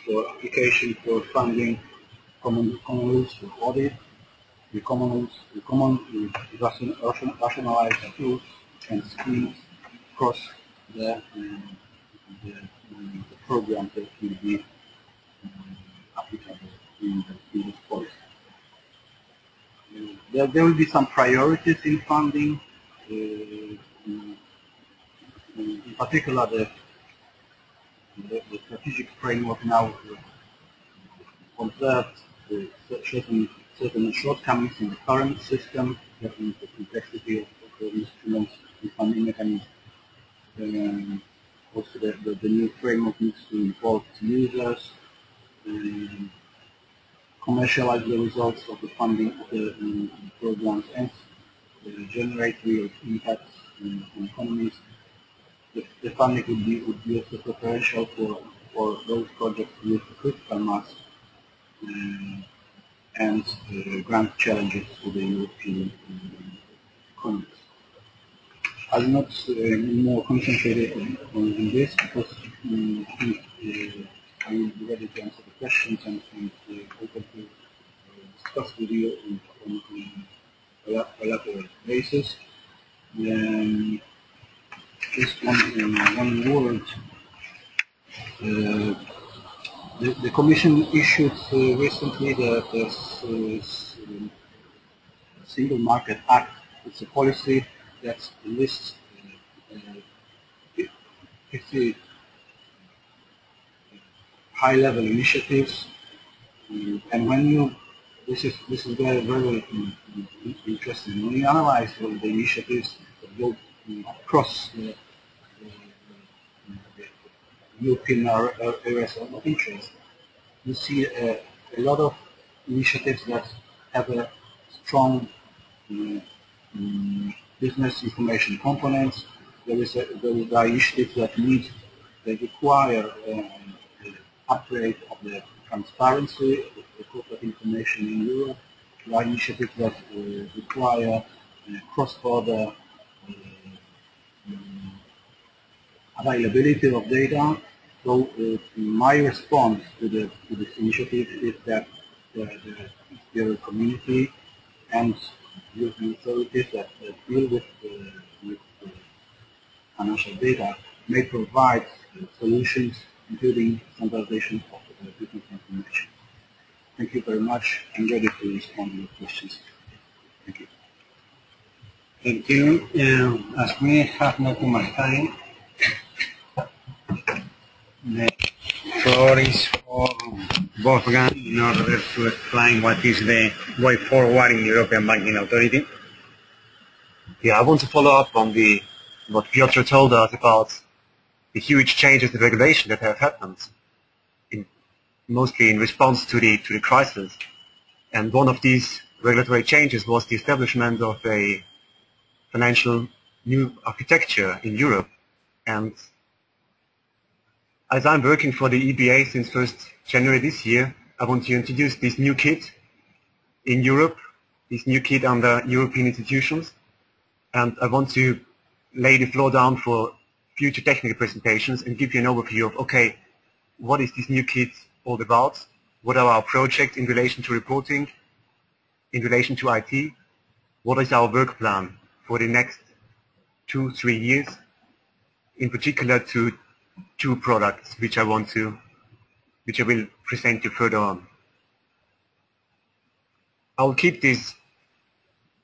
for application for funding, common rules for audit, the common rationalized tools and schemes across the program that will be applicable in this policy. There will be some priorities in funding, in particular the strategic framework now observed certain shortcomings in the current system, given the complexity of the instruments and funding mechanisms. Also, the new framework needs to involve users, commercialize the results of the funding of the programs, and generate real impacts on economies. The funding would be also preferential for those projects with critical mass and grant challenges to the European economies. I will not more concentrate on this because I will be ready to answer the questions and open to discuss with you on a bilateral basis. Just one word. The Commission issued recently the Single Market Act. It's a policy that lists 50 high-level initiatives, and when you this is very interesting. When you analyze all the initiatives that go across the European areas of interest, you see a lot of initiatives that have a strong business information components. There are initiatives that require upgrade of the transparency of the corporate information in Europe. There are initiatives that require cross-border availability of data. So my response to this initiative is that the XBRL community and European authorities that deal with financial data may provide solutions, including standardization of business information. Thank you very much. I'm ready to respond to your questions. Thank you. Thank you. As we have not too much time, the floor is for Wolfgang in order to explain what is the way forward in the European Banking Authority. Yeah, I want to follow up on what Piotr told us about the huge changes in regulation that have happened, mostly in response to the crisis. And one of these regulatory changes was the establishment of a financial new architecture in Europe. And as I'm working for the EBA since 1st January this year, I want to introduce this new kit in Europe, this new kit under European institutions. And I want to lay the floor down for future technical presentations and give you an overview of, okay, what is this new kit all about? What are our projects in relation to reporting, in relation to IT? What is our work plan for the next 2-3 years, in particular to 2 products which I will present you further on. I'll keep this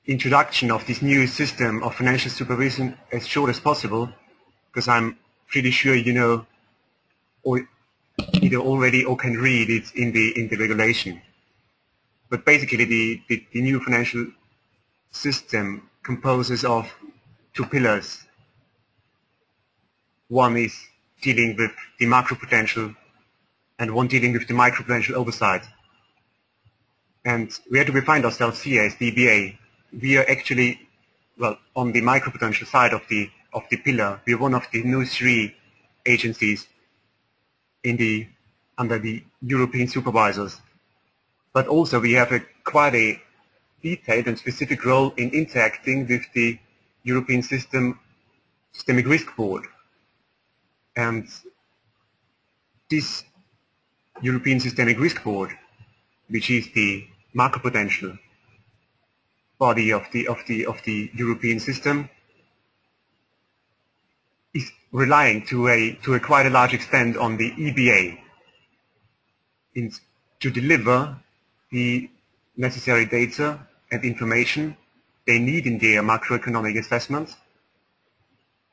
introduction of this new system of financial supervision as short as possible, because I'm pretty sure you know, or either already or can read it in the regulation. But basically the new financial system composes of 2 pillars. One is dealing with the macroprudential and one dealing with the microprudential oversight. And where do we find ourselves here as the EBA? We are actually, well, on the microprudential side of the pillar. We are one of the new 3 agencies under the European supervisors. But also we have quite a detailed and specific role in interacting with the European Systemic Risk Board. And this European Systemic Risk Board, which is the macroprudential body of the European system, is relying to a quite a large extent on the EBA to deliver the necessary data and information they need in their macroeconomic assessments,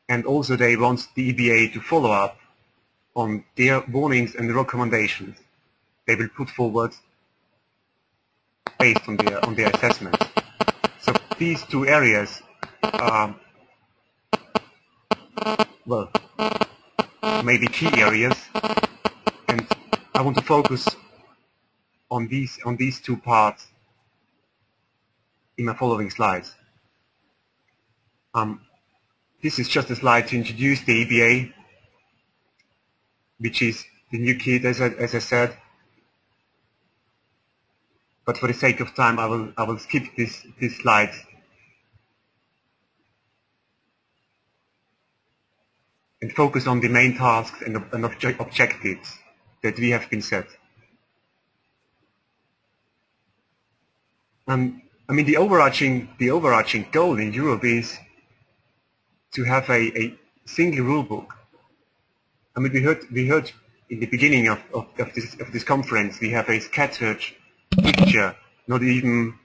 and also they want the EBA to follow up on their warnings and recommendations they will put forward based on their assessments. So these two areas are, well, maybe key areas, and I want to focus on these two parts in my following slides. This is just a slide to introduce the EBA, which is the new kit, as I said. But for the sake of time, I will skip this slide and focus on the main tasks and objectives that we have been set. I mean, the overarching goal in Europe is to have a single rule book. I mean, we heard in the beginning of this conference, we have a scattered picture, not even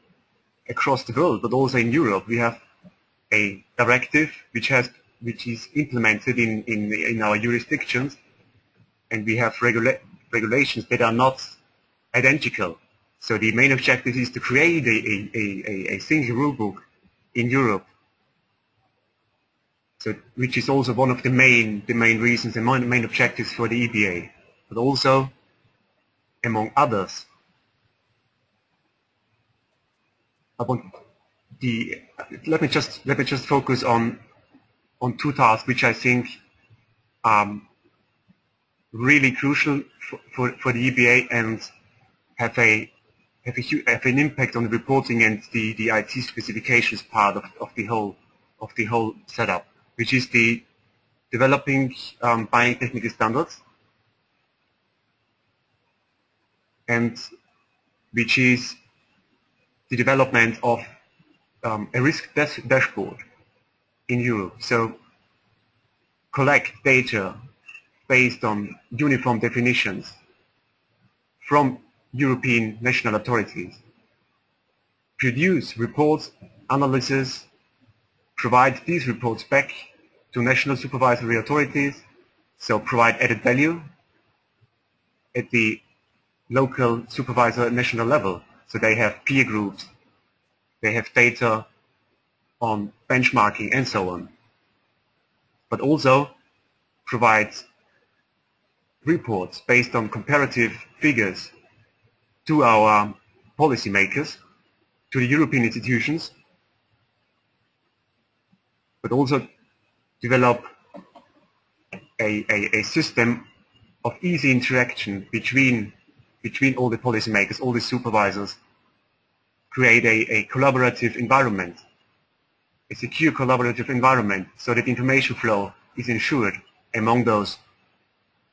across the world, but also in Europe. We have a directive which is implemented in our jurisdictions, and we have regulations that are not identical. So the main objective is to create a single rule book in Europe. So, which is also one of the main reasons and main objectives for the EBA, but also, among others, let me just focus on two tasks which I think are really crucial for the EBA and have an impact on the reporting and the IT specifications part of the whole setup, which is the developing binding technical standards, and which is the development of a risk dashboard in Europe. So collect data based on uniform definitions from European national authorities, produce reports, analysis, provide these reports back to national supervisory authorities, so provide added value at the local supervisor national level. So they have peer groups, they have data on benchmarking and so on. But also provide reports based on comparative figures to our policymakers, to the European institutions, but also develop a system of easy interaction between all the policymakers, all the supervisors, create a collaborative environment, a secure collaborative environment, so that information flow is ensured among those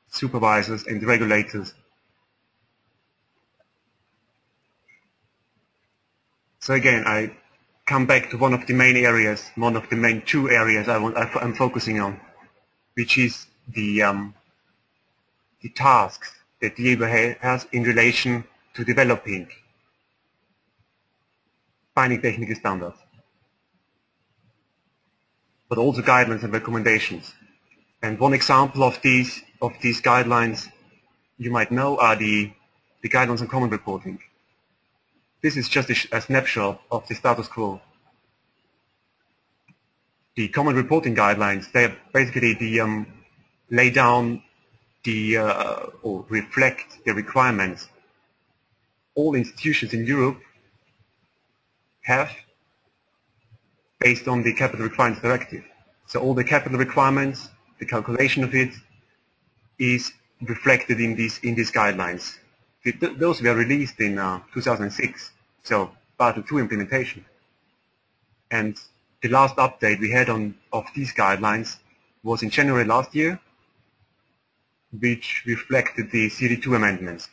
supervisors and regulators. So again, I come back to one of the main areas, one of the main two areas I'm focusing on, which is the tasks that the EBA has in relation to developing binding technical standards, but also guidelines and recommendations. And one example of these guidelines you might know are the guidelines on common reporting. This is just a snapshot of the status quo. The common reporting guidelines, they are basically lay down or reflect the requirements all institutions in Europe have based on the Capital Requirements Directive. So all the capital requirements, the calculation of it, is reflected in these guidelines. Those were released in 2006, so Basel II implementation. And the last update we had of these guidelines was in January last year, which reflected the CD2 amendments.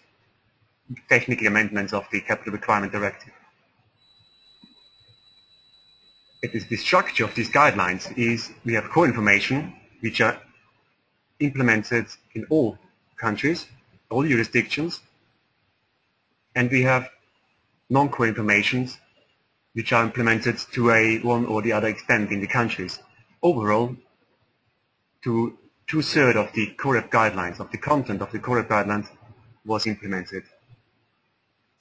technical amendments of the Capital Requirement Directive. It is the structure of these guidelines is we have core information which are implemented in all countries, all jurisdictions, and we have non-core informations which are implemented to a one or the other extent in the countries. Overall, to two-thirds of the core guidelines, of the content of the core guidelines was implemented.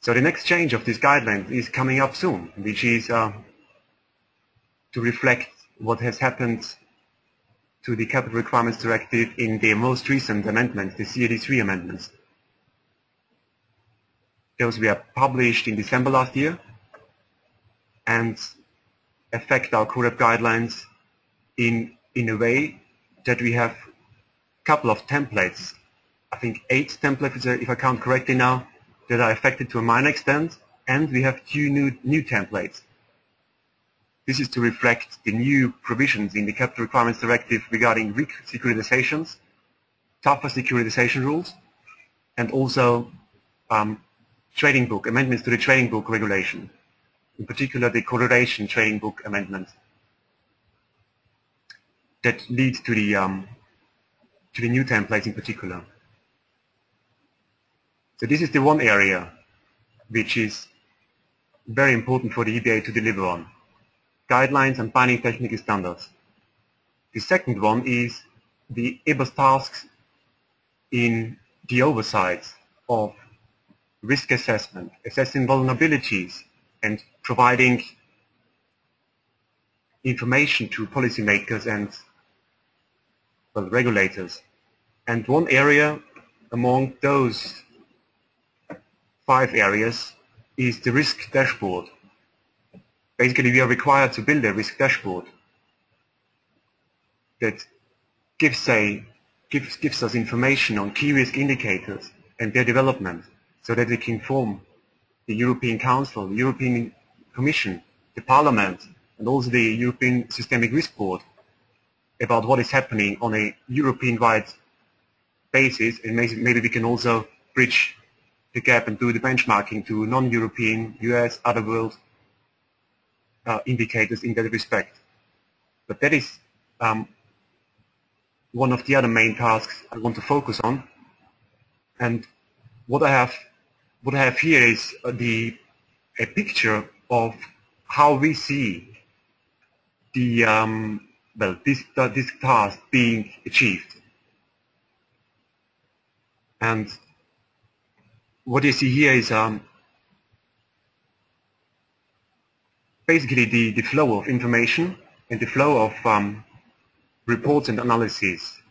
So the next change of this guideline is coming up soon, which is to reflect what has happened to the Capital Requirements Directive in the most recent amendments, the CAD3 amendments. Those were published in December last year and affect our core guidelines in a way that we have a couple of templates, I think 8 templates if I count correctly now, that are affected to a minor extent, and we have 2 new templates. This is to reflect the new provisions in the Capital Requirements Directive regarding securitizations, tougher securitization rules, and also trading book, amendments to the trading book regulation, in particular the correlation trading book amendment that leads to the new templates in particular. So this is the one area which is very important for the EBA to deliver on. Guidelines and binding technical standards. The second one is the EBA's tasks in the oversight of risk assessment, assessing vulnerabilities and providing information to policymakers and regulators. And one area among those 5 areas is the risk dashboard. Basically, we are required to build a risk dashboard that gives us information on key risk indicators and their development so that we can inform the European Council, the European Commission, the Parliament, and also the European Systemic Risk Board about what is happening on a European-wide basis, and maybe we can also bridge the gap and do the benchmarking to non-European, US, other world indicators in that respect. But that is one of the other main tasks I want to focus on. And what I have here is a picture of how we see the this task being achieved. And what you see here is basically the flow of information and the flow of reports and analyses.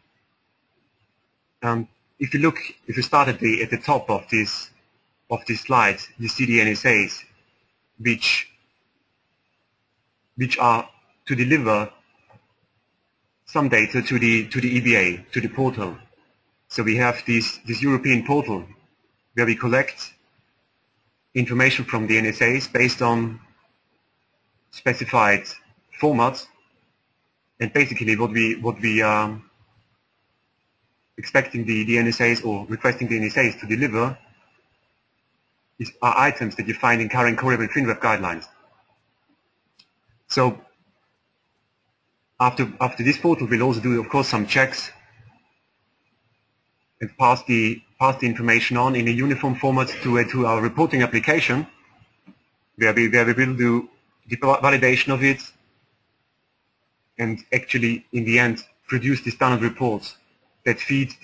If you start at the top of this slide, you see the NSAs, which are to deliver some data to the EBA, to the portal. So we have this European portal where we collect information from the NSAs based on specified formats, and basically what we are expecting the NSAs or requesting the NSAs to deliver are items that you find in current core and FinRep guidelines. So after this portal, we'll also do, of course, some checks and pass the information on in a uniform format to our reporting application, where we will do the validation of it and actually, in the end, produce the standard reports that feed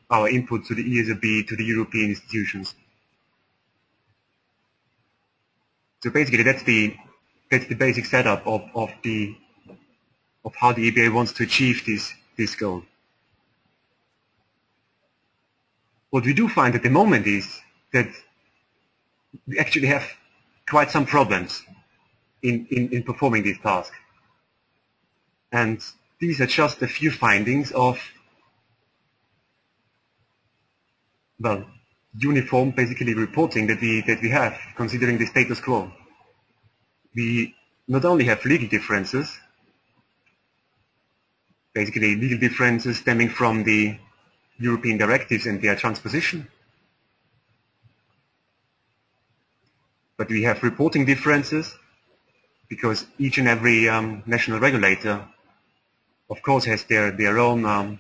our input to the ESRB, to the European institutions. So basically, that's the basic setup of how the EBA wants to achieve this goal. What we do find at the moment is that we actually have quite some problems in performing this task. And these are just a few findings of, well, uniform basically reporting that we have, considering the status quo. We not only have legal differences, basically legal differences stemming from the European directives and their transposition, But we have reporting differences because each and every national regulator, of course, has their own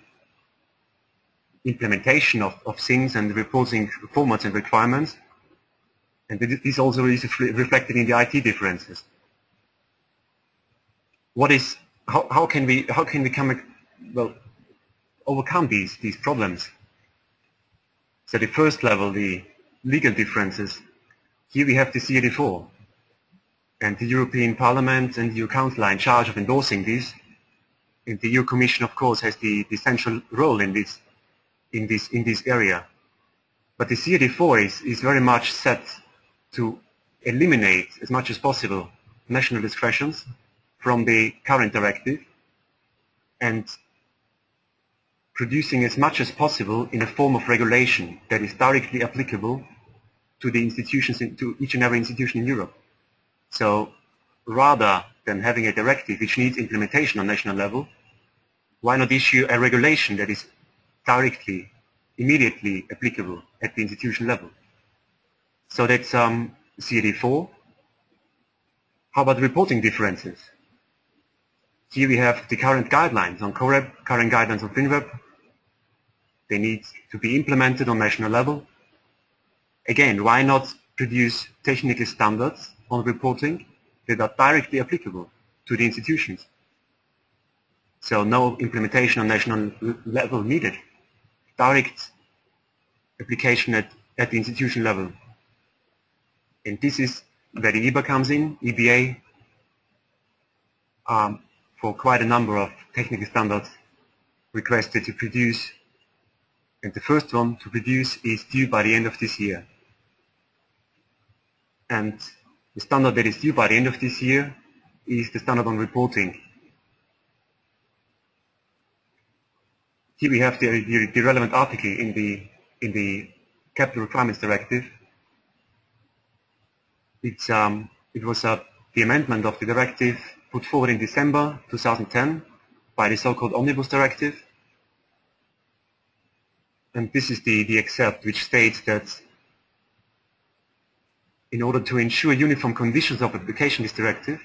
implementation of things and reporting formats and requirements. And this also is reflected in the IT differences. How can we overcome these problems? So the first level, the legal differences. Here we have the CAD4, and the European Parliament and the EU Council are in charge of endorsing this. And the EU Commission, of course, has the central role in this area. But the CAD4 is very much set to eliminate as much as possible national discretions from the current directive and producing as much as possible in a form of regulation that is directly applicable to the institutions, to each and every institution in Europe. So rather than having a directive which needs implementation on national level, why not issue a regulation that is directly, immediately applicable at the institution level? So that's CAD4. How about reporting differences? Here we have the current guidelines on CoRep, current guidelines on FinRep. They need to be implemented on national level. Again, why not produce technical standards on reporting that are directly applicable to the institutions? So no implementation on national level needed. Direct application at the institution level. And this is where the EBA comes in, EBA, for quite a number of technical standards requested to produce. And the first one to produce is due by the end of this year. And the standard that is due by the end of this year is the standard on reporting. Here we have the relevant article in the Capital Requirements Directive. It was the amendment of the directive put forward in December 2010 by the so-called Omnibus Directive. And this is the excerpt which states that in order to ensure uniform conditions of application of this directive,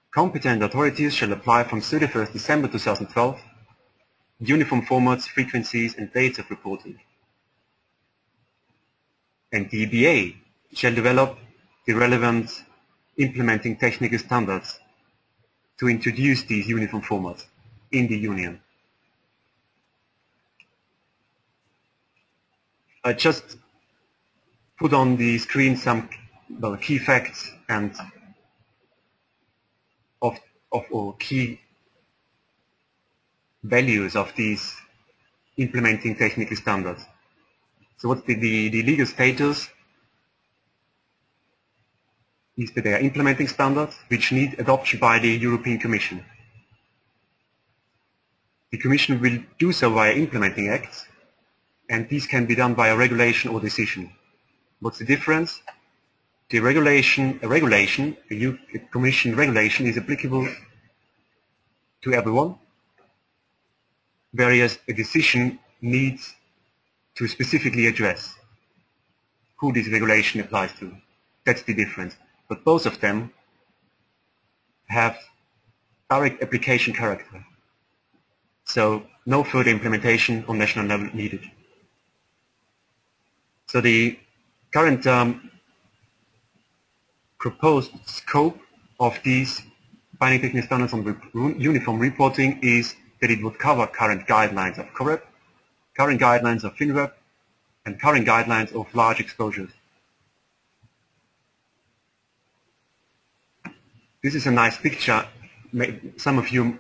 competent authorities shall apply from 31st December 2012 uniform formats, frequencies and dates of reporting. And the EBA shall develop the relevant implementing technical standards to introduce these uniform formats in the Union. I just put on the screen some key facts and or key values of these implementing technical standards. So what's the legal status is that they are implementing standards which need adoption by the European Commission. The Commission will do so via implementing acts, and these can be done by a regulation or decision. What's the difference? The regulation, the Commission regulation is applicable to everyone, whereas a decision needs to specifically address who this regulation applies to. That's the difference. But both of them have direct application character. So no further implementation on national level needed. So the current proposed scope of these binding technical standards on uniform reporting is that it would cover current guidelines of CoRep, current guidelines of FinRep, and current guidelines of large exposures. This is a nice picture. Some of you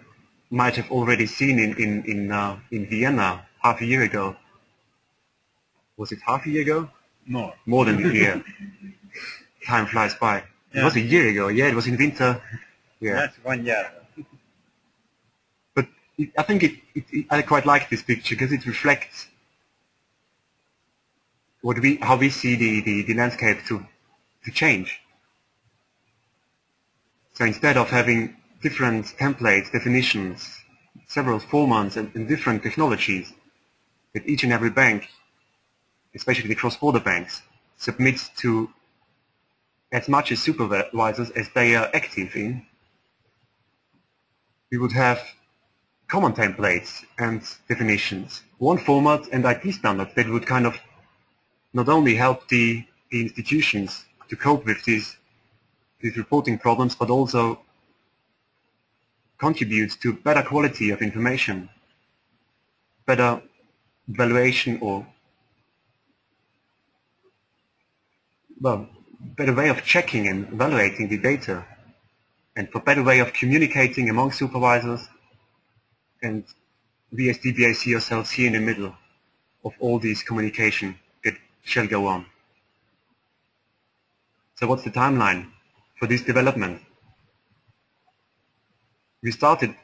might have already seen in Vienna half a year ago. Was it half a year ago? More. More than a year. Time flies by. Yeah. It was a year ago. Yeah, it was in winter. Yeah. That's 1 year. But I think I quite like this picture because it reflects how we see the landscape to change. So instead of having different templates, definitions, several formats and different technologies that each and every bank, especially the cross-border banks, submits to as much as supervisors as they are active in, we would have common templates and definitions, one format and IT standards that would kind of not only help the institutions to cope with these reporting problems, but also contribute to better quality of information, better valuation, or, well, better way of checking and evaluating the data, and for better way of communicating among supervisors. And we as DBA see ourselves here in the middle of all these communication that shall go on. So what's the timeline for this development? We started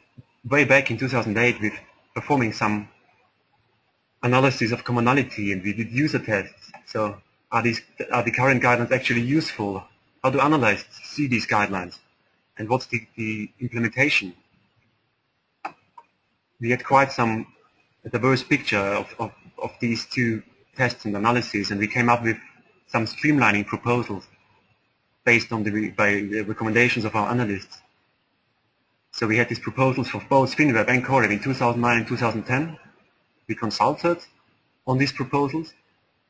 way back in 2008 with performing some analysis of commonality, and we did user tests. So are the current guidelines actually useful? How to analyze, see these guidelines? And what's the implementation? We had quite some diverse picture of these two tests and analyses, and we came up with some streamlining proposals based on the recommendations of our analysts. So we had these proposals for both FinWeb and CoreWeb in 2009 and 2010. We consulted on these proposals,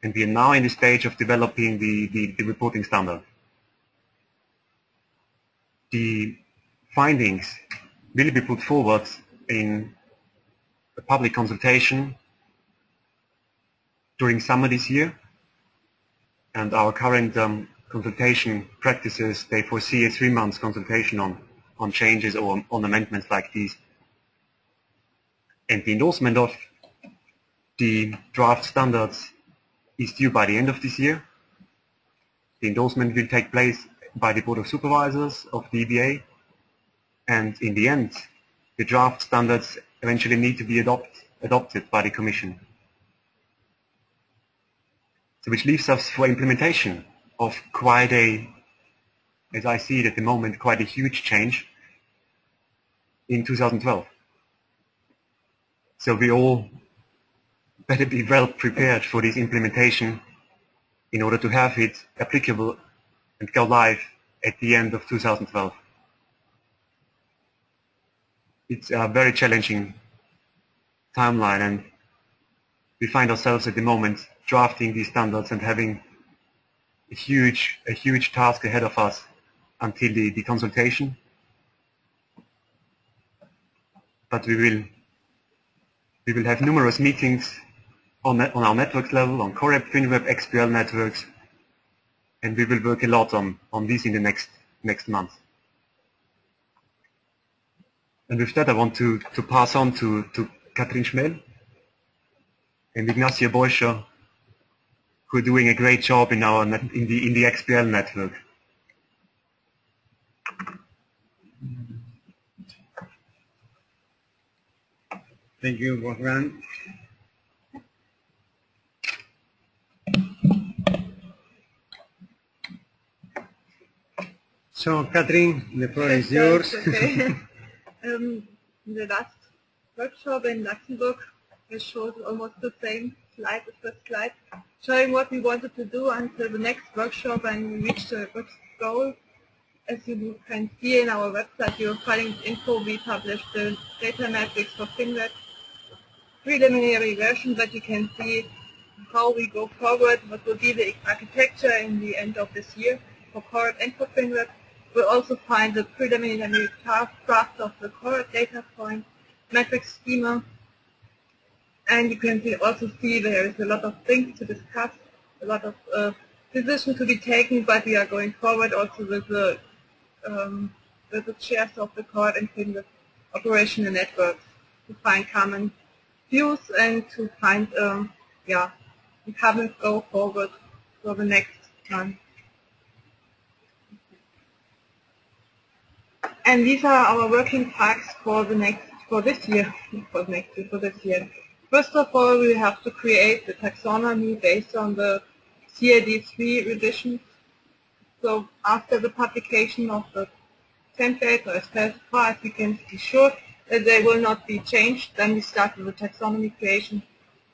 and we are now in the stage of developing the reporting standard. The findings will be put forward in a public consultation during summer this year, and our current consultation practices, they foresee a 3-month consultation on changes or on amendments like these. And the endorsement of the draft standards is due by the end of this year. The endorsement will take place by the Board of Supervisors of the EBA, and in the end, the draft standards eventually need to be adopted by the Commission. So which leaves us for implementation of quite a, as I see it at the moment, quite a huge change in 2012. So we all better be well prepared for this implementation in order to have it applicable and go live at the end of 2012. It's a very challenging timeline, and we find ourselves at the moment drafting these standards and having a huge task ahead of us until the consultation. But we will have numerous meetings on our networks level, on CoreWeb, FinWeb, XBRL networks, and we will work a lot on this in the next month. And with that, I want to pass on to Katrin Schmel and Ignacio Boischer, who are doing a great job in the XBRL network. Thank you, Wolfgang. So, Katrin, the floor is yours. Okay. In the last workshop in Luxembourg, we showed almost the same slide, the first slide, showing what we wanted to do until the next workshop, and we reached the goal. As you can see in our website, you're finding info. We published the data matrix for FinWeb, preliminary version, but you can see how we go forward, what will be the architecture in the end of this year for CoreWeb and for FinWeb. We'll also find the preliminary draft of the CoreWeb data point, matrix schema, and you can also see there is a lot of things to discuss, a lot of decisions to be taken, but we are going forward also with the chairs of the CoreWeb and FinWeb operational networks to find common views and to find common go forward for the next month. And these are our working tracks for this year. First of all, we have to create the taxonomy based on the CAD3 revision. So after the publication of the template or specified, we can be sure that they will not be changed. Then we start with the taxonomy creation,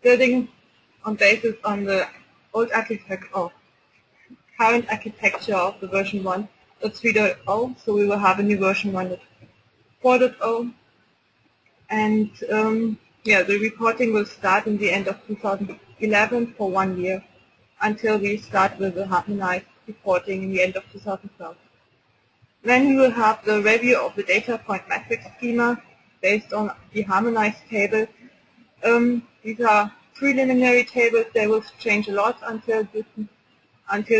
building on basis on the old architect of current architecture of the version 1.3.0, so we will have a new version 1.4.0. And yeah, the reporting will start in the end of 2011 for 1 year until we start with the harmonized reporting in the end of 2012. Then we will have the review of the data point matrix schema based on the harmonized table. These are preliminary tables. They will change a lot until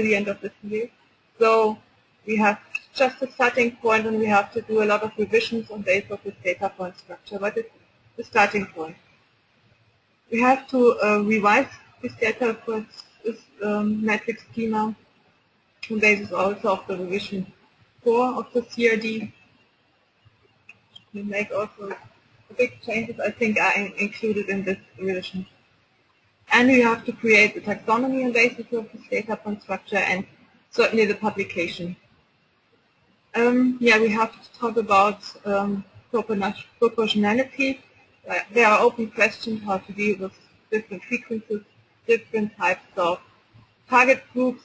the end of this year. So we have just a starting point, and we have to do a lot of revisions on base of this data point structure, but it's the starting point. We have to revise this data point, this matrix schema on basis also of the revision 4 of the CRD. We make also the big changes, I think, are included in this revision. And we have to create the taxonomy on basis of this data point structure, and certainly the publication. Yeah, we have to talk about proportionality. There are open questions how to deal with different frequencies, different types of target groups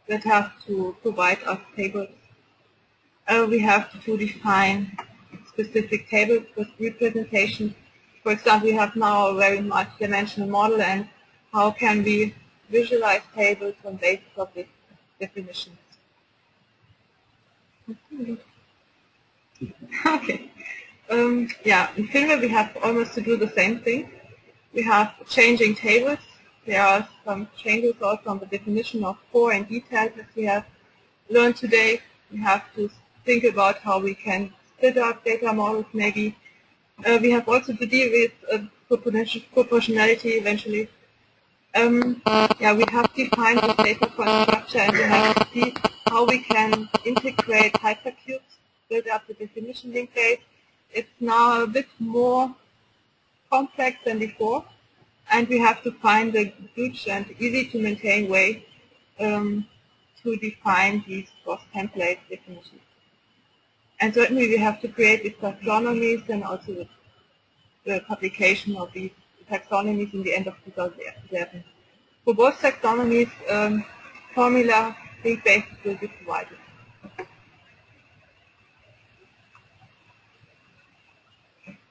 that have to provide us tables. We have to define specific tables with representation. For example, we have now a very multi-dimensional model, and how can we visualize tables on basis of these definitions? Okay. Yeah, in Finland we have almost to do the same thing. We have changing tables. There are some changes also on the definition of core and details as we have learned today. We have to think about how we can split up data models maybe. We have also to deal with proportionality eventually. Yeah, we have defined the data point structure, and we have to see how we can integrate hypercubes, build up the definition link base. It's now a bit more complex than before, and we have to find a huge and easy to maintain way to define these cross-template definitions. And certainly we have to create these taxonomies and also the publication of these taxonomies in the end of 2011. For both taxonomies, formula link bases will be provided.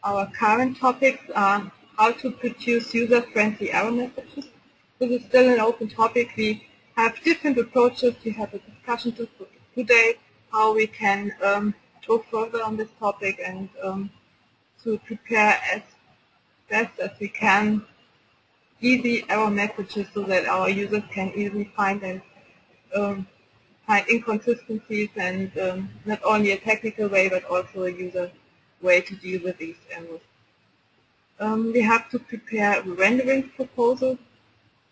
Our current topics are how to produce user-friendly error messages. This is still an open topic. We have different approaches. We have a discussion today how we can go further on this topic and to prepare as best as we can easy error messages so that our users can easily find and find inconsistencies, and not only a technical way but also a user way to deal with these errors. We have to prepare a rendering proposal.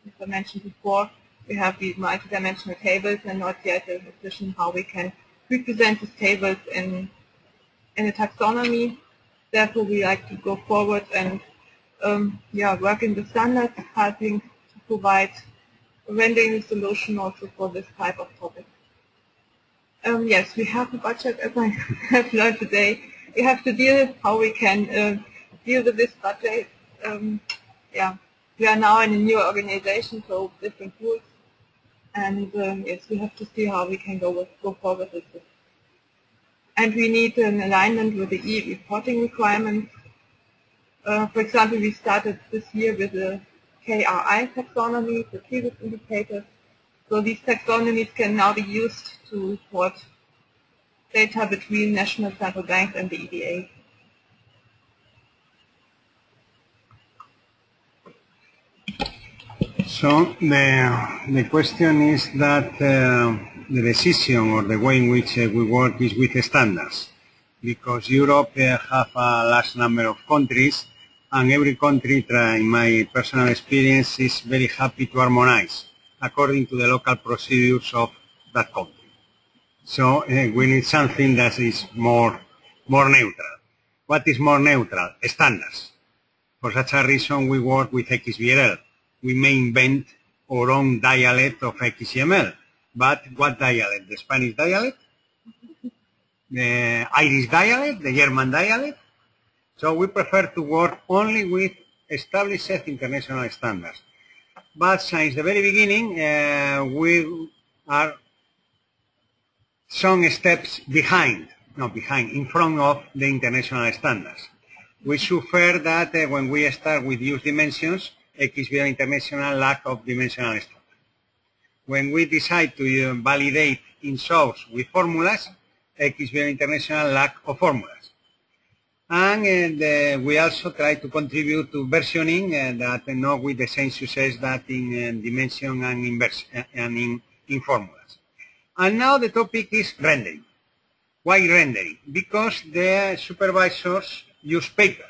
As I mentioned before, we have these multi-dimensional tables and not yet a decision how we can represent these tables in a taxonomy. Therefore, we like to go forward and yeah, work in the standards, helping to provide a rendering solution also for this type of topic. Yes, we have a budget, as I have learned today. We have to deal how we can deal with this budget. Yeah, we are now in a new organization, so different rules, and yes, we have to see how we can go forward with this. And we need an alignment with the e-reporting requirements. For example, we started this year with the KRI taxonomy, the previous indicators. So these taxonomies can now be used to report data between national central banks and the EDA. So the question is that the decision or the way in which we work is with standards, because Europe have a large number of countries, and every country, in my personal experience, is very happy to harmonize according to the local procedures of that country. So we need something that is more neutral. What is more neutral? Standards. For such a reason, we work with XBRL. We may invent our own dialect of XML. But what dialect? The Spanish dialect? The Irish dialect? The German dialect? So we prefer to work only with established international standards. but since the very beginning, we are some steps behind, in front of the international standards. We suffer that when we start with use dimensions, XBRL International lack of dimensional standard. When we decide to validate in source with formulas, XBRL International lack of formulas. And we also try to contribute to versioning that not with the same success that in dimension and in formulas. And now the topic is rendering. Why rendering? Because the supervisors use paper,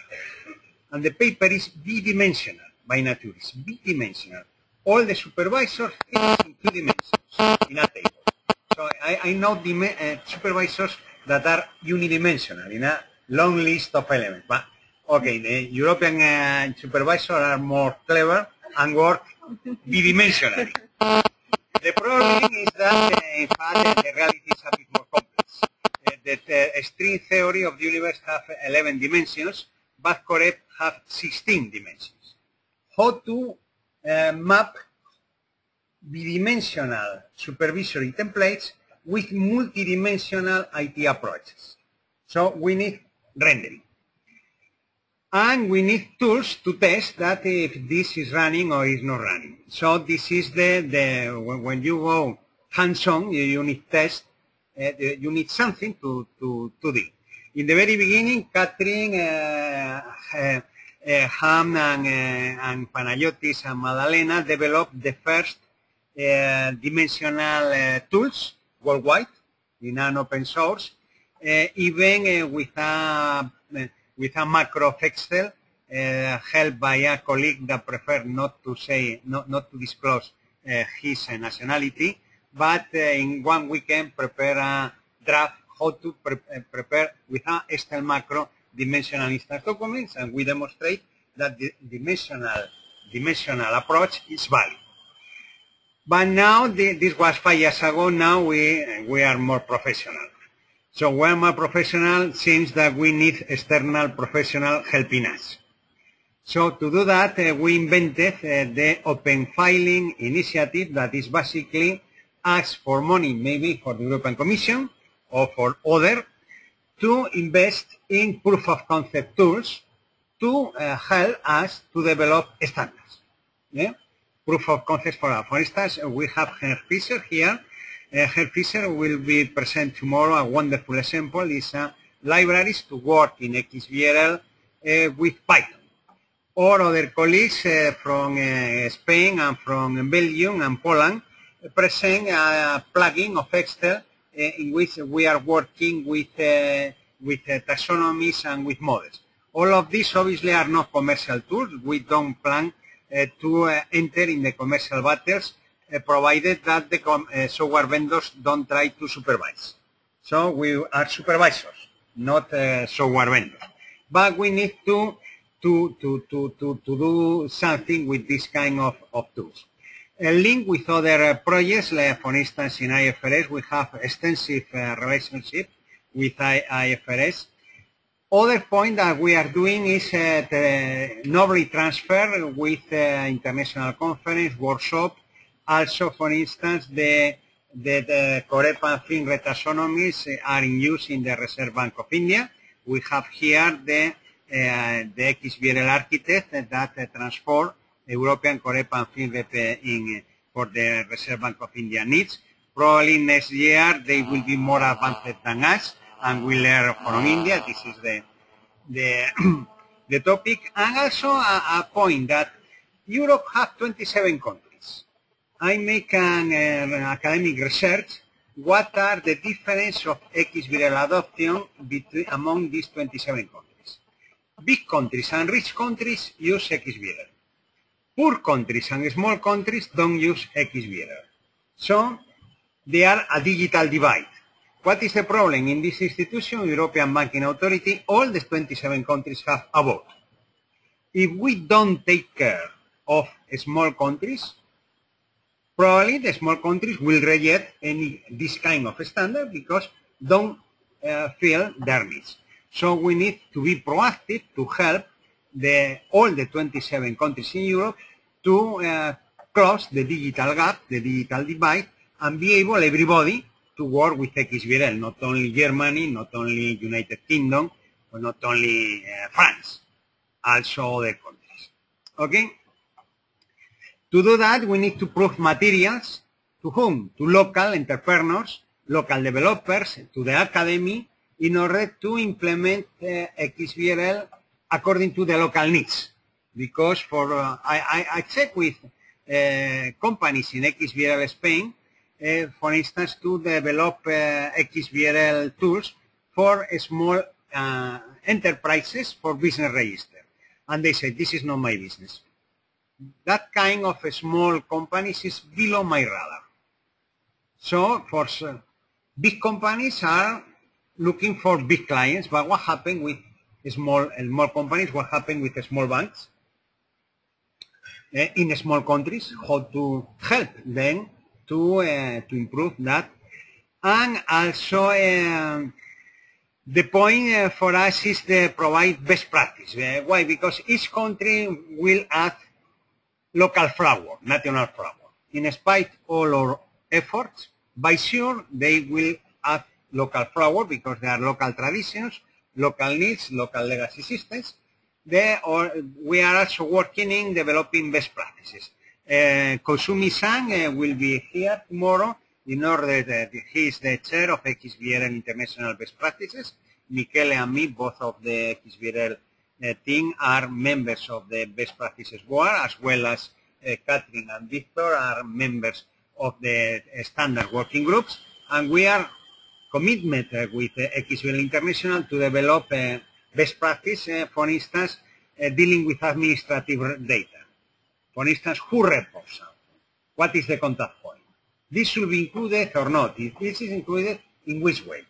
and the paper is bidimensional by nature. It's bidimensional. All the supervisors is in 2 dimensions in a table. So I know the supervisors that are unidimensional in a long list of elements. But okay, the European supervisors are more clever and work bidimensionally. The problem is that, in fact, the reality is a bit more complex. The string theory of the universe have 11 dimensions, but correct have 16 dimensions. How to map bidimensional supervisory templates with multidimensional IT approaches? So we need rendering. And we need tools to test that if this is running or is not running. So this is when you go hands-on, you need test, you need something to do. In the very beginning, Catherine, Ham and Panayotis and Madalena developed the first dimensional tools worldwide in an open source, even with a macro of Excel, helped by a colleague that preferred not to disclose his nationality, but in 1 weekend prepare a draft how to prepare with a Excel macro dimensional instance documents, and we demonstrate that the dimensional approach is valid. But now, this was 5 years ago, now we are more professional. So when more professional, seems that we need external professional helping us. So to do that, we invented the Open Filing Initiative, that is basically ask for money, maybe for the European Commission or for other, to invest in proof of concept tools to help us to develop standards. Yeah? Proof of concept for instance, we have Herr Fischer here. Herr Fischer will be present tomorrow. A wonderful example is libraries to work in XBRL with Python. Or other colleagues from Spain and from Belgium and Poland present a plugin of Excel in which we are working with taxonomies and with models. All of these obviously are not commercial tools. We don't plan to enter in the commercial battles, provided that the software vendors don't try to supervise. So we are supervisors, not software vendors. But we need to do something with this kind of tools. A link with other projects, for instance, in IFRS, we have extensive relationship with IFRS. Other point that we are doing is knowledge transfer with international conference, workshop. Also, for instance, the COREPA and FINRE taxonomies are in use in the Reserve Bank of India. We have here the XBRL architect that transform European COREPA and FINRE for the Reserve Bank of India needs. Probably next year they will be more advanced than us, and we learn from India. This is the topic. And also a point that Europe has 27 countries. I make an academic research. What are the difference of XBRL adoption among these 27 countries? Big countries and rich countries use XBRL. Poor countries and small countries don't use XBRL. So they are a digital divide. What is the problem? In this institution, European Banking Authority, all the 27 countries have a vote. If we don't take care of small countries, probably the small countries will reject this kind of standard because don't feel their needs. So we need to be proactive to help all the 27 countries in Europe to close the digital gap, the digital divide, and be able, everybody, to work with XBRL, not only Germany, not only United Kingdom, or not only France, also other countries. Okay? To do that, we need to prove materials to whom? To local entrepreneurs, local developers, to the academy, in order to implement XBRL according to the local needs. Because for I check with companies in XBRL Spain, for instance, to develop XBRL tools for small enterprises for business register. And they say, this is not my business. That kind of small companies is below my radar. So for big companies are looking for big clients, but what happened with small companies? What happened with the small banks in small countries? How to help them to improve that? And also the point for us is to provide best practice. Why? Because each country will add local flower, national flower. In spite of all our efforts, by sure they will add local flower because there are local traditions, local needs, local legacy systems. We are also working in developing best practices. Koizumi-san will be here tomorrow in order that he is the chair of XBRL International Best Practices. Michele and me, both of the XBRL team, are members of the Best Practices Board, as well as Catherine and Victor are members of the standard working groups, and we are committed with XBRL International to develop best practice, for instance, dealing with administrative data. For instance, who reports something? What is the contact point? This should be included or not. If this is included, in which way?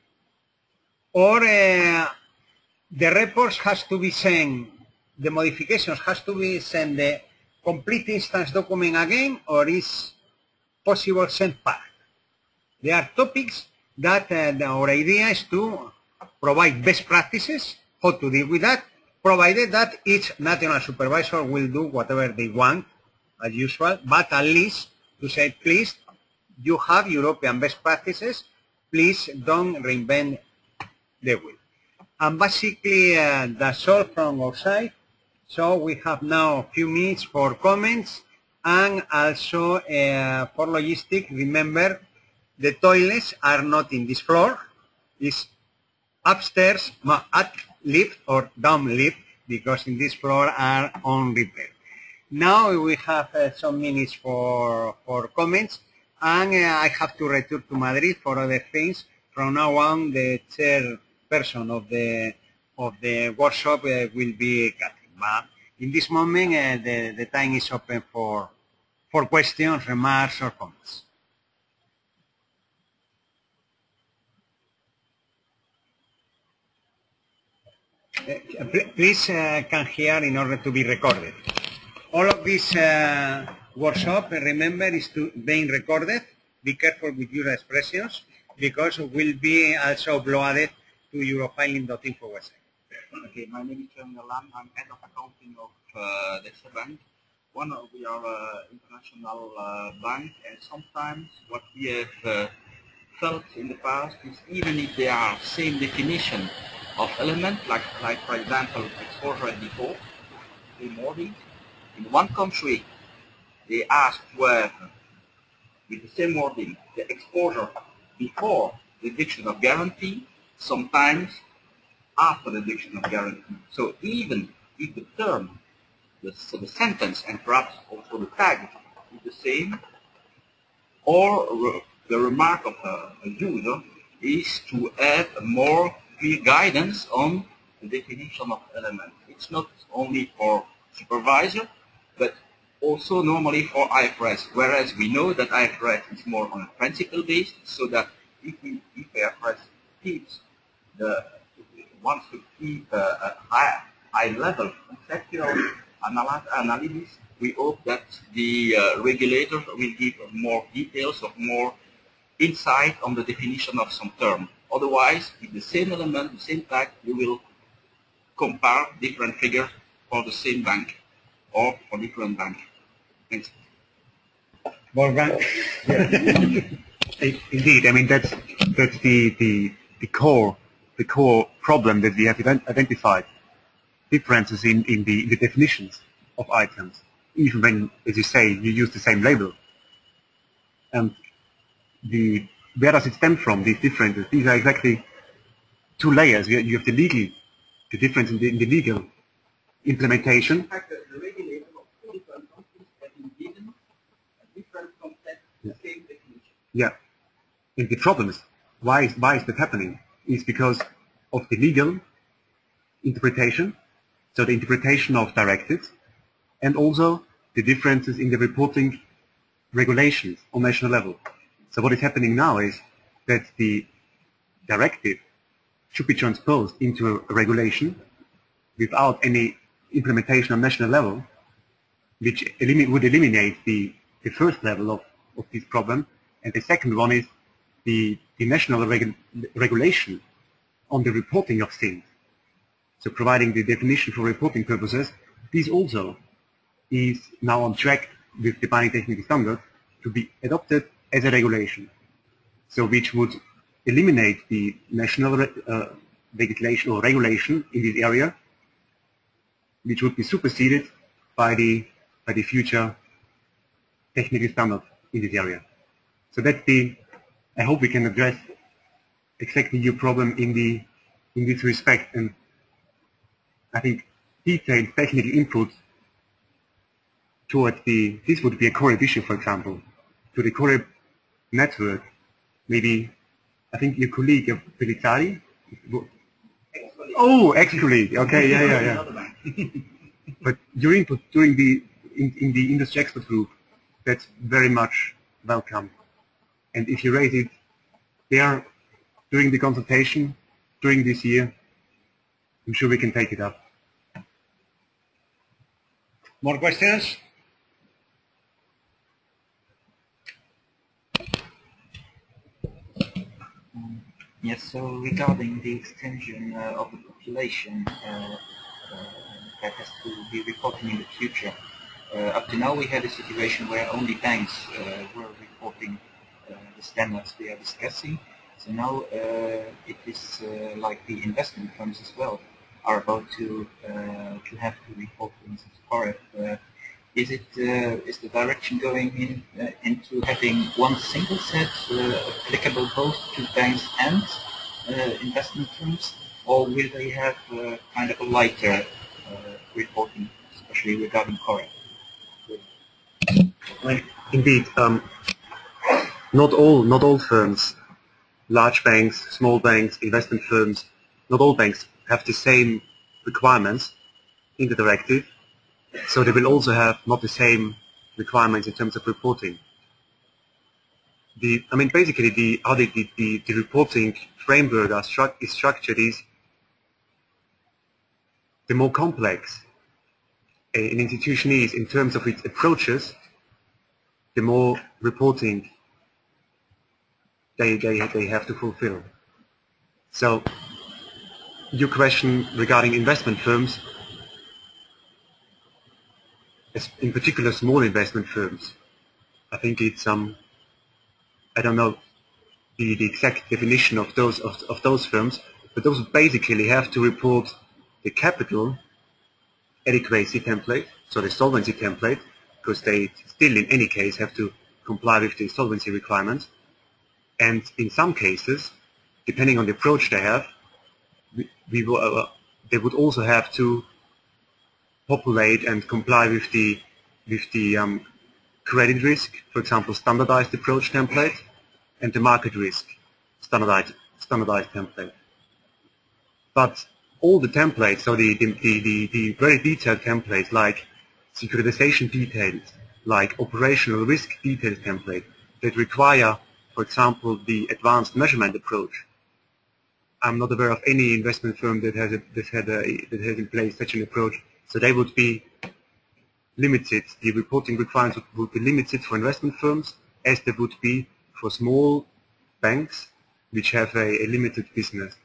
Or the reports has to be sent, the modifications has to be sent the complete instance document again, or is possible send part? There are topics that our idea is to provide best practices, how to deal with that, provided that each national supervisor will do whatever they want, as usual, but at least to say, please, you have European best practices, please don't reinvent the wheel. And basically, that's all from our side. So we have now a few minutes for comments, and also for logistics, remember, the toilets are not in this floor, it's upstairs, up lift or down lift, because in this floor are on repair. Now we have some minutes for comments, and I have to return to Madrid for other things. From now on, the chairperson of the workshop will be Catherine. But in this moment, the time is open for questions, remarks, or comments. Please come here in order to be recorded. All of this workshop, remember, is being recorded. Be careful with your expressions, because it will be also uploaded to Eurofiling.info website. Okay, my name is John Galan. I'm head of accounting of Dexter Bank. We are an international bank, and sometimes what we have felt in the past is, even if they are same definition of element, like for example exposure and default, remortgage, in one country they ask to have, with the same wording, the exposure before the reduction of guarantee, sometimes after the reduction of guarantee. So even if the term, the sentence, and perhaps also the tag is the same, or the remark of a user is to add a more clear guidance on the definition of element. It's not only for supervisor, but also normally for IFRS, whereas we know that IFRS is more on a principle based, so that if IFRS wants to keep a high level conceptual analysis, we hope that the regulator will give more details, of more insight on the definition of some term. Otherwise, with the same element, the same tag, you will compare different figures for the same bank or for different banks. Thanks. Wolfgang? Indeed, I mean that's the core problem that we have identified. Differences in the definitions of items, even when, as you say, you use the same label. And where does it stem from? These differences. These are exactly two layers. You have the difference in the legal implementation. In fact, the regulator of different countries have been given a different concept, the same definition. Yeah. And the problem is, why is that happening? Is because of the legal interpretation, so the interpretation of directives, and also the differences in the reporting regulations on national level. So what is happening now is that the directive should be transposed into a regulation without any implementation on national level, which would eliminate the first level of this problem. And the second one is the national regulation on the reporting of sins. So providing the definition for reporting purposes, this also is now on track with the binding technical standard to be adopted as a regulation. So which would eliminate the national legislation or regulation in this area, which would be superseded by the future technical standard in this area. So that's I hope we can address exactly your problem in this respect. And I think detailed technical input towards this would be a core issue, for example, to the core network. Maybe, I think your colleague, Pelitari? Oh, ex-colleague. Okay, yeah. But your input during in the industry expert group, that's very much welcome. And if you raise it there during the consultation, during this year, I'm sure we can take it up. More questions? Yes, so regarding the extension of the population that has to be reporting in the future, up to now we had a situation where only banks were reporting the standards we are discussing. So now it is like the investment firms as well are about to have to report, for instance, COREP. Is the direction going into having one single set applicable both to banks and investment firms, or will they have kind of a lighter reporting, especially regarding COREP? Indeed, not all firms, large banks, small banks, investment firms, not all banks have the same requirements in the directive. So they will also have not the same requirements in terms of reporting. Basically, how the reporting framework is structured is the more complex an institution is in terms of its approaches, the more reporting they have to fulfill. So, your question regarding investment firms, in particular small investment firms, I think it's I don't know the exact definition of those firms, but those basically have to report the capital adequacy template, so the solvency template, because they still in any case have to comply with the solvency requirements. And in some cases, depending on the approach they have, they would also have to populate and comply with the credit risk, for example, standardized approach template, and the market risk standardized template. But all the templates, so the very detailed templates like securitization details, like operational risk details template, that require, for example, the advanced measurement approach. I'm not aware of any investment firm that has in place such an approach. So they would be limited. The reporting requirements would be limited for investment firms, as they would be for small banks which have a limited business.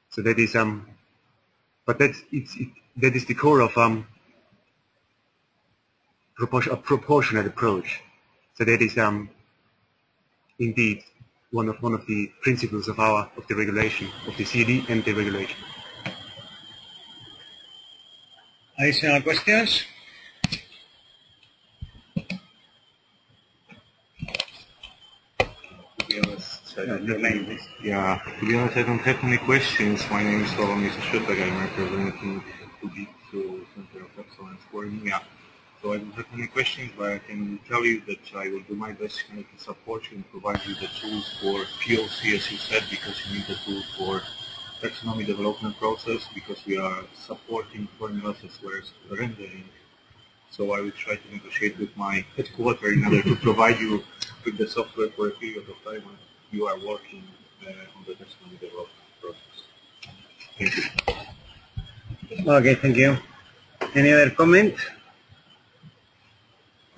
So that is but that is the core of a proportionate approach. So that is indeed one of the principles of the regulation, of the CD and the regulation. Additional questions? To be honest, I don't have any questions. My name is Mr. Schutter. I'm representing the Center of Excellence for EMEA. So I don't have any questions, but I can tell you that I will do my best to support you and provide you the tools for POC, as you said, because you need the tool for taxonomy development process, because we are supporting formulas as well as rendering. So I will try to negotiate with my headquarters in order to provide you with the software for a period of time when you are working on the taxonomy development process. Thank you. Okay, thank you. Any other comment?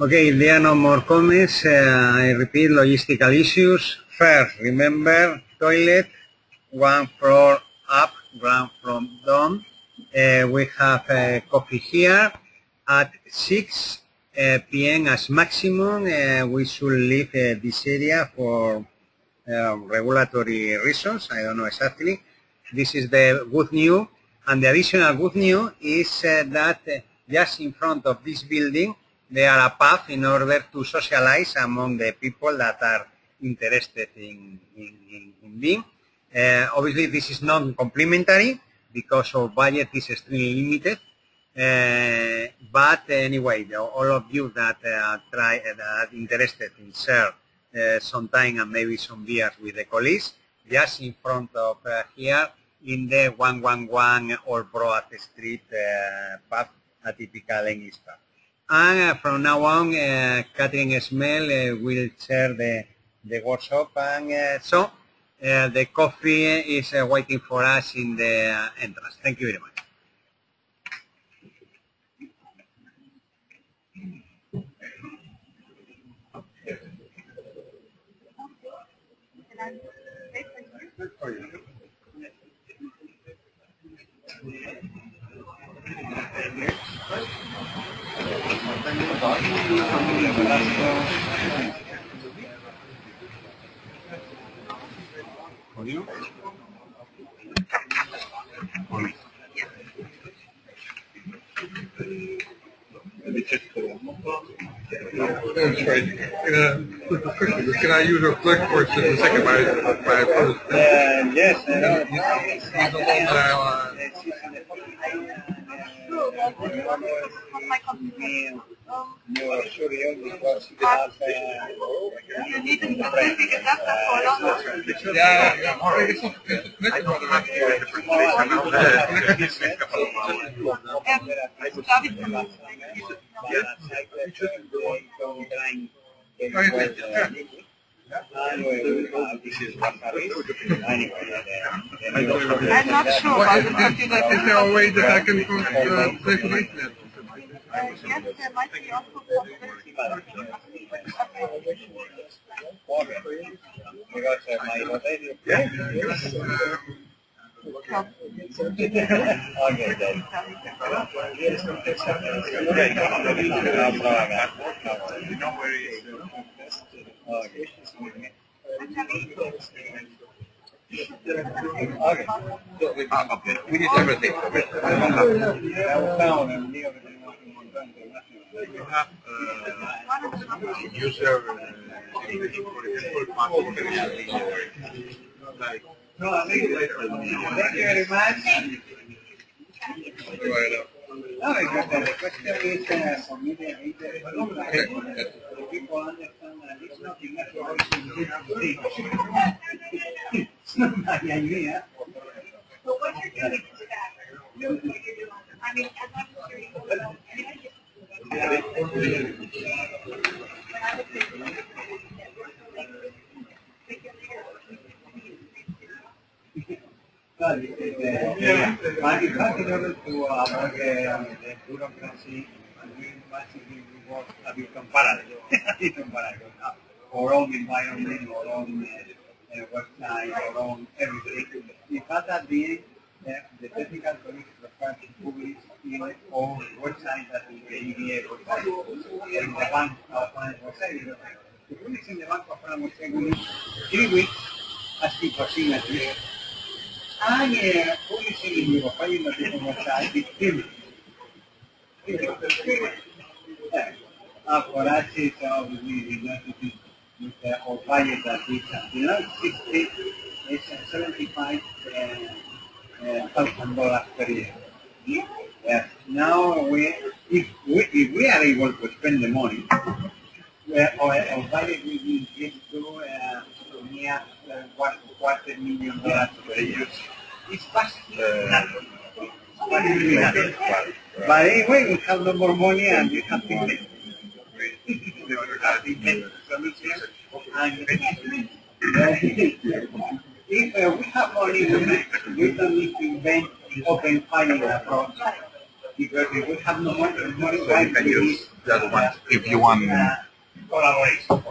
Okay, if there are no more comments, I repeat logistical issues. First, remember, toilet, 1 floor up, ground floor down. We have coffee here. At 6 p.m. as maximum, we should leave this area for regulatory reasons. I don't know exactly. This is the good news. And the additional good news is that just in front of this building, there are a pub in order to socialize among the people that are interested in being. Obviously, this is not complementary because our budget is extremely limited. But anyway, all of you that are interested in share some time and maybe some beers with the colleagues, just in front of here in the 111 or Broad Street pub, a typical English pub. And from now on, Catherine Smell will chair the workshop, and so the coffee is waiting for us in the entrance. Thank you very much. That's right. Can I use our flex for just a second? My first. Yes, I know. I'm not sure about the calculator. Is there a way that I can calculate that? Yes, there might be also We need everything from it. We have user Thank you very much. No, the question is for me, people understand that it's not it's not my idea. So what you're doing is that you're doing. I mean, as much as in order to avoid the bureaucracy, we basically work a bit on parallel, our own environment, our own website, our own everything. In fact, at the end, the technical colleagues required to publish in all websites that is the EBA website, or in the Bank of Finance website. To publish in the Bank of Finance website, we need 3 weeks asking for signatures, and publishing in your Finance website is 3 weeks. For us, it's obviously related with our budget that is, it's $75,000 per year. Yes. Now, if we are able to spend the money, our budget will be increased to near $250,000 per year. It's possible. But anyway, we have no more money and we have to invest. If we have money, we don't need to invent open filing approach, because if we have no money, So you can use the other one if you want. collaboration.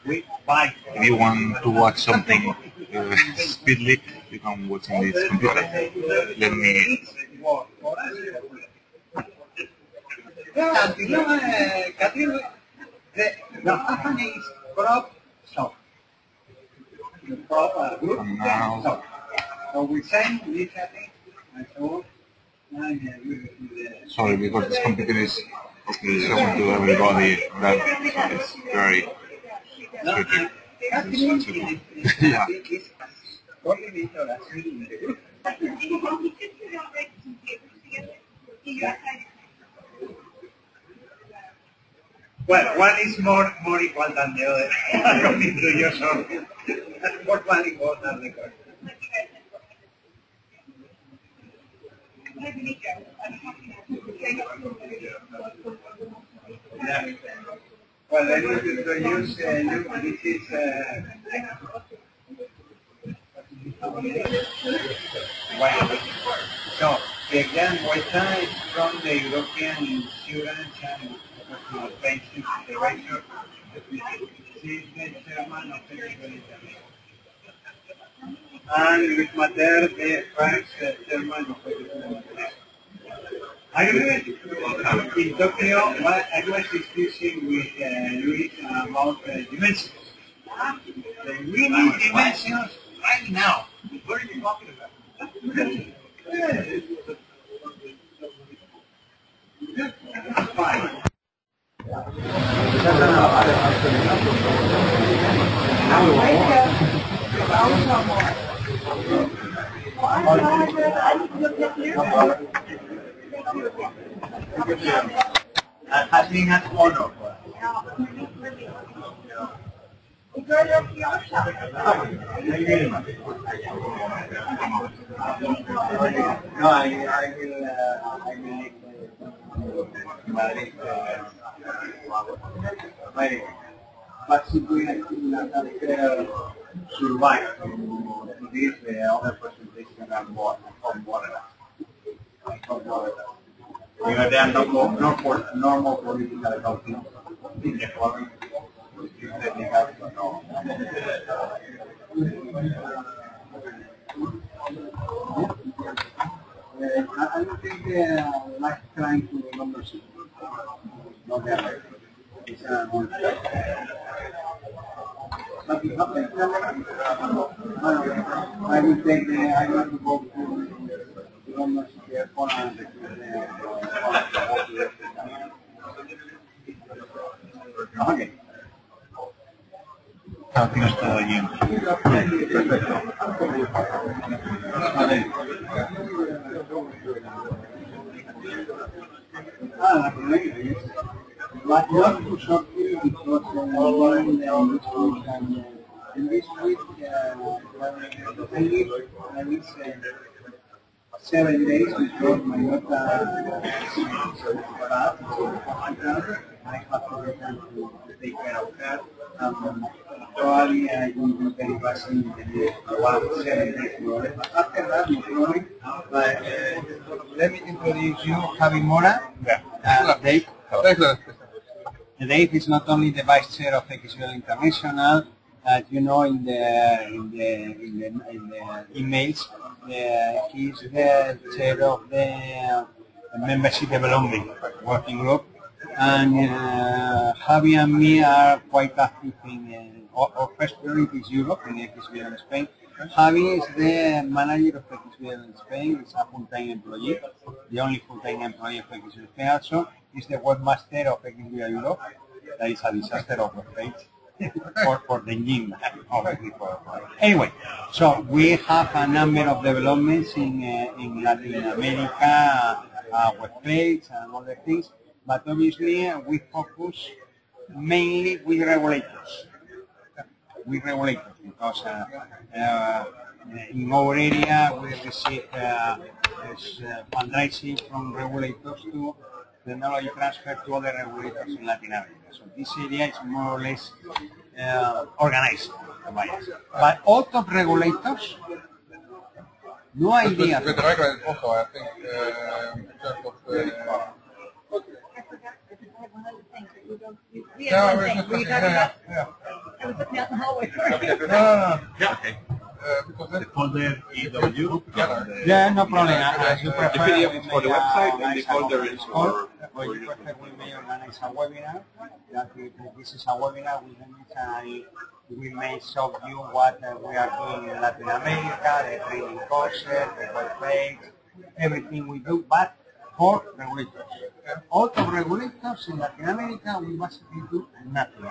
We buy. If you want to watch something speedily, you can watch on this computer. Let me. The company is crop soft. Crop group soft. So we send initiative and so on. Sorry, because this computer is showing to everybody that it's very strict. Yeah. Well, one is more equal than the other, according to your source. More one equal than the other. Yeah. Well, I need to introduce this is so the exam website is from the European Insurance and Pension Federation. She is the chairman of the Federation. And Luis Mater, the French chairman of the Federation. I was in Tokyo, I was discussing with Luis about dimensions. We need dimensions right now. What are you talking about? Fine. Has been an honor. No, I will but simply survive to this other presentation and more on water. There are normal political accounting in the following. I don't think like trying to remember something. Not that way. It's something happened. I will take the, I want to go to remember the phone and okay. Aquí no está yendo. Perfecto. La primera but not too shortly because in this week I live 7 days because my daughter I have to return to take care of her. Probably I will be very busy in the 7 days more. After that, no problem. But let me introduce you, Javi Mora. Dave. Dave is not only the vice chair of XBRL International, as you know in the emails. He's the chair of the membership development working group, and Javi and me are quite active in our first priority is Europe in XBRL Spain. Javi is the manager of XBRL in Spain. He's a full-time employee, the only full-time employee of XBRL Spain. Also, he's the webmaster of XBRL Europe. That is a disaster of web page for the engine. Anyway, so we have a number of developments in Latin America, web page and other things, but obviously we focus mainly with regulators. Because in our area we receive fundraising from regulators to technology transfer to other regulators in Latin America. So this area is more or less organized by us. But all top regulators, no idea. With the regulators also, I think, in terms of... I have one other thing. We have one thing. Were you talking about? I was looking out in the hallway for you. No. Yeah, okay. Because the folder EW together. Yeah, no problem. As you prefer, the PDF for the website and the folder is for you prefer, we may organize a webinar. This is a webinar. We may show you what we are doing in Latin America, the training courses, the web page, everything we do, but for regulators. All the regulators in Latin America, we basically do nothing.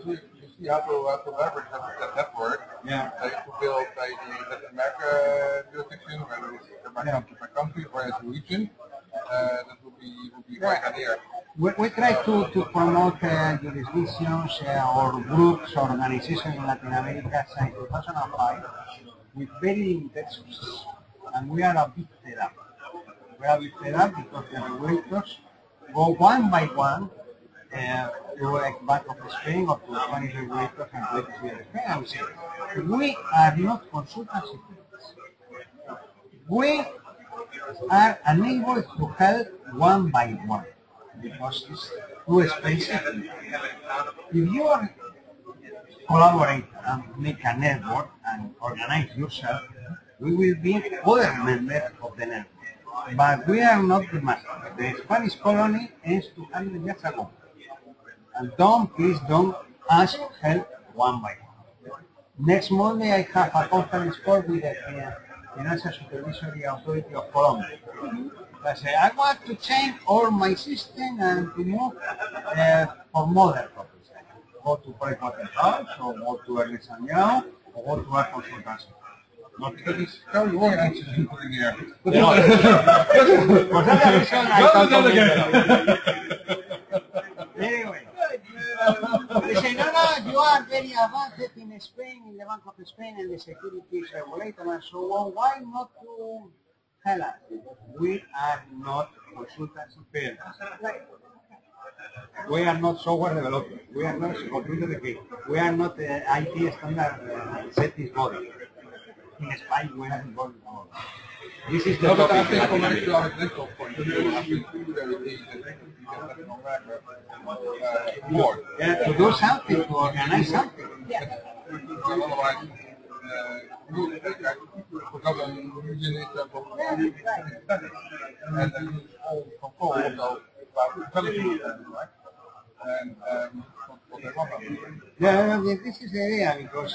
You see how to leverage that network. Yeah. To build the Latin America jurisdiction, whether it's by country or as a region. That would be quite idea. We try to promote jurisdictions or groups or organizations in Latin America since 2005 with very limited sources. And we are a bit fed up. We are a bit fed up because the regulators go one by one to a Bank of Spain or to Spanish regulators and to XBRL Spain and we say, we are not consultancy firms. We are unable to help one by one because it's too expensive. If you are collaborate and make a network and organize yourself, we will be other members of the network. But we are not the master. The Spanish colony ends 200 years ago. And please don't ask help one by one. Next Monday I have a conference call with the Financial Supervisory Authority of Colombia. I say, I want to change all my system and to move for modern purposes. Go to Pricewaterhouse or go to Ernst & Young or go to our consultancy. Not because it's very wrong answers you put in here. For that reason, I don't Anyway. They say, no, you are very advanced in Spain, in the Bank of Spain and the securities regulator and so on. Why not to tell us? We are not consultancy firms. We are not software developers. We are not computer developers. We are not IT standard settings body. In Spain, we are involved in all. This is the topic. I think from an economical point of view, yeah, to do something, to organize something. Yeah. Otherwise, and all control also about developing right? And what they want. Yeah, this is the idea because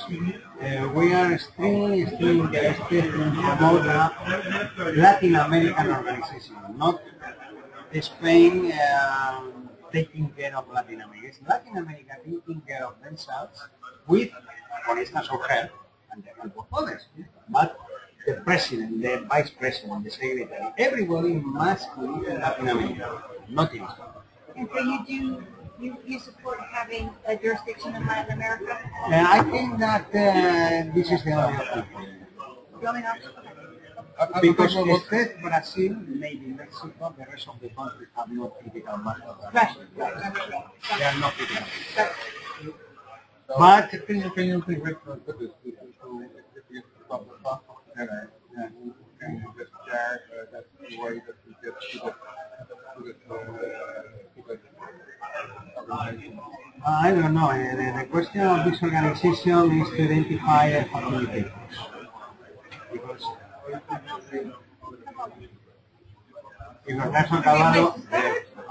we are extremely interested in promote Latin American organization, not Spain taking care of Latin America. It's Latin America taking care of themselves with, for instance, our help and the help of others. But the president, the vice president, the secretary, everybody must live in Latin America, not in Spain. And so you support having a jurisdiction in Latin America? I think that this is the only option for you. The only option? Because except Brazil, maybe Mexico, the rest of the countries have no critical mass. Right. They are not critical. But can you think with this? If you stop the process, and just share that's the way that we get to this organization. I don't know. The question of this organization is to identify communicators. In Robertson Cavallo,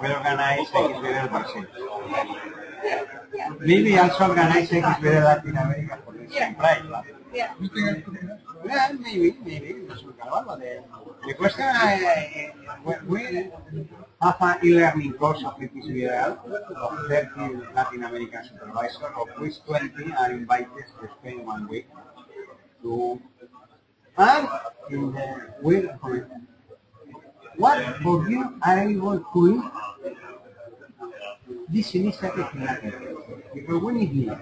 we organize XBRL Brazil. Maybe also organize XBRL Latin America for the same price. Yeah. Yeah, maybe. The question we have an e-learning course of XBRL of 30 Latin American supervisors, of which 20 are invited to spend 1 week. And in the what for you are able to eat this initiative in Latin America? Because we need leaders.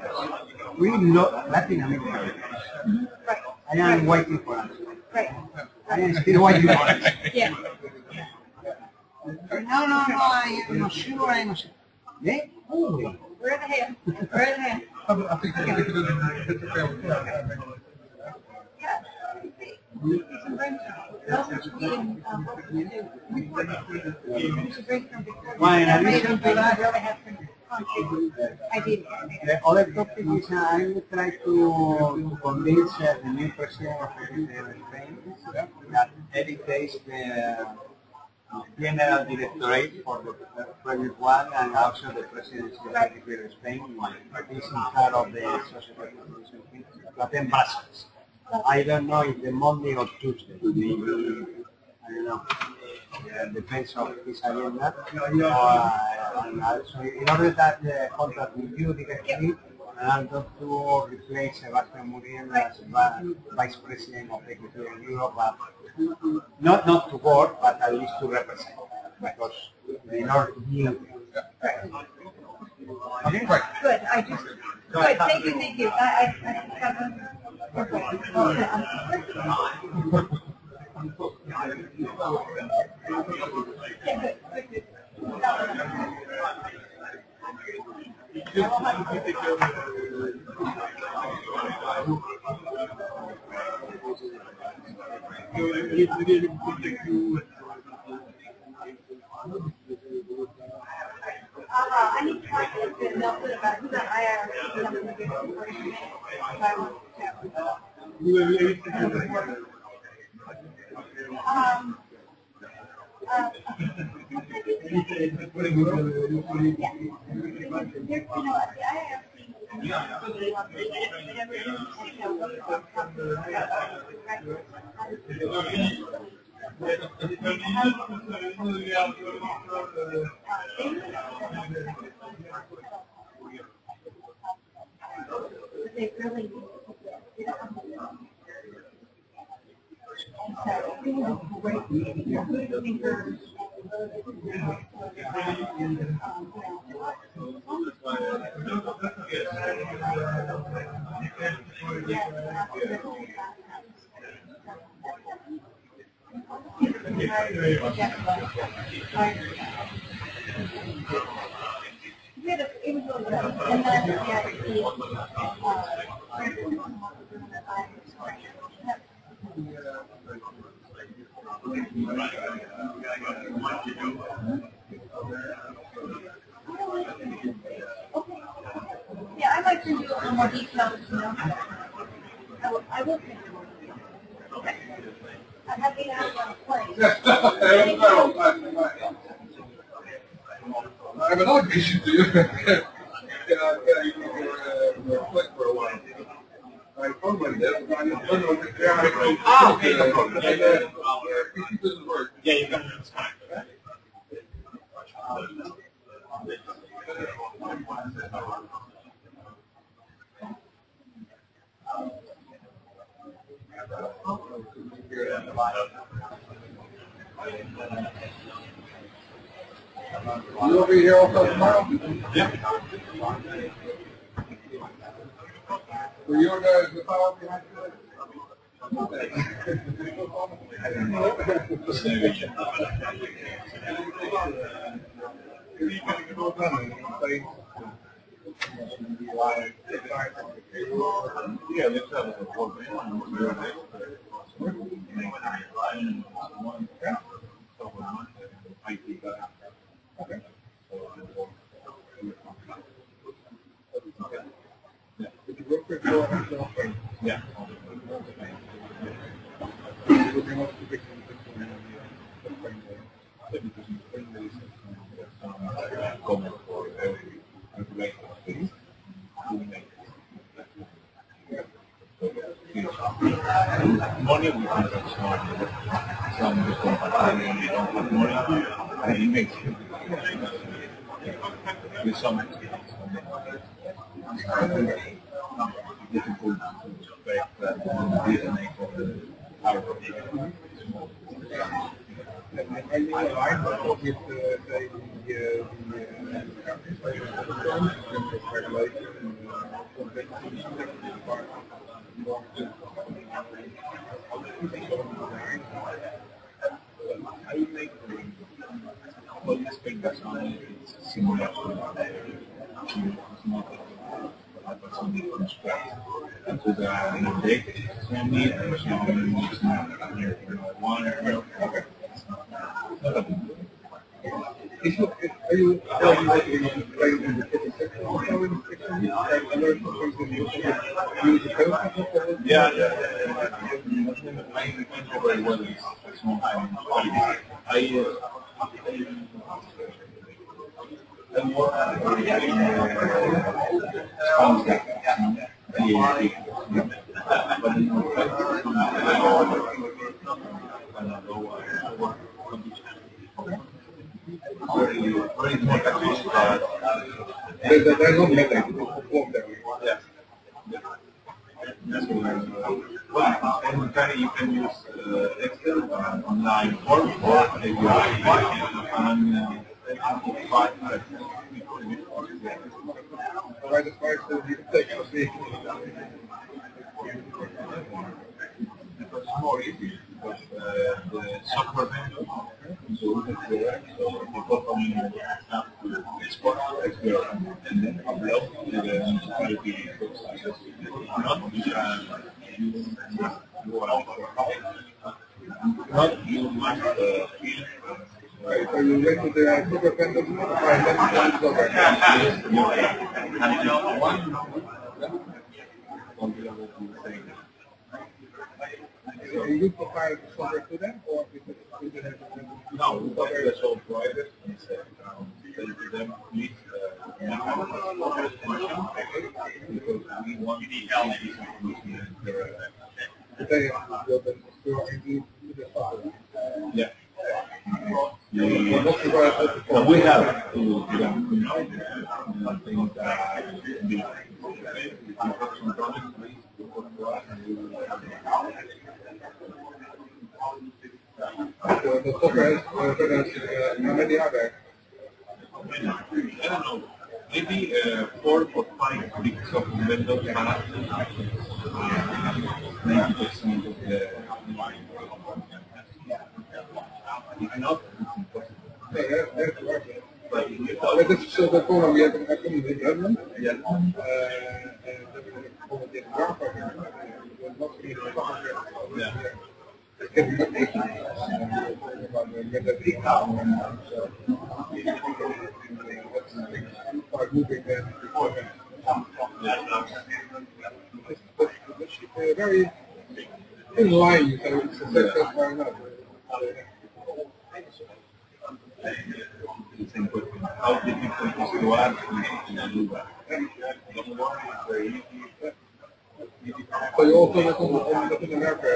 We need Latin American leaders. Right. I am waiting for us. Right. I am still waiting for us. Yeah. No, I am not sure, I am not sure. Eh? Oh, Where are the hands? Where are the hands? I think you could do Yeah. We should bring some. We should bring some before. Well, in addition to that, really have some concrete ideas. the other topic is I will try to convince the new president of Spain that editates the general directorate for the previous one and also the presidency of XBRL Spain is in charge of the social protection thing, but in Brussels. I don't know if the Monday or Tuesday, maybe, I don't know. Depends on his agenda. And also, in order that the contract with you directly, and I'm going to replace Sebastian Muriel as Vice President of XBRL Europe, but not to work, but at least to represent, because in order to be okay? Good. Good. Thank you. I have a. I need to talk to the Nelson about who that IRC something to get information. I want to chat with them. They really great thinkers. Yeah, I'd like to do a little more details, I will think more details. Okay. I'm happy to have you on the plane. I have another issue to you. Can I use your click for a while? I phone my desk, and I just don't know what the Okay, no problem. PC doesn't work. Yeah, you can. It's fine. You'll be here also tomorrow? Yeah. Were you guys the power behind Yeah, let's have a whole Okay. Did you work with your Yeah. zijn ook ontwikkelingen komen voor money we can get some company they don't have money and it makes with some difficult to expect that this makes our are you aligned with the I make well, this thing that's on it's similar to something from scratch. And to the date, family, one are you yeah. I know very well this small time. I work very small countries, but there's no method to perform that way. Yeah. That's what and you can use Excel online form or API and because it's more easy because the software vendor so people only have to export XBRL and then upload to the municipality processes. Not you must fill. Right, so you went to the software vendor to notify them to software. And one so you provide software to them, or is it no, we provide the sole providers and say to them, please because we want to see this information yeah. So we have to things that be the software how many are there? I don't know. Maybe 4 or 5 big software vendors have 90% of the if not, it's impossible. But is so the problem we have in the government? Yeah. Very in line, so it's a success or not. It's important. How difficult is to add in Aruba? Don't worry, it's very easy. So you also work on Latin America?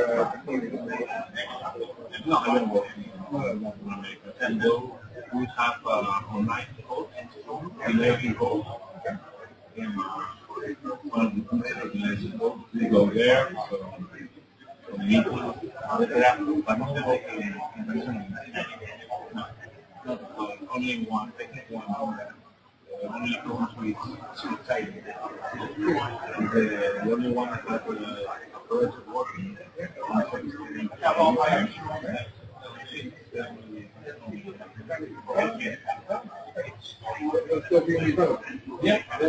No, I don't work in Latin America. And though we have online codes, 11 codes, and one of the organizations, we go there, so meetings, but not working in person. Only one, technically one, only comes with title. The only one that has a project working. Yeah, I'm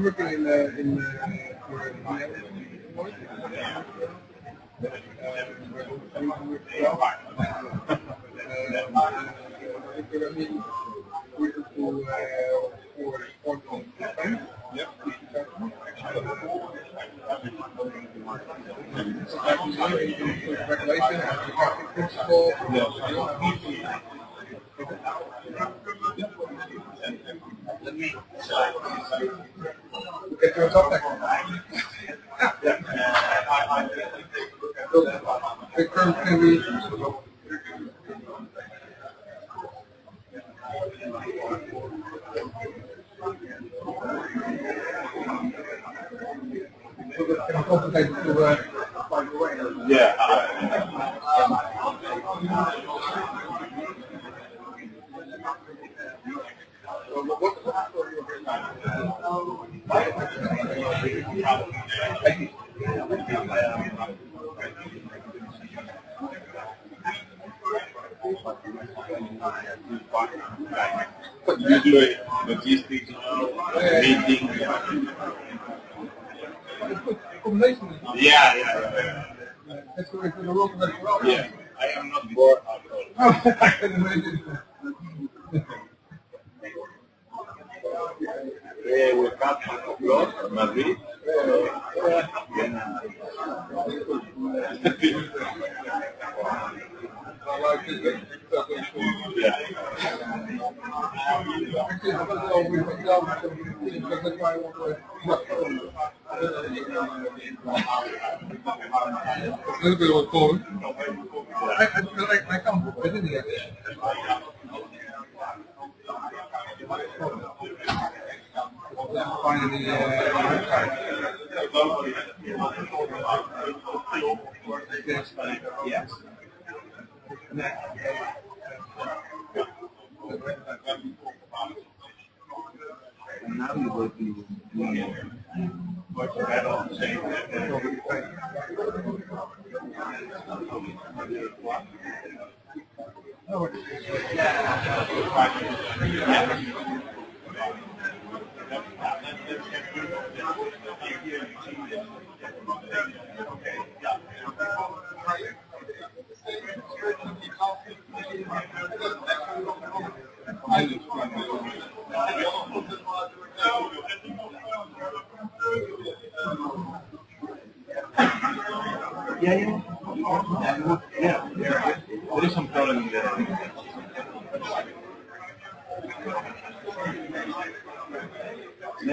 working in regulation and the principle. Let me get to a topic. Big term can be complicated to find your way. Yeah. Usually logistics, meeting. Yeah. That's what we're working with. Yeah, I am not bored at all. I can imagine. We wake up at 5 o'clock, Madrid. A little bit of a cold. I can't put it in here. Finally, yes. And now you will be doing much better saying that. Yeah. There is some problem in the. No.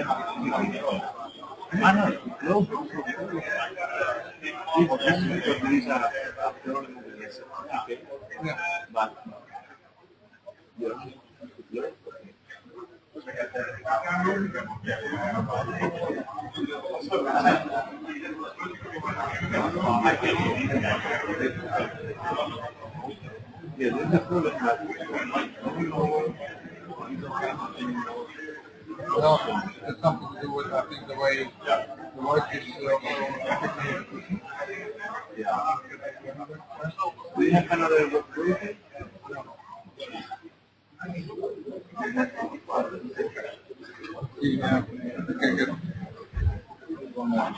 Well, it's something to do with, I think, the way the work is yeah. Do you have another work group? Yeah. Okay, good. One more.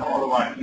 All right.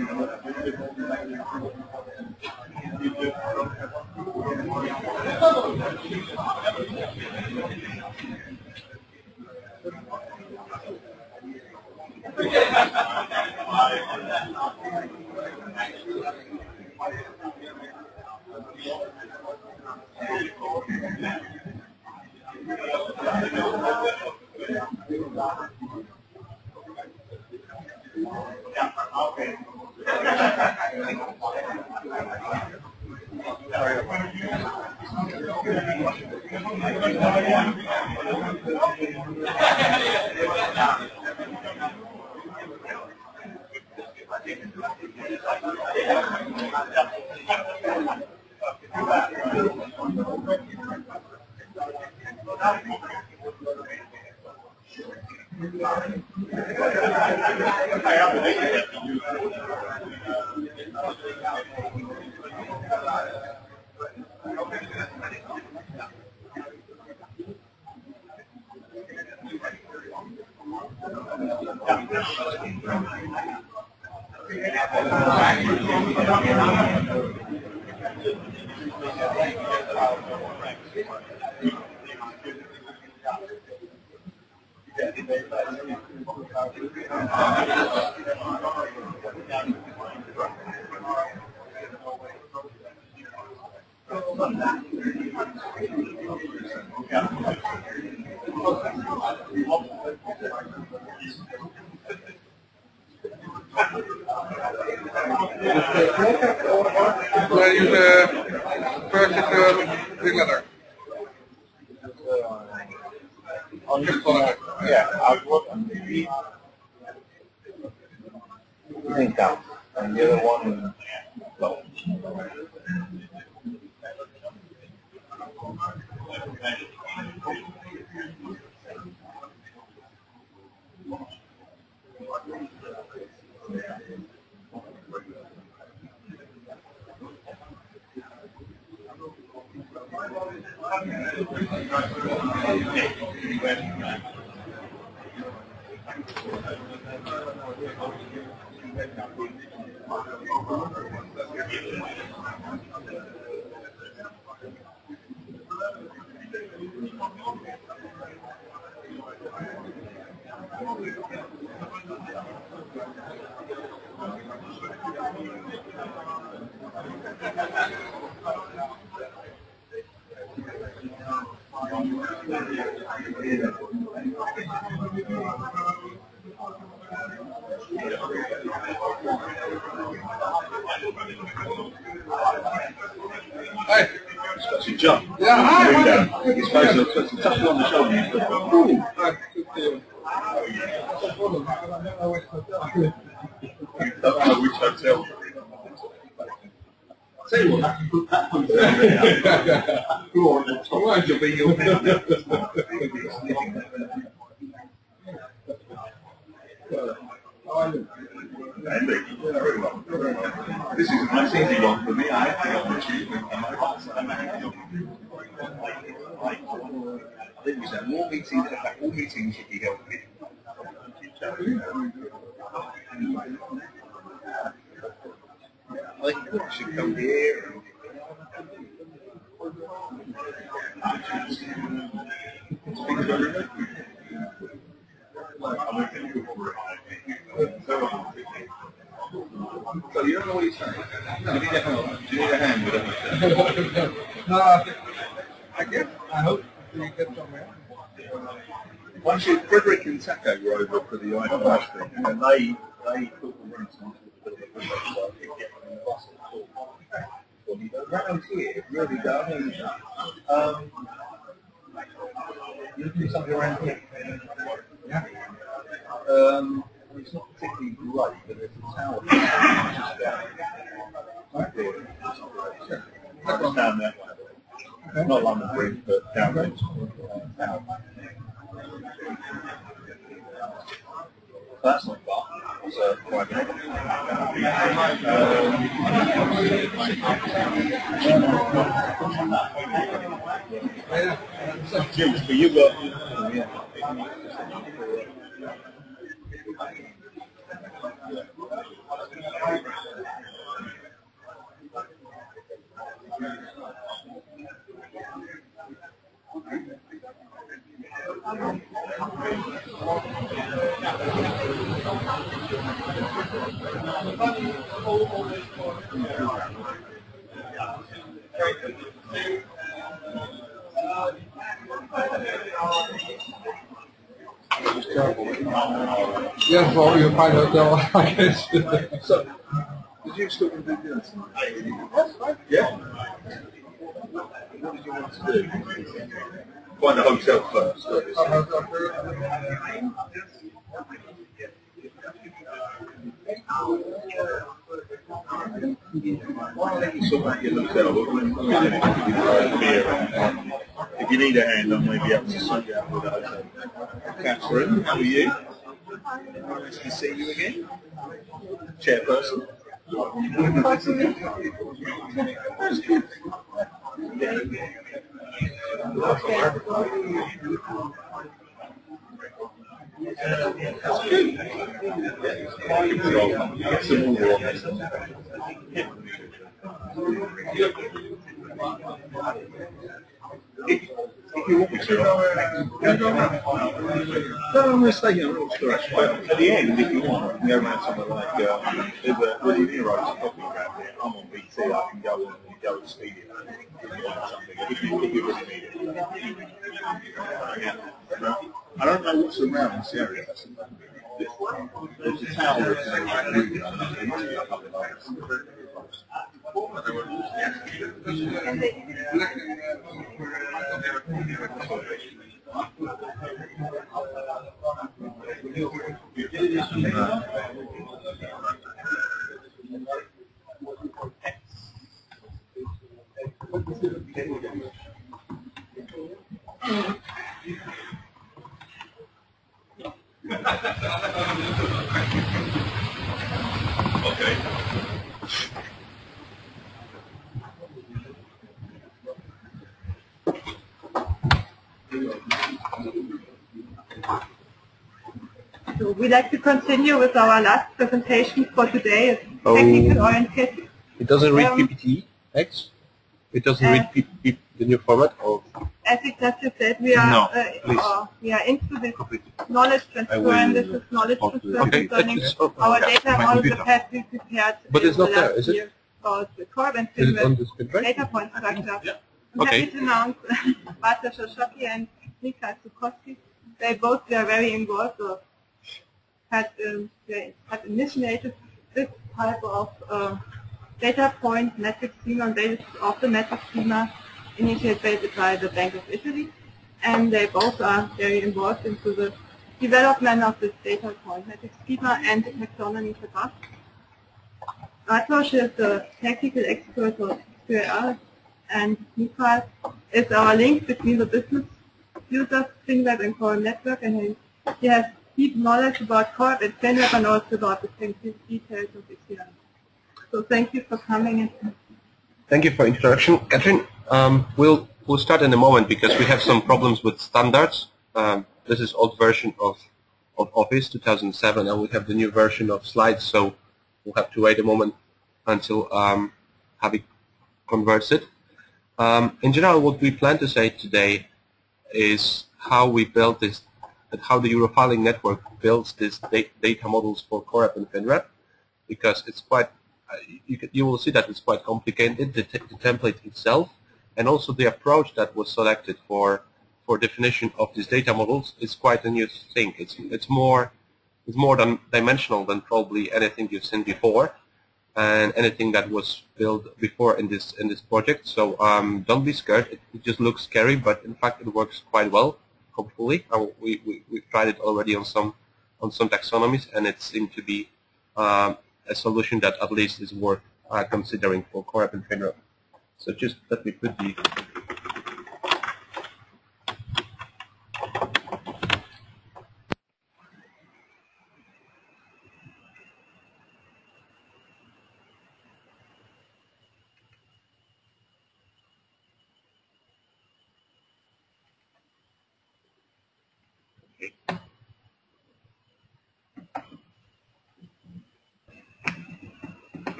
Yeah, I've worked on the income, and the other one, well, Hey. He's got to jump. Yeah, hi. He's supposed to tap you on the shoulder. He's got to, ooh. You don't know which hotel. Tell you what, I can put that hotel. Go on, the top. Why you'll be your Andy, very well. This is a nice easy one for me. I have to go on the tube and come over. I think we said more meetings, in fact, all meetings should be held with. I think you should come here and speak to everyone. So you don't know what he's saying? Do you need a hand? Do you need a hand with it? No, I guess, I hope you get somewhere. Once Frederick and Taco were over for the IFS thing, and they put the roots onto a bit of a bridge, so I could get them in the bus at all. Well, you go round here, really go. You can do something around here. Yeah. It's not particularly great, but there's a tower just down there. Just down that way. Okay. Not London Bridge, but down there. Tower. That's not far. It's quite James, but you got. Yeah. Yes, well, you'll find hotel, I guess. So, did you still do this? Yeah. What did you want to do? Find a hotel first. I'll let you sort out your hotel. If you need a hand, I may be able to sort you out with a hotel. Catherine, how are you? Nice to see you again. Chairperson. That's good. That's good. Get some more on this. if you want me to. No, I'm going to say, I'm not sure actually. At the end, if you want, you can go around somewhere like, there's a Heroes coffee around there. I'm on BT, I can go to the studio and find something if you really need it. I don't know what's around this area. There's a town that's really a couple of hours. Okay. So we'd like to continue with our last presentation for today. It's technical oriented. It doesn't read PPT X? It doesn't read the new format? Or? As Ignacio said, we are we are into this knowledge transfer, and this is knowledge transfer concerning our data model that has been prepared. But it's not there, is it? About the core and data point structure. I'm happy to announce Marta Shoshaki and Mika Sukowski. They both were very involved, or had initiated this type of data point metric schema on basis of the metric schema initiated by the Bank of Italy, and they both are very involved into the development of this data point metric schema and the taxonomy for that. Bartosz is the technical expert of XBRL, and Mikael is our link between the business users, ThingWeb and Core Network, and he has deep knowledge about Core and ThingWeb and also about the technical details of XBRL. So thank you for coming in. Thank you for introduction, Catherine. We'll start in a moment because we have some problems with standards. This is old version of Office 2007, and we have the new version of Slides, so we'll have to wait a moment until Javi converts it. In general, what we plan to say today is how we built this, and how the Eurofiling network builds these data models for Core and FinRep, because it's quite, you will see that it's quite complicated, the template itself, and also the approach that was selected for definition of these data models is quite a new thing. It's more than dimensional than probably anything you've seen before, and anything that was built before in this project. So don't be scared. It just looks scary, but in fact it works quite well. Hopefully, we've tried it already on some taxonomies, and it seemed to be a solution that at least is worth considering for Core and FinRep. So just let me put the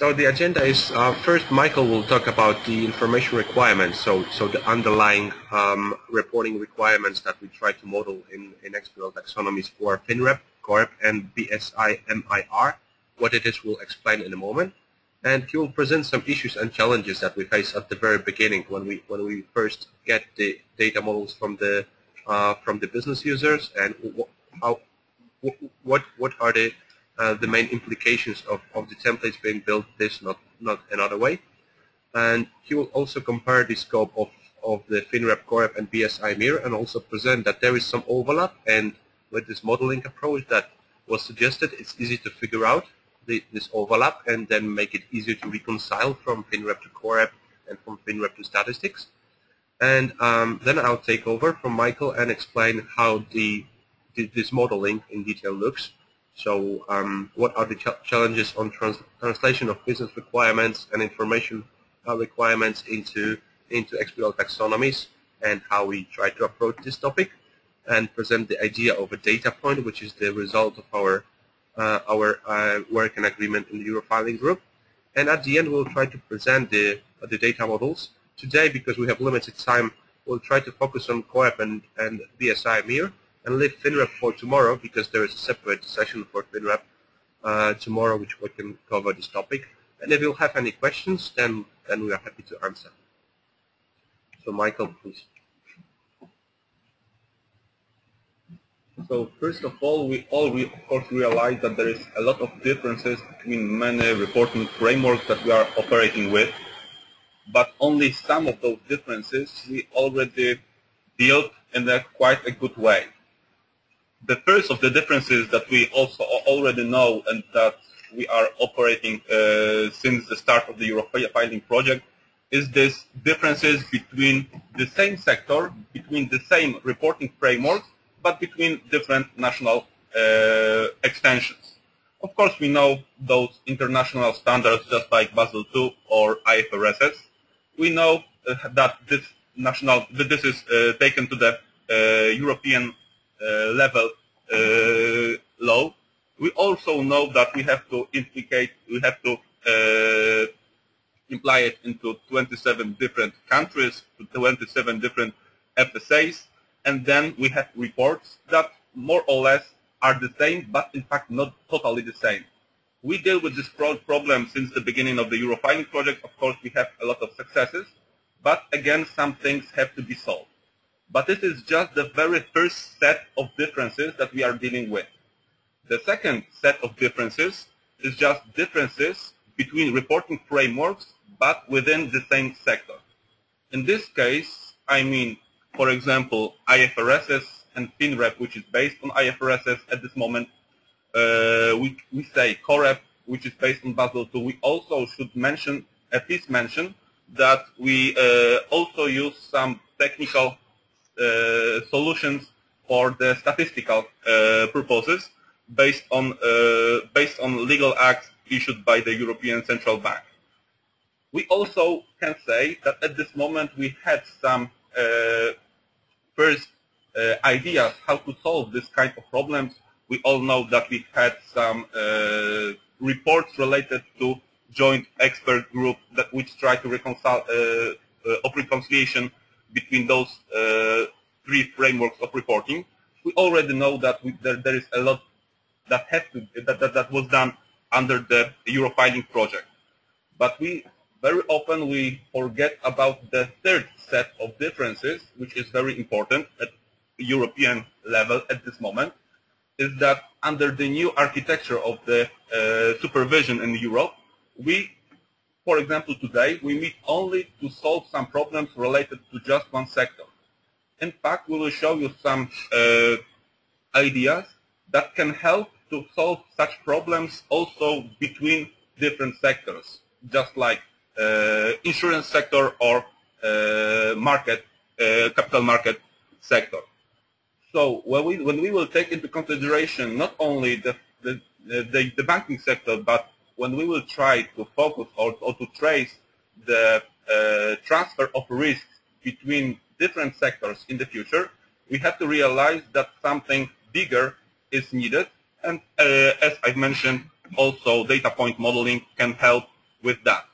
So the agenda is, first Michael will talk about the information requirements, so the underlying reporting requirements that we try to model in XBRL taxonomies for FinRep, Corep, and BSI-MIR. What it is we'll explain in a moment. And he will present some issues and challenges that we face at the very beginning when we first get the data models from the business users, and what are the main implications of the templates being built this, not another way. And he will also compare the scope of the FinRep, Corep, and BSI-MIR, and also present that there is some overlap, and with this modeling approach that was suggested, it's easy to figure out this overlap and then make it easier to reconcile from FinRep to Corep and from FinRep to statistics. And then I'll take over from Michael and explain how this modeling in detail looks. So what are the challenges on translation of business requirements and information requirements into XBRL taxonomies, and how we try to approach this topic, and present the idea of a data point, which is the result of our work and agreement in the Eurofiling group. And at the end, we'll try to present the data models. Today, because we have limited time, we'll try to focus on COEP and BSI MIR, and leave FinRep for tomorrow, because there is a separate session for FinRep tomorrow, which we can cover this topic. And if you have any questions, then we are happy to answer. So Michael, please. So first of all, we of course realize that there is a lot of differences between many reporting frameworks that we are operating with, but only some of those differences we already built in a quite a good way. The first of the differences that we also already know and that we are operating since the start of the Eurofiling project is this differences between the same sector, between the same reporting frameworks, but between different national extensions. Of course, we know those international standards just like Basel II or IFRSs. We know that this is taken to the European level law. We also know that we have to imply it into 27 different countries, 27 different FSAs, and then we have reports that more or less are the same, but in fact not totally the same. We deal with this problem since the beginning of the Eurofiling project. Of course, we have a lot of successes, but again, some things have to be solved. But this is just the very first set of differences that we are dealing with. The second set of differences is just differences between reporting frameworks, but within the same sector. In this case, I mean, for example, IFRSs and FinRep, which is based on IFRSs at this moment. We say COREP, which is based on Basel II. We also should at least mention that we also use some technical solutions for the statistical purposes based on legal acts issued by the European Central Bank. We also can say that at this moment we had some first ideas how to solve this kind of problems. We all know that we had some reports related to joint expert group which try to reconcile of reconciliation between those three frameworks of reporting. We already know that there is a lot that was done under the Eurofiling project, but very often we forget about the third set of differences, which is very important at European level at this moment, is that under the new architecture of the supervision in Europe, for example, today, we meet only to solve some problems related to just one sector. In fact, we will show you some ideas that can help to solve such problems also between different sectors, just like insurance sector or capital market sector. So when we will take into consideration not only the banking sector, but when we will try to focus or to trace the transfer of risks between different sectors in the future, we have to realize that something bigger is needed. And as I've mentioned, also data point modeling can help with that.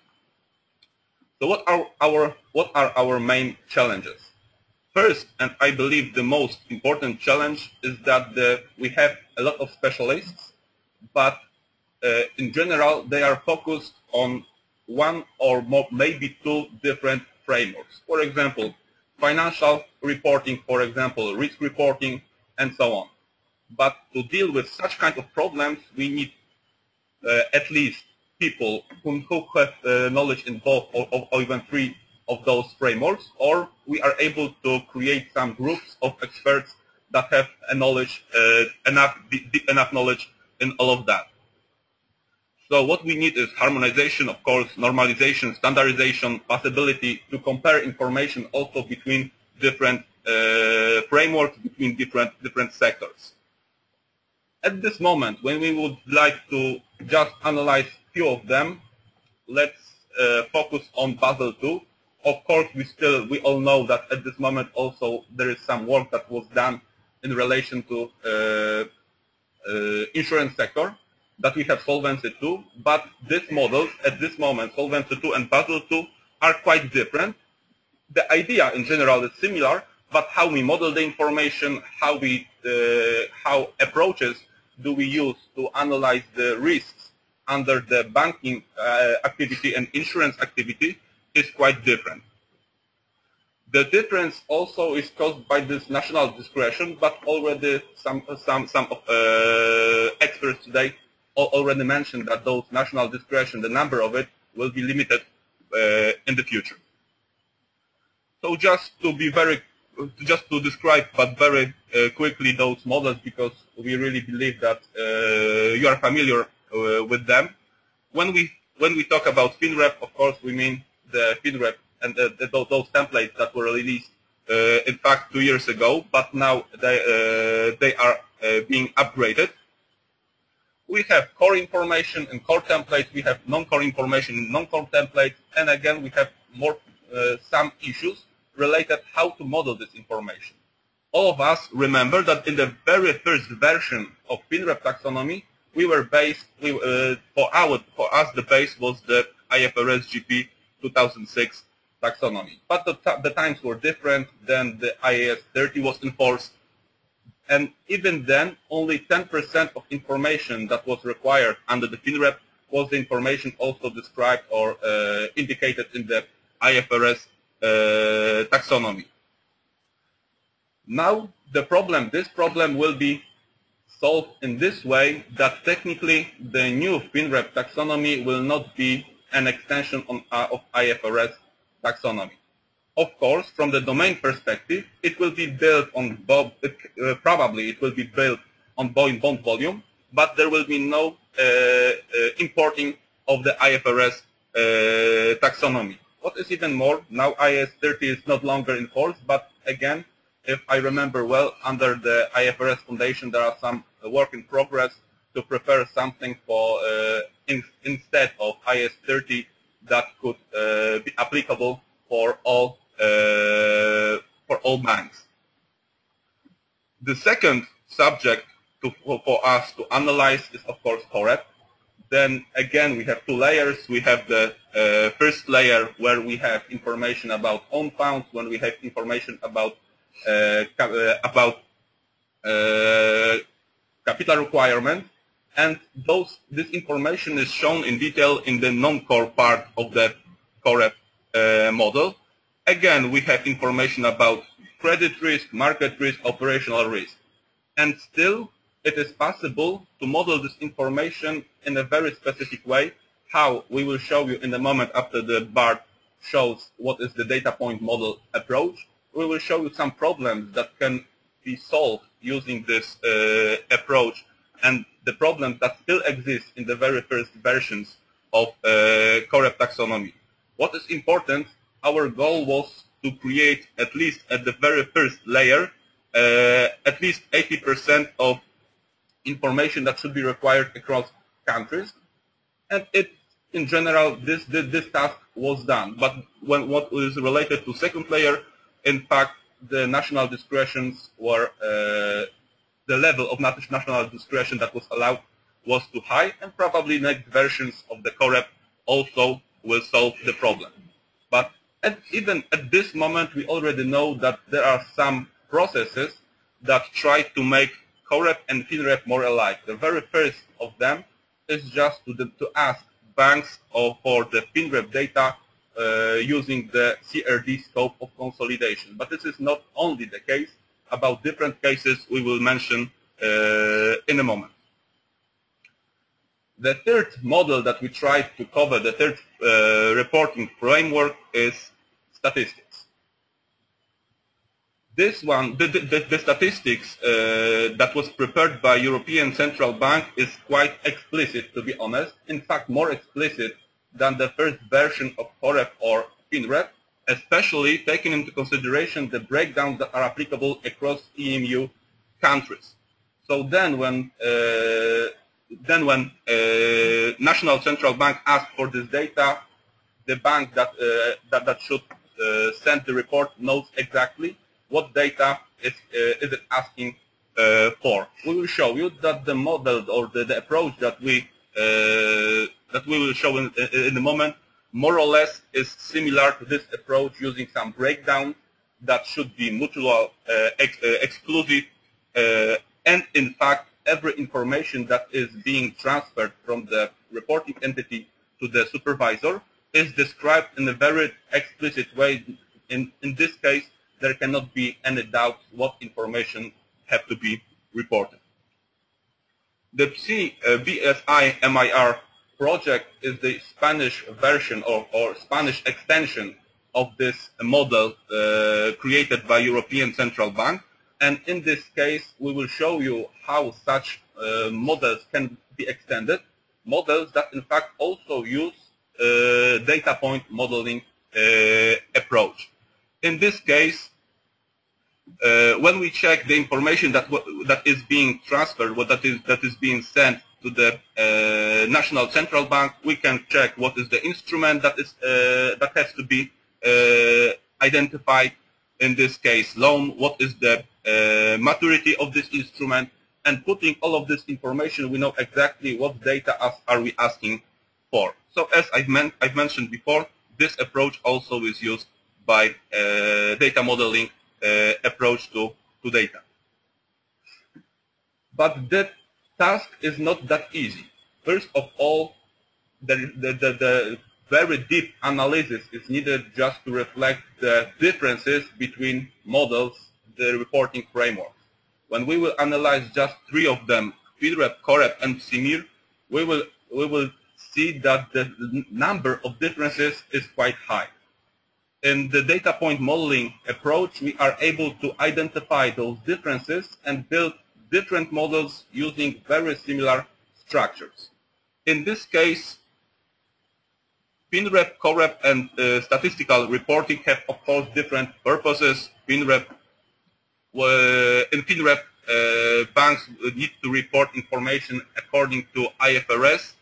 So what are our main challenges? First, and I believe the most important challenge, is that we have a lot of specialists, but in general they are focused on one or more, maybe two different frameworks. For example, financial reporting, for example, risk reporting, and so on. But to deal with such kind of problems, we need at least people who have knowledge in both or even three of those frameworks, or we are able to create some groups of experts that have a knowledge, enough knowledge in all of that. So what we need is harmonization, of course, normalization, standardization, possibility to compare information also between different frameworks, between different sectors. At this moment, when we would like to just analyze few of them, let's focus on Basel II. Of course, we all know that at this moment also there is some work that was done in relation to insurance sector. that we have Solvency II, but these models at this moment, Solvency II and Basel II, are quite different. The idea in general is similar, but how we model the information, how approaches do we use to analyze the risks under the banking activity and insurance activity is quite different. The difference also is caused by this national discretion, but already some experts today already mentioned that those national discretion, the number of it, will be limited in the future. So just to describe, but very quickly, those models, because we really believe that you are familiar with them. When we talk about FinRep, of course, we mean the FinRep and those templates that were released, in fact, 2 years ago, but now they are being upgraded. We have core information and core templates. We have non-core information and non-core templates, and again, we have more some issues related how to model this information. All of us remember that in the very first version of FinRep taxonomy, we were based. For us, the base was the IFRS GP 2006 taxonomy. But the times were different. Then the IAS 30 was enforced, and even then, only 10% of information that was required under the FinRep was the information also described or indicated in the IFRS taxonomy. Now this problem will be solved in this way, that technically the new FinRep taxonomy will not be an extension of IFRS taxonomy. Of course, from the domain perspective, it will be built on probably it will be built on bond volume, but there will be no importing of the IFRS taxonomy. What is even more, now IAS 30 is not longer enforced, but again, if I remember well, under the IFRS Foundation, there are some work in progress to prepare something for instead of IAS 30 that could be applicable for all banks. The second subject for us to analyze is, of course, COREP. Then again, we have two layers. We have the first layer where we have information about own funds, when we have information about capital requirement, and this information is shown in detail in the non-core part of the COREP model. Again, we have information about credit risk, market risk, operational risk, and still it is possible to model this information in a very specific way, how we will show you in a moment after the bar shows what is the data point model approach. We will show you some problems that can be solved using this approach, and the problems that still exist in the very first versions of COREP taxonomy. What is important, our goal was to create, at least at the very first layer, at least 80% of information that should be required across countries, and in general this task was done. But what is related to second layer, in fact, the national discretions were the level of national discretion that was allowed was too high, and probably next versions of the COREP also will solve the problem. But even at this moment, we already know that there are some processes that try to make COREP and FinRep more alike. The very first of them is just to ask banks for the FinRep data using the CRD scope of consolidation. But this is not only the case. About different cases we will mention in a moment. The third model that we tried to cover, the third reporting framework, is statistics. This one, the statistics that was prepared by European Central Bank is quite explicit, to be honest. In fact, more explicit than the first version of COREP or FinRep, especially taking into consideration the breakdowns that are applicable across EMU countries. So then when National Central Bank asked for this data, the bank that should send the report knows exactly what data is it asking 4. We will show you that the model or the approach that we will show in a moment more or less is similar to this approach, using some breakdown that should be mutual exclusive, and in fact every information that is being transferred from the reporting entity to the supervisor is described in a very explicit way. In this case, there cannot be any doubt what information have to be reported. The BSI-MIR project is the Spanish version or Spanish extension of this model created by European Central Bank. And in this case, we will show you how such models can be extended, models that in fact also use data point modeling approach. In this case, when we check the information that is being transferred, that is being sent to the National Central Bank, we can check what is the instrument that has to be identified. In this case, loan. What is the maturity of this instrument? And putting all of this information, we know exactly what data are we asking for. So as I've mentioned before, this approach also is used by data modeling approach to data. But that task is not that easy. First of all, the very deep analysis is needed just to reflect the differences between models, the reporting frameworks. When we will analyze just 3 of them, FINREP, COREP, and CIMIR, we will see that the number of differences is quite high. In the data point modeling approach, we are able to identify those differences and build different models using very similar structures. In this case, FINREP, COREP, and statistical reporting have, of course, different purposes. In FINREP, banks need to report information according to IFRS.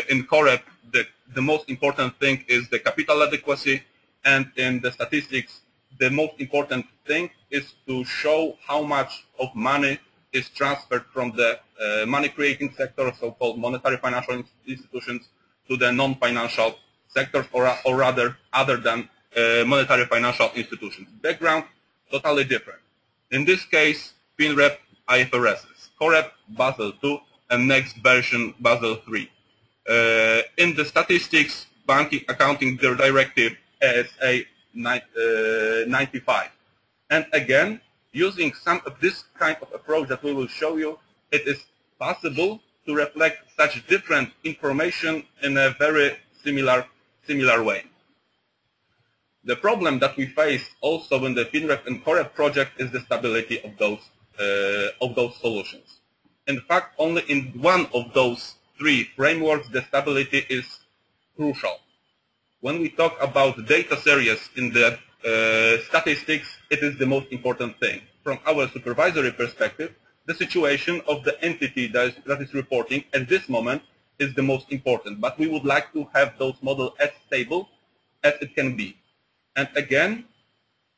In COREP, the most important thing is the capital adequacy, and in the statistics, the most important thing is to show how much of money is transferred from the money-creating sector, so-called monetary financial institutions, to the non-financial sectors, or rather other than monetary financial institutions. Background, totally different. In this case, FINREP, IFRSs, COREP, Basel II, and next version, Basel III. In the statistics, banking accounting directive, ASA 95. And again, using some of this kind of approach that we will show you, it is possible to reflect such different information in a very similar way. The problem that we face also in the FINREP and COREP project is the stability of those solutions. In fact, only in one of those 3 frameworks the stability is crucial. When we talk about data series in the statistics, it is the most important thing. From our supervisory perspective, the situation of the entity that is reporting at this moment is the most important, but we would like to have those models as stable as it can be. And again,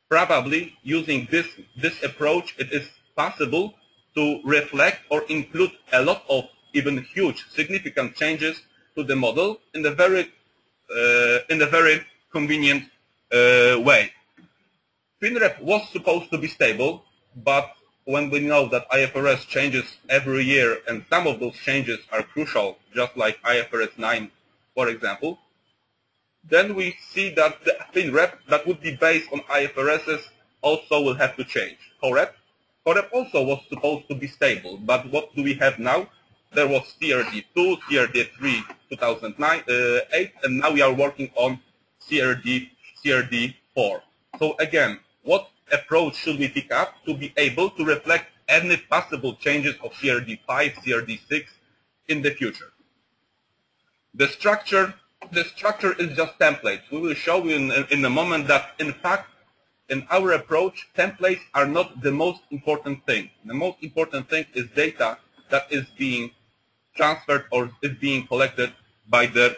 probably using this approach, it is possible to reflect or include a lot of even huge, significant changes to the model in a very convenient way. FINREP was supposed to be stable, but when we know that IFRS changes every year and some of those changes are crucial, just like IFRS 9, for example, then we see that the FINREP that would be based on IFRSs also will have to change. COREP also was supposed to be stable, but what do we have now? There was CRD 2, CRD 3, 2008, and now we are working on CRD 4. So again, what approach should we pick up to be able to reflect any possible changes of CRD 5, CRD 6 in the future? The structure is just templates. We will show you in a moment that, in fact, in our approach, templates are not the most important thing. The most important thing is data that is being transferred or is being collected by the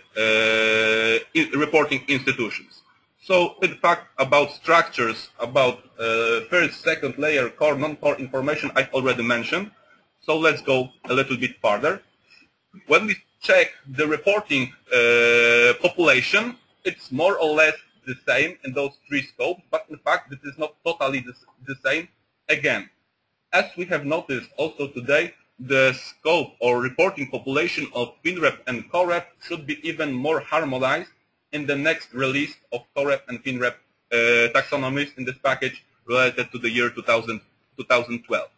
reporting institutions. So in fact, about structures, about first, second layer, core, non-core information I've already mentioned. So let's go a little bit further. When we check the reporting population, it's more or less the same in those three scopes, but in fact this is not totally the same again. As we have noticed also today, the scope or reporting population of FINREP and COREP should be even more harmonized in the next release of COREP and FINREP taxonomies in this package related to the year 2012.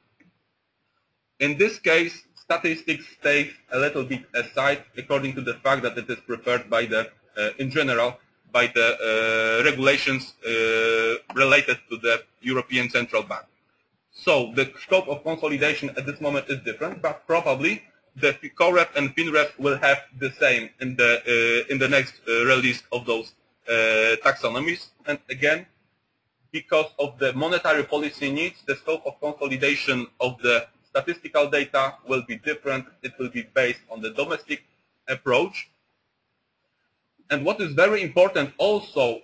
In this case, statistics stays a little bit aside according to the fact that it is preferred by the, in general, by the regulations related to the European Central Bank. So the scope of consolidation at this moment is different, but probably the COREP and FINREP will have the same in the next release of those taxonomies. And again, because of the monetary policy needs, the scope of consolidation of the statistical data will be different. It will be based on the domestic approach. And what is very important also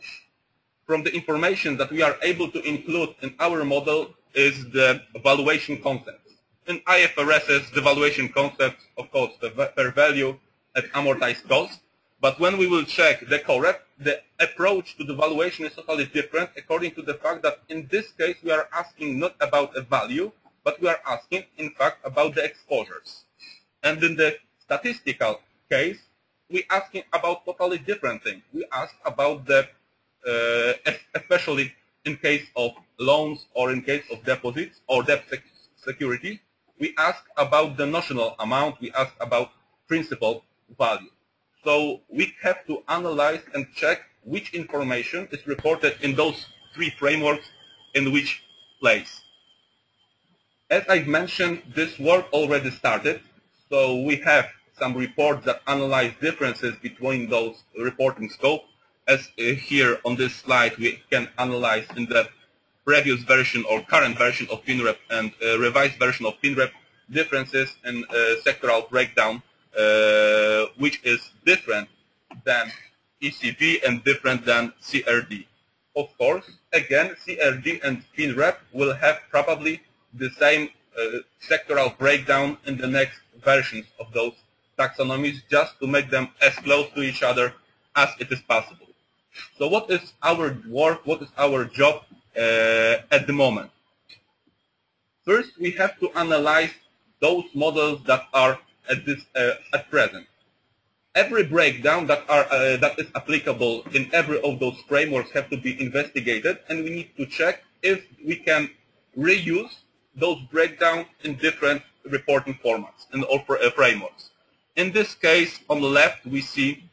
from the information that we are able to include in our model is the valuation concepts. In IFRS's, the valuation concepts, of course, the fair value at amortized cost. But when we will check the COREP, the approach to the valuation is totally different according to the fact that in this case we are asking not about a value, but we are asking, in fact, about the exposures. And in the statistical case, we are asking about totally different things. We ask about the, especially in case of loans or in case of deposits or debt security, we ask about the notional amount, we ask about principal value. So we have to analyze and check which information is reported in those three frameworks in which place. As I've mentioned, this work already started, so we have some reports that analyze differences between those reporting scopes. As here on this slide, we can analyze in the previous version or current version of FINREP and revised version of FINREP differences in sectoral breakdown, which is different than ECV and different than CRD. Of course, again, CRD and FINREP will have probably the same sectoral breakdown in the next versions of those taxonomies, just to make them as close to each other as it is possible. So what is our work, what is our job at the moment? First, we have to analyze those models that are at present. Every breakdown that is applicable in every of those frameworks have to be investigated, and we need to check if we can reuse those breakdowns in different reporting formats or frameworks. In this case, on the left, we see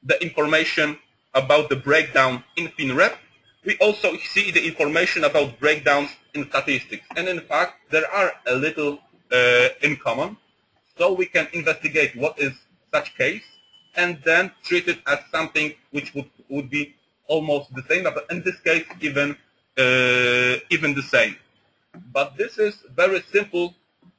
the information about the breakdown in FINREP. We also see the information about breakdowns in statistics. And in fact, there are a little in common. So we can investigate what is such case and then treat it as something which would be almost the same, but in this case even the same. But this is very simple.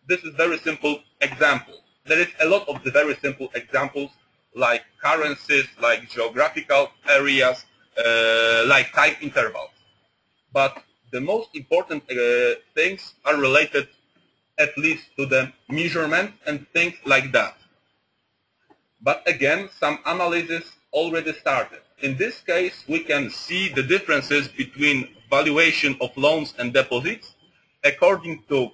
This is very simple example. There is a lot of the very simple examples like currencies, like geographical areas, like time intervals. But the most important things are related at least to the measurement and things like that. But again, some analysis already started. In this case, we can see the differences between valuation of loans and deposits according to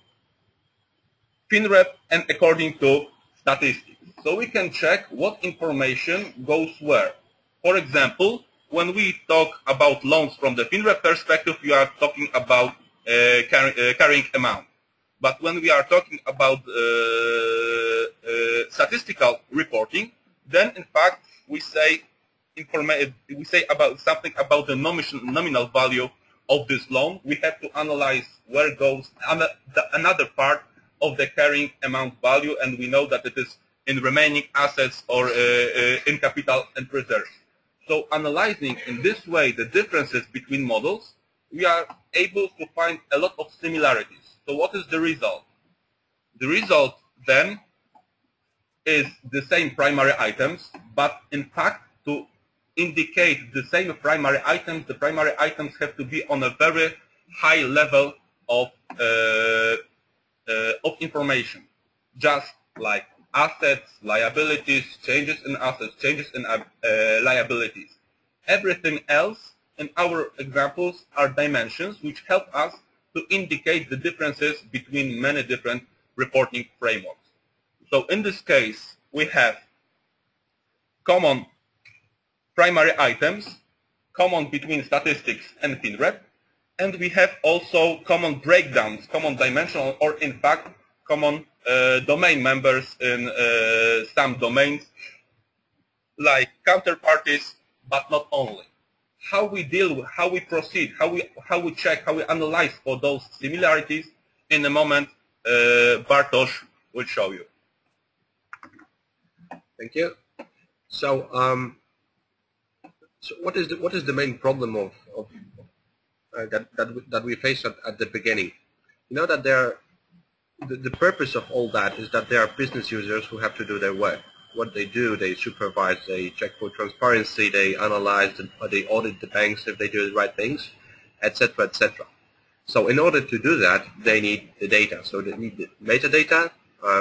FINREP and according to statistics. So we can check what information goes where. For example, when we talk about loans from the FINREP perspective, we are talking about carrying amount. But when we are talking about statistical reporting, then in fact we say about something about the nominal value of this loan. We have to analyze where goes another part of the carrying amount value, and we know that it is in remaining assets or in capital and reserves. So analyzing in this way the differences between models, we are able to find a lot of similarities. So what is the result? The result then is the same primary items, but in fact to indicate the same primary items, the primary items have to be on a very high level of information, just like assets, liabilities, changes in assets, changes in liabilities. Everything else in our examples are dimensions which help us to indicate the differences between many different reporting frameworks. So in this case, we have common primary items, common between statistics and FINREP, and we have also common breakdowns, common dimensional, or in fact, common domain members in some domains, like counterparties, but not only. How we deal with, how we proceed, how we check, how we analyze for those similarities, in a moment Bartosz will show you. Thank you. So, so what is the main problem of that we face at the beginning? You know that the purpose of all that is that there are business users who have to do their work. What they do, they supervise, they check for transparency, they analyze, they audit the banks if they do the right things, etc., etc. So in order to do that, they need the data. So they need the metadata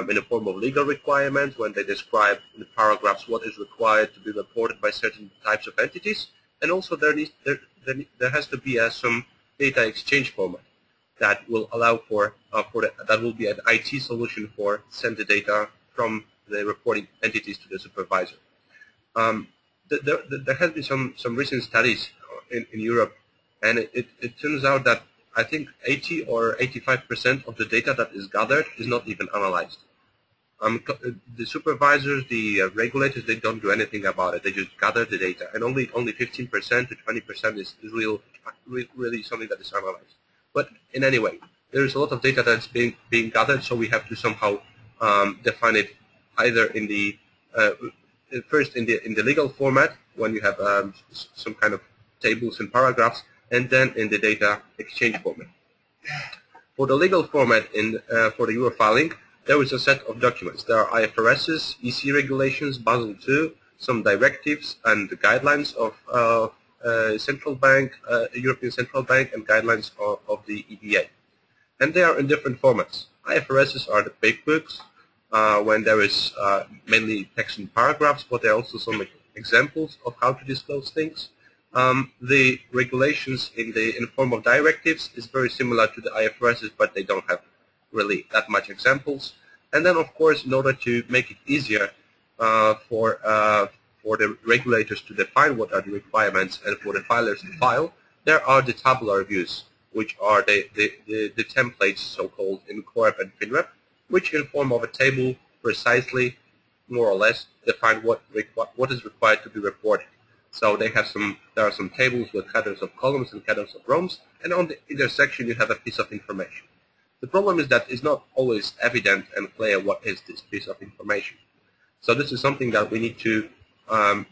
in the form of legal requirements when they describe in the paragraphs what is required to be reported by certain types of entities, and also there has to be some data exchange format that will allow for that will be an IT solution for send the data from the reporting entities to the supervisor. There has been some recent studies in Europe, and it turns out that I think 80 or 85% of the data that is gathered is not even analyzed. The supervisors, the regulators, they don't do anything about it. They just gather the data, and only 15% to 20% is really something that is analyzed. But in any way, there is a lot of data that's being gathered, so we have to somehow define it either in the first in the legal format when you have some kind of tables and paragraphs, and then in the data exchange format. For the legal format for the Eurofiling, there is a set of documents. There are IFRSs, EC regulations, Basel II, some directives and the guidelines of central bank, European Central Bank, and guidelines of the EBA. And they are in different formats. IFRSs are the big books, when there is mainly text and paragraphs, but there are also some examples of how to disclose things. The regulations in form of directives is very similar to the IFRSs, but they don't have really that much examples. And then, of course, in order to make it easier for the regulators to define what are the requirements and for the filers to file, there are the tabular views, which are the templates, so-called in Corp and FINREP, which in form of a table precisely, more or less, define what is required to be reported. So there are some tables with headers of columns and headers of rows, and on the intersection you have a piece of information. The problem is that it's not always evident and clear what is this piece of information. So this is something that we need to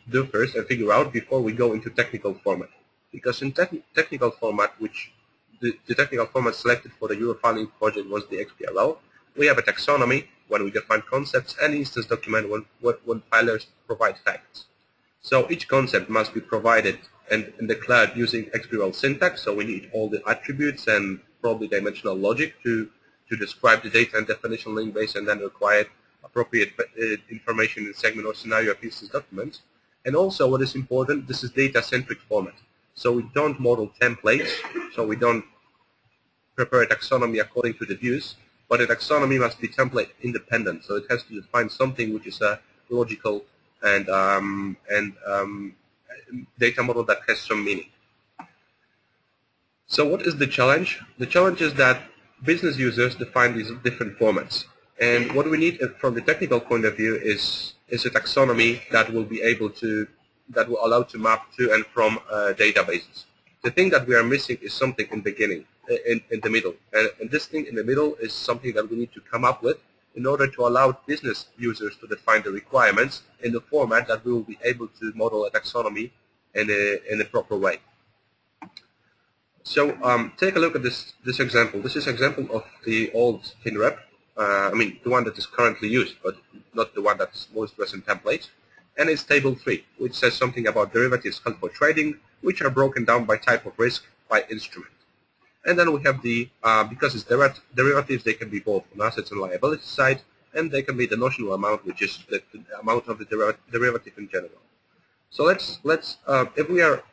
do first and figure out before we go into technical format. Because in technical format, which the technical format selected for the Eurofiling project was the XBRL, we have a taxonomy when we define concepts, and instance document when filers provide facts. So each concept must be provided and declared using XBRL syntax, so we need all the attributes and probably dimensional logic to describe the data and definition link base, and then require appropriate information in segment or scenario of instance documents. And also what is important, this is data-centric format. So we don't model templates, so we don't prepare a taxonomy according to the views, but a taxonomy must be template independent, so it has to define something which is a logical and data model that has some meaning. So what is the challenge? The challenge is that business users define these different formats, and what we need from the technical point of view is a taxonomy that will be able to, that will allow to map to and from databases. The thing that we are missing is something in the beginning, in the middle, and this thing in the middle is something that we need to come up with in order to allow business users to define the requirements in the format that we will be able to model a taxonomy in a proper way. So take a look at this example. This is an example of the old FINREP, I mean the one that is currently used, but not the one that's most recent template. and it's table 3, which says something about derivatives held for trading, which are broken down by type of risk by instrument. And then we have the, because it's derivatives, they can be both on assets and liability side, and they can be the notional amount, which is the amount of the derivative in general. So let's if we are,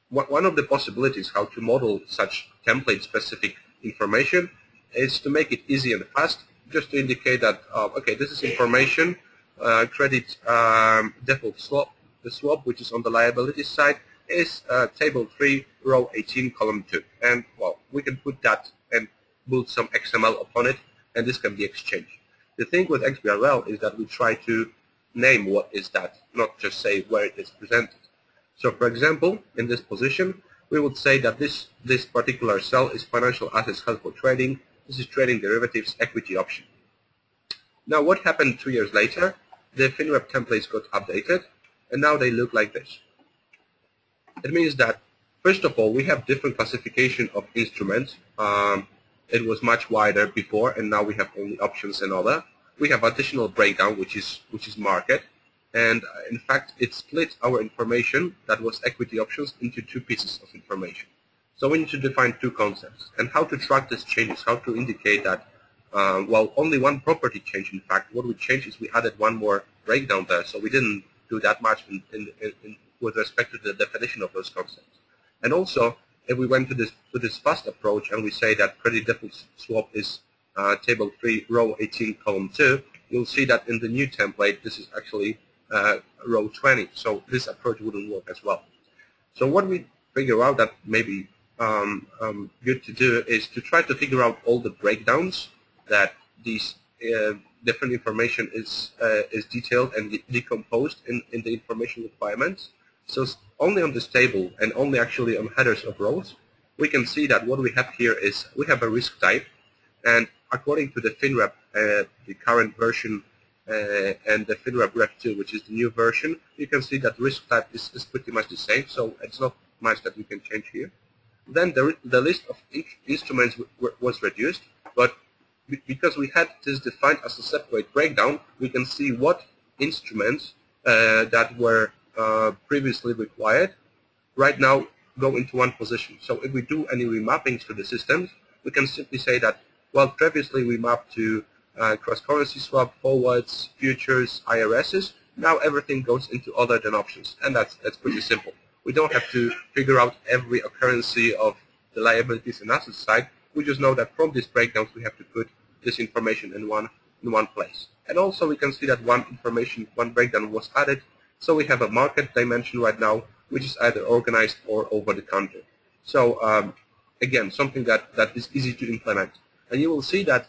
one of the possibilities how to model such template-specific information is to make it easy and fast, just to indicate that, okay, this is information, credit default swap. The swap, which is on the liability side, is table 3, row 18, column 2. And, well, we can put that and build some XML upon it, and this can be exchanged. The thing with XBRL is that we try to name what is that, not just say where it is presented. So, for example, in this position, we would say that this particular cell is financial assets held for trading. This is trading derivatives equity option. Now, what happened 2 years later? The FinRep templates got updated, and now they look like this. It means that, first of all, we have different classification of instruments. It was much wider before, and now we have only options and other. We have additional breakdown, which is market, and in fact, it split our information that was equity options into 2 pieces of information. So we need to define 2 concepts, and how to track these changes, how to indicate that, well, only one property changed. In fact, what we changed is we added 1 more breakdown there, so we didn't do that much with respect to the definition of those concepts. And also, if we went to this fast approach and we say that credit default swap is table 3, row 18, column 2, you'll see that in the new template, this is actually row 20. So this approach wouldn't work as well. So what we figure out that maybe good to do is to try to figure out all the breakdowns that these different information is detailed and decomposed in the information requirements. So only on this table and only actually on headers of rows, we can see that what we have here is we have a risk type, and according to the FinRep, the current version, and the FinRep Ref 2, which is the new version, you can see that risk type is pretty much the same, so it's not much that we can change here. Then the list of instruments was reduced, but because we had this defined as a separate breakdown, we can see what instruments that were previously required right now go into one position. So if we do any remappings to the systems, we can simply say that, well, previously we mapped to cross-currency swap, forwards, futures, IRSs. Now everything goes into other than options, and that's pretty simple. We don't have to figure out every occurrency of the liabilities and assets side. We just know that from these breakdowns we have to put this information in one place. And also we can see that one breakdown was added. So we have a market dimension right now, which is either organized or over the counter. So again, something that is easy to implement. And you will see that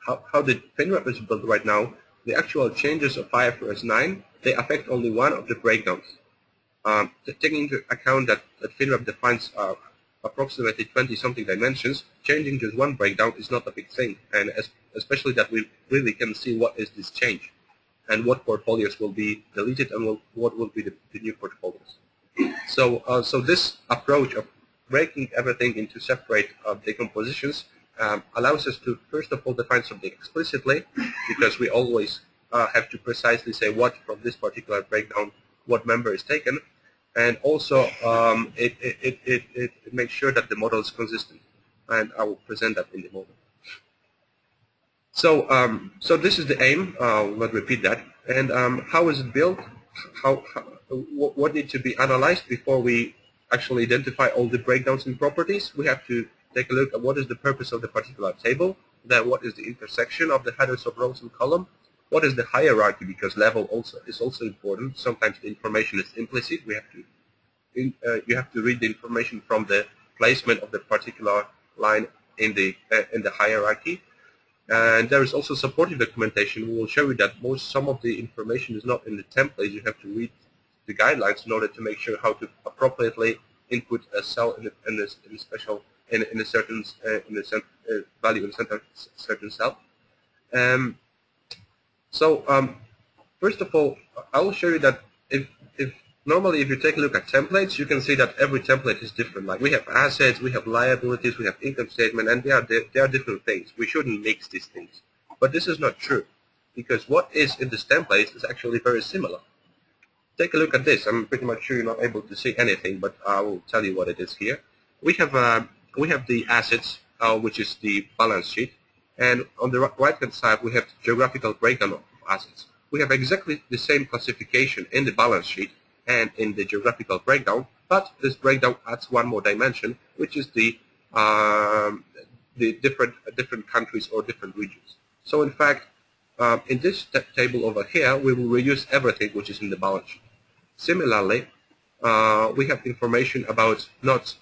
how the FinRep is built right now, the actual changes of IFRS 9, they affect only one of the breakdowns. Taking into account that FinRep defines approximately 20-something dimensions, changing just one breakdown is not a big thing, and especially that we really can see what is this change and what portfolios will be deleted and what will be the new portfolios. So, so this approach of breaking everything into separate decompositions allows us to, first of all, define something explicitly, because we always have to precisely say what from this particular breakdown, what member is taken, and also it makes sure that the model is consistent, and I will present that in the moment. So, so this is the aim. I'll not repeat that. And how is it built? What needs to be analyzed before we actually identify all the breakdowns in properties? We have to take a look at what is the purpose of the particular table, then what is the intersection of the headers of rows and column, what is the hierarchy, because level is also important. Sometimes the information is implicit. We have to you have to read the information from the placement of the particular line in the hierarchy. And there is also supportive documentation. We will show you that some of the information is not in the template. You have to read the guidelines in order to make sure how to appropriately input a cell in a certain value in a certain cell. First of all, I will show you that normally if you take a look at templates, you can see that every template is different. Like we have assets, we have liabilities, we have income statement, and they are different things. We shouldn't mix these things. But this is not true. because what is in this template is actually very similar. Take a look at this. I'm pretty much sure you're not able to see anything, but I will tell you what it is here. We have the assets, which is the balance sheet, and on the right-hand side we have the geographical breakdown of assets. We have exactly the same classification in the balance sheet and in the geographical breakdown, but this breakdown adds one more dimension, which is the different countries or different regions. So in fact, in this table over here, we will reuse everything which is in the balance sheet. Similarly, we have information about not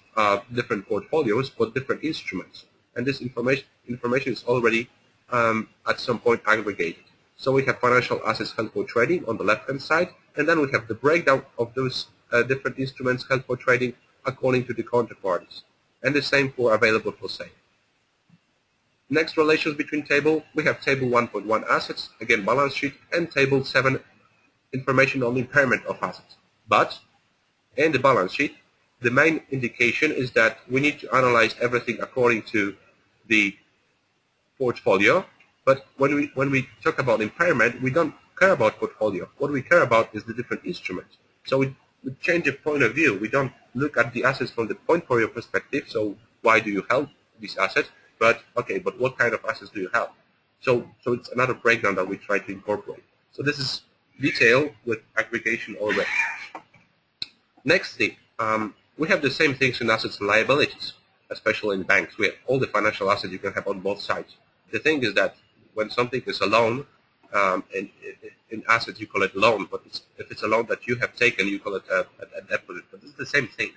different portfolios, but different instruments. And this information is already at some point aggregated. So we have financial assets held for trading on the left-hand side, and then we have the breakdown of those different instruments held for trading according to the counterparties. And the same for available for sale. Next relations between table, we have table 1.1 assets, again balance sheet, and table 7 information on impairment of assets. But in the balance sheet, the main indication is that we need to analyze everything according to the portfolio. But when we talk about impairment, we don't care about portfolio. What we care about is the different instruments. So we change the point of view. We don't look at the assets from the portfolio perspective. So why do you hold this asset? But okay, but what kind of assets do you have? So it's another breakdown that we try to incorporate. So this is detail with aggregation already. Next thing, we have the same things in assets and liabilities, especially in banks. We have all the financial assets you can have on both sides. The thing is that when something is a loan, in assets you call it loan, but if it's a loan that you have taken, you call it a deposit. But it's the same thing,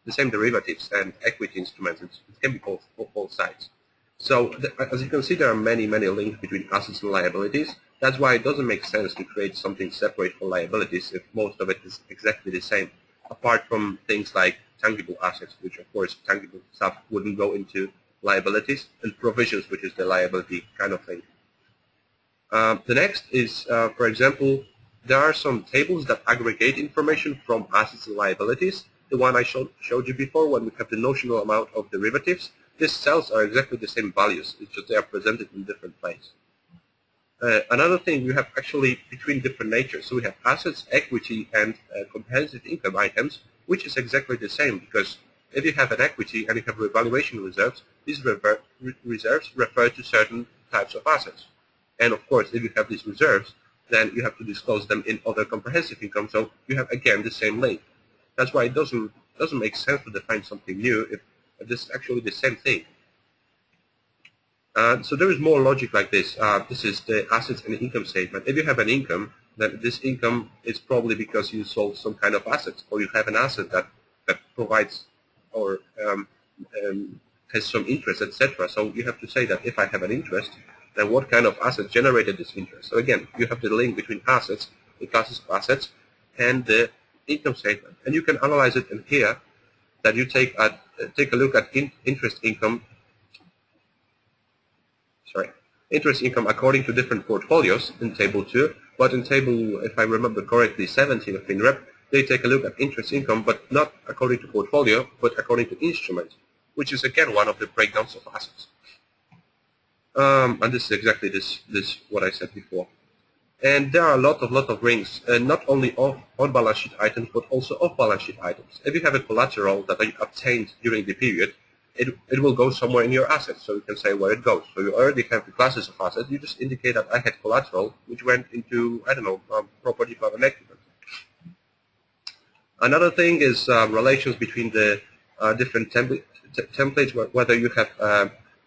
the same derivatives and equity instruments. It can be both sides. So as you can see, there are many links between assets and liabilities. That's why it doesn't make sense to create something separate for liabilities if most of it is exactly the same, apart from things like tangible assets, which of course tangible stuff wouldn't go into liabilities, and provisions, which is the liability kind of thing. The next is, for example, there are some tables that aggregate information from assets and liabilities. The one I showed you before, when we have the notional amount of derivatives, these cells are exactly the same values, it's just they are presented in different places. Another thing, we have actually between different natures. So we have assets, equity, and comprehensive income items, which is exactly the same, because if you have an equity and you have revaluation reserves, these reserves refer to certain types of assets. And of course, if you have these reserves, then you have to disclose them in other comprehensive income. So you have again the same link. That's why it doesn't make sense to define something new if this is actually the same thing. So there is more logic like this. This is the assets and income statement. If you have an income, then this income is probably because you sold some kind of assets, or you have an asset that provides or has some interest, etc. So you have to say that if I have an interest, then what kind of asset generated this interest? So again, you have the link between assets, the classes of assets, and the income statement, and you can analyze it in here. That you take a look at interest income according to different portfolios in table 2, but in table, if I remember correctly, 17 of FinRep, they take a look at interest income, but not according to portfolio, but according to instrument, which is again one of the breakdowns of assets. And this is exactly this what I said before. And there are a lot of rings, not only on balance sheet items, but also off balance sheet items. If you have a collateral that you obtained during the period, it will go somewhere in your assets, so you can say where it goes. So you already have the classes of assets. You just indicate that I had collateral, which went into, I don't know, property, plant, and equipment. Another thing is relations between the different templates, whether you have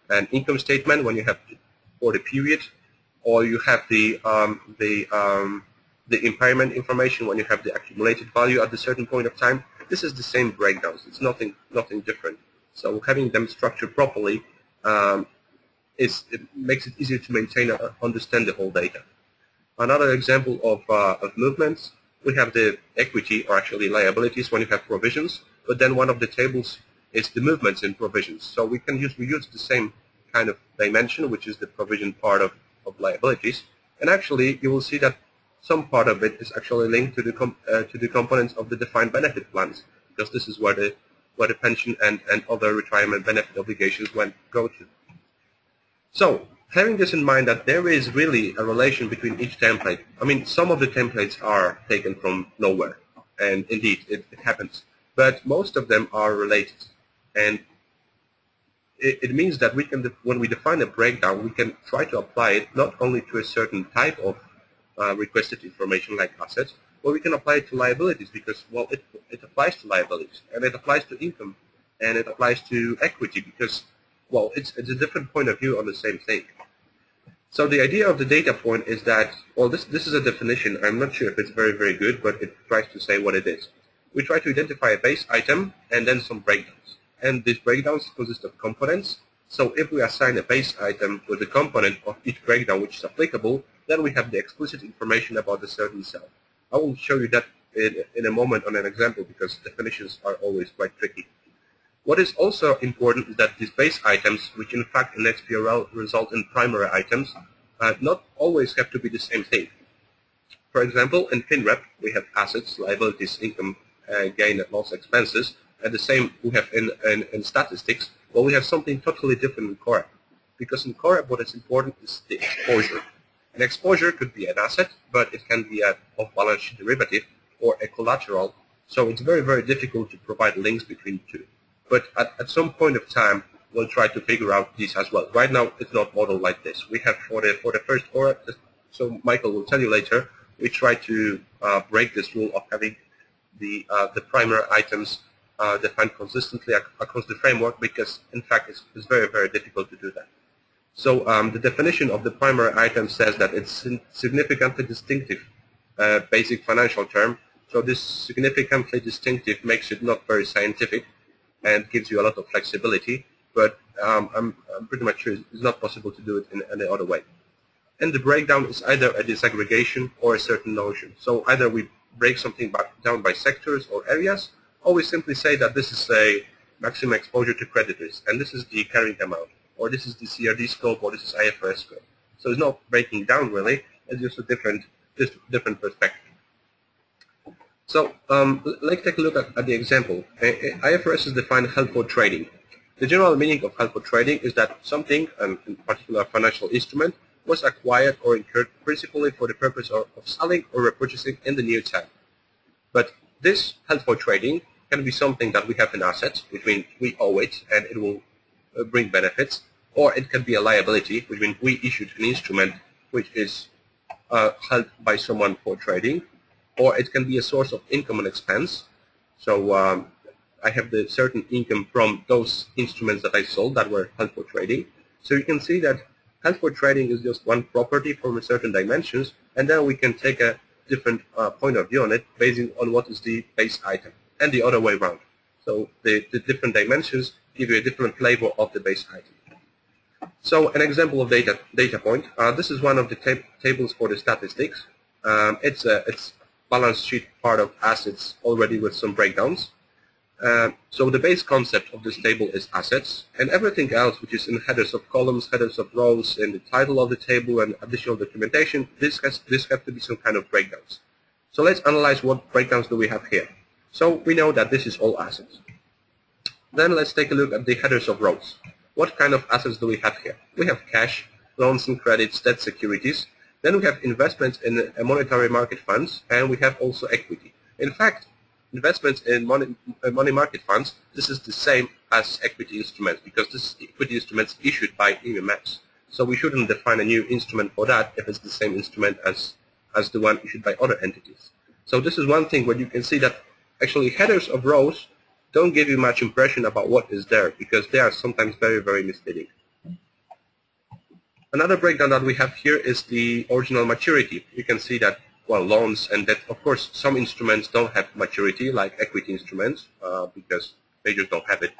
an income statement when you have for the period, or you have the impairment information when you have the accumulated value at a certain point of time. This is the same breakdowns. It's nothing different. So having them structured properly it makes it easier to maintain and understand the whole data. Another example of movements, we have the equity, or actually liabilities, when you have provisions, but then one of the tables is the movements in provisions. So we use the same kind of dimension, which is the provision part of liabilities, and actually you will see that some part of it is actually linked to the components of the defined benefit plans, because this is where the pension and other retirement benefit obligations go to. So Having this in mind that there is really a relation between each template. I mean, some of the templates are taken from nowhere, and indeed, it happens. But most of them are related. And it means that we can, when we define a breakdown, we can try to apply it not only to a certain type of requested information like assets, but we can apply it to liabilities because, well, it applies to liabilities, and it applies to income, and it applies to equity because, well, it's a different point of view on the same thing. So the idea of the data point is that, well, this is a definition. I'm not sure if it's very, very good, but it tries to say what it is. We try to identify a base item and then some breakdowns. And these breakdowns consist of components. So if we assign a base item with a component of each breakdown which is applicable, then we have the explicit information about a certain cell. I will show you that in a moment on an example because definitions are always quite tricky. What is also important is that these base items, which in fact in XBRL result in primary items, not always have to be the same thing. For example, in FinRep, we have assets, liabilities, income, gain and loss expenses, and the same we have in statistics, but we have something totally different in Core. Because in Core, what is important is the exposure. An exposure could be an asset, but it can be an off-balance sheet derivative or a collateral, so it's very, very difficult to provide links between the two. But at some point of time, we'll try to figure out these as well. Right now, it's not modeled like this. We have for the first Core, so Michael will tell you later, we try to break this rule of having the primary items defined consistently across the framework because, in fact, it's very, very difficult to do that. So the definition of the primary item says that it's significantly distinctive basic financial term. So this significantly distinctive makes it not very scientific and gives you a lot of flexibility, but I'm pretty much sure it's not possible to do it in any other way. And the breakdown is either a disaggregation or a certain notion. So either we break something down by sectors or areas, or we simply say that this is a maximum exposure to creditors, and this is the carrying amount, or this is the CRD scope, or this is IFRS scope. So it's not breaking down really, it's just a different perspective. So let's take a look at the example. IFRS is defined held for trading. The general meaning of held for trading is that something, and in particular a financial instrument, was acquired or incurred principally for the purpose of selling or repurchasing in the near time. But this held for trading can be something that we have in assets, which means we owe it and it will bring benefits, or it can be a liability, which means we issued an instrument which is held by someone for trading, or it can be a source of income and expense. So I have the certain income from those instruments that I sold that were held for trading. So you can see that held for trading is just one property from a certain dimensions, and then we can take a different point of view on it based on what is the base item, and the other way around. So the different dimensions give you a different flavor of the base item. So an example of data point. This is one of the tables for the statistics. It's balance sheet part of assets already with some breakdowns. So the base concept of this table is assets, and everything else which is in headers of columns, headers of rows, in the title of the table and additional documentation, this has to be some kind of breakdowns. So let's analyze what breakdowns do we have here. So we know that this is all assets. Then let's take a look at the headers of rows. What kind of assets do we have here? We have cash, loans and credits, debt securities. Then we have investments in monetary market funds, and we have also equity. In fact, investments in money market funds, this is the same as equity instruments because this is equity instruments issued by EMMs. So we shouldn't define a new instrument for that if it's the same instrument as the one issued by other entities. So this is one thing where you can see that actually headers of rows don't give you much impression about what is there because they are sometimes very, very misleading. Another breakdown that we have here is the original maturity. You can see that, well, loans and debt, of course, some instruments don't have maturity, like equity instruments, because they just don't have it.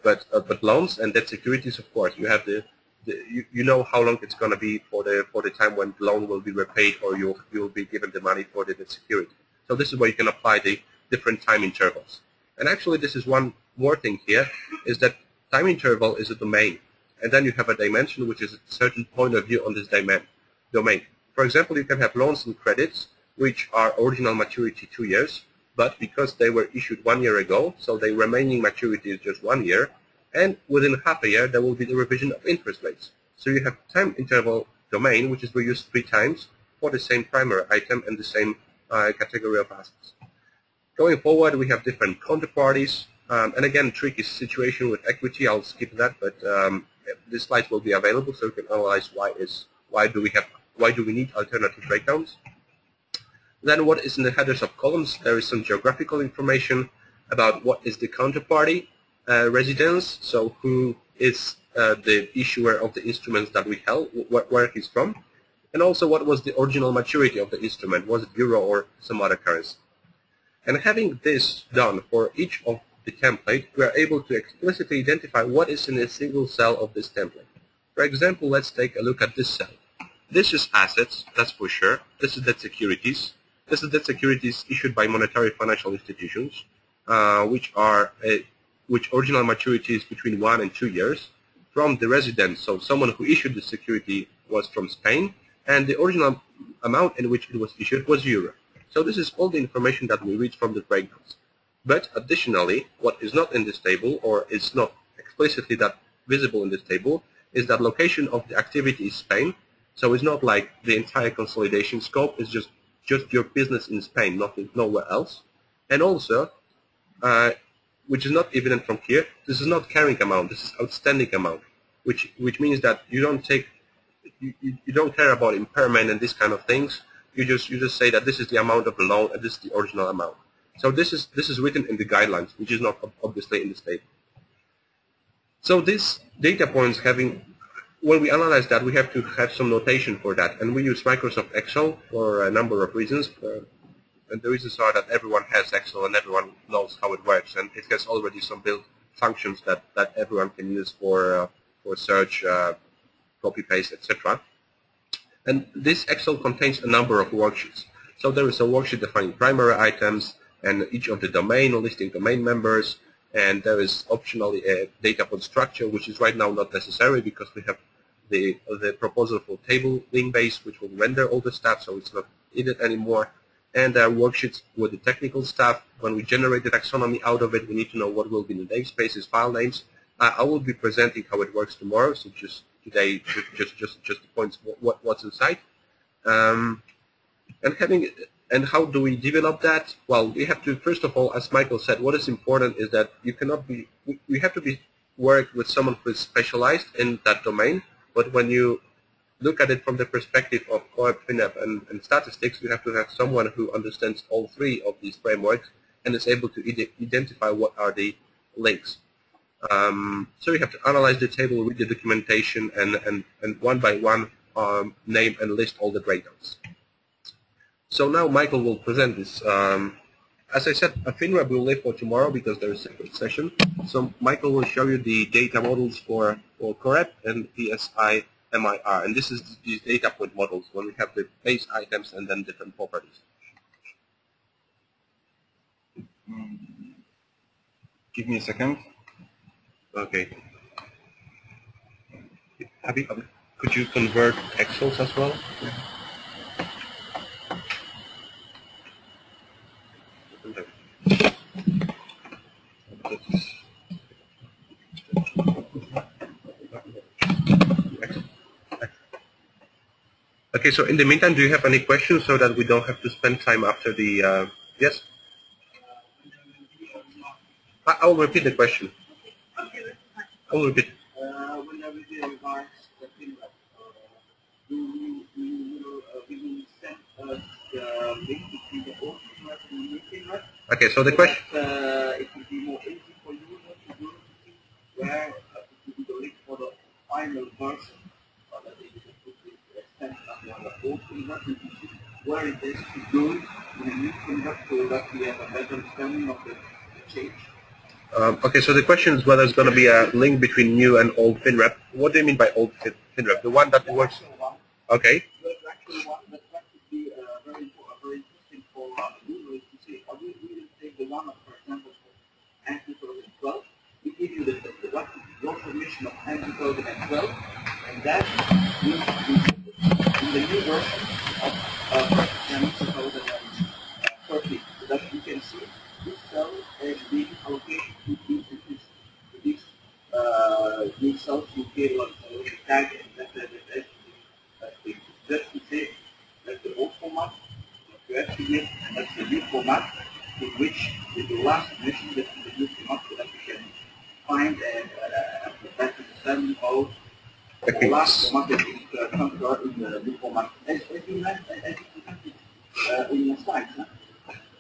But loans and debt securities, of course, you have you know how long it's going to be for the time when the loan will be repaid, or you'll be given the money for the debt security. So this is where you can apply the different time intervals. And actually, this is one more thing here, is that time interval is a domain. And then you have a dimension, which is a certain point of view on this domain. For example, you can have loans and credits, which are original maturity 2 years, but because they were issued 1 year ago, so the remaining maturity is just 1 year, and within half a year, there will be the revision of interest rates. So you have time interval domain, which is reused 3 times for the same primary item and the same category of assets. Going forward, we have different counterparties, and again, tricky situation with equity. I'll skip that, but this slide will be available, so you can analyze why do we need alternative breakdowns. Then, what is in the headers of columns? There is some geographical information about what is the counterparty residence, so who is the issuer of the instruments that we held, where he's from, and also what was the original maturity of the instrument, was it euro or some other currency. And having this done for each of the template, we are able to explicitly identify what is in a single cell of this template. For example, let's take a look at this cell. This is assets, that's for sure. This is debt securities. This is debt securities issued by monetary financial institutions, which original maturity is between 1 and 2 years. From the resident, so someone who issued the security was from Spain, and the original amount in which it was issued was euro. So this is all the information that we read from the breakdowns. But additionally, what is not in this table, or is not explicitly that visible in this table, is that location of the activity is Spain. So it's not like the entire consolidation scope, it's just your business in Spain, nowhere else. And also, which is not evident from here, this is not carrying amount, this is outstanding amount, which means that you don't care about impairment and these kind of things. You just say that this is the amount of the loan and this is the original amount. So this is written in the guidelines, which is not obviously in the table. So these data points when we analyze that, we have to have some notation for that, and we use Microsoft Excel for a number of reasons. And the reasons are that everyone has Excel and everyone knows how it works, and it has already some built functions that everyone can use for search, copy paste, etc. And this Excel contains a number of worksheets. So there is a worksheet defining primary items and each of the domain, listing domain members, and there is optionally a data point structure, which is right now not necessary because we have the proposal for table link base, which will render all the stuff, so it's not needed anymore. And there are worksheets with the technical stuff. When we generate the taxonomy out of it, we need to know what will be the namespaces, file names. I will be presenting how it works tomorrow, so just today, just the points what's inside. And how do we develop that? Well, we have to, first of all, as Michael said, what is important is that we have to work with someone who is specialized in that domain. But when you look at it from the perspective of COEP, FINEP, and statistics, you have to have someone who understands all 3 of these frameworks and is able to identify what are the links. So you have to analyze the table, read the documentation, and one by one name and list all the breakdowns. So now Michael will present this. As I said, FINREP will live for tomorrow because there is a separate session. So Michael will show you the data models for COREP and PSI MIR. And this is these data point models when we have the base items and then different properties. Give me a second. Okay. Could you convert Excels as well? Yeah. Okay, so in the meantime, do you have any questions so that we don't have to spend time after the, yes? I will repeat the question. I will repeat. Whenever we revise the FINREP, will you send us the link between the old FINREP and the new FINREP? Okay, so the question. It will be more easy for you to do where to do the link for the final version, so that you can put the extension of the old FINREP and see where it is to do in the new FINREP so that we have a better understanding of the change. Okay, so the question is whether there's going to be a link between new and old FINREP. What do you mean by old FINREP? The one that works? Okay. The actual one that would be very interesting for users to see. We will take the one of, for example, for 2012. We give you your permission of 2012, and that will be in the new version of 2013, so that you can see this cell is being allocated to these cells you give a tag the last mission that you cannot find a 7 Okay. last format is considered in the new format. As you mentioned, in your slides, huh?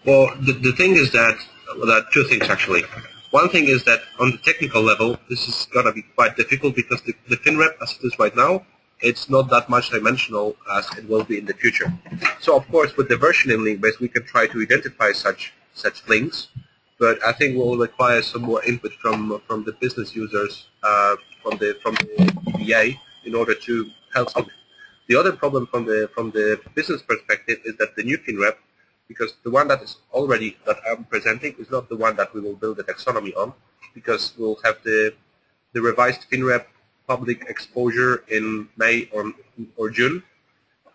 Well, the thing is that, well, there are two things actually. One thing is that on the technical level, this is going to be quite difficult because the FinRep as it is right now, it's not that much dimensional as it will be in the future. So of course, with the versioning link base, we can try to identify such links, but I think we'll require some more input from the business users, from the EBA, in order to help solve it. The other problem from the business perspective is that the new FinRep, because the one that I'm presenting is not the one that we will build the taxonomy on, because we'll have the revised FinRep public exposure in May or June,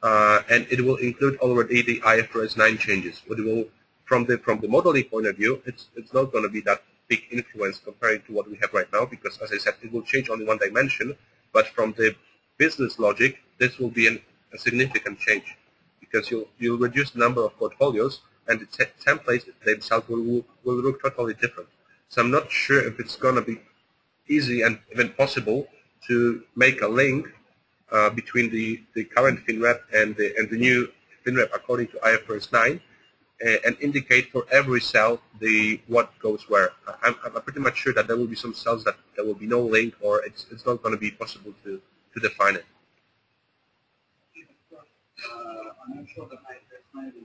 and it will include already the IFRS 9 changes. But it will, from the modeling point of view, it's not going to be that big influence compared to what we have right now, because as I said, it will change only one dimension. But from the business logic, this will be a significant change, because you'll reduce the number of portfolios, and the templates themselves will look totally different. So I'm not sure if it's going to be easy and even possible to make a link between the current FinRep and the new FinRep according to IFRS 9, and indicate for every cell what goes where. I'm pretty much sure that there will be some cells that there will be no link, or it's not going to be possible to define it. I'm not sure that IFRS 9 will be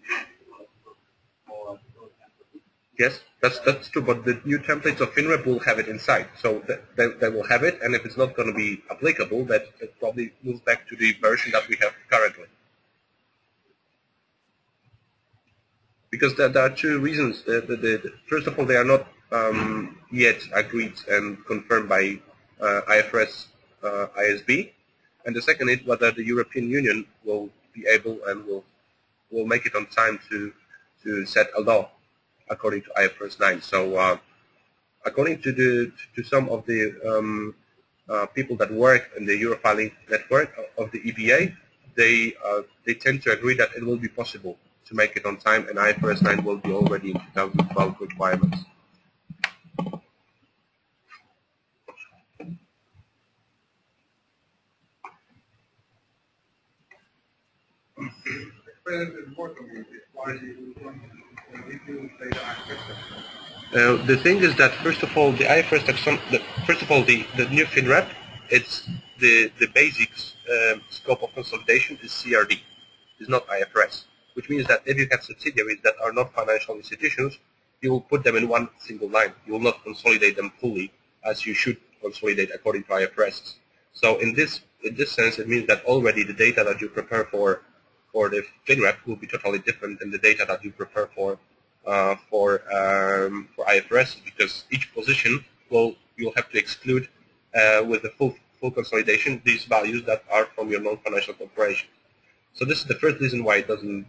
or Yes, that's true, but the new templates of FinRep will have it inside, so they will have it, and if it's not going to be applicable, that it probably moves back to the version that we have currently. Because there are two reasons. First of all, they are not yet agreed and confirmed by IFRS ISB, and the second is whether the European Union will be able and will make it on time to set a law according to IFRS 9. So according to some of the people that work in the Eurofiling network of the EBA, they tend to agree that it will be possible to make it on time, and IFRS 9 will be already in 2012 requirements. The thing is that first of all, the IFRS the new FinRep, it's the basics scope of consolidation is CRD, is not IFRS, which means that if you have subsidiaries that are not financial institutions, you will put them in one single line. You will not consolidate them fully as you should consolidate according to IFRS. So in this sense, it means that already the data that you prepare for the FinRep will be totally different than the data that you prepare for IFRS, because each position you'll have to exclude with the full consolidation these values that are from your non-financial corporation. So this is the first reason why it doesn't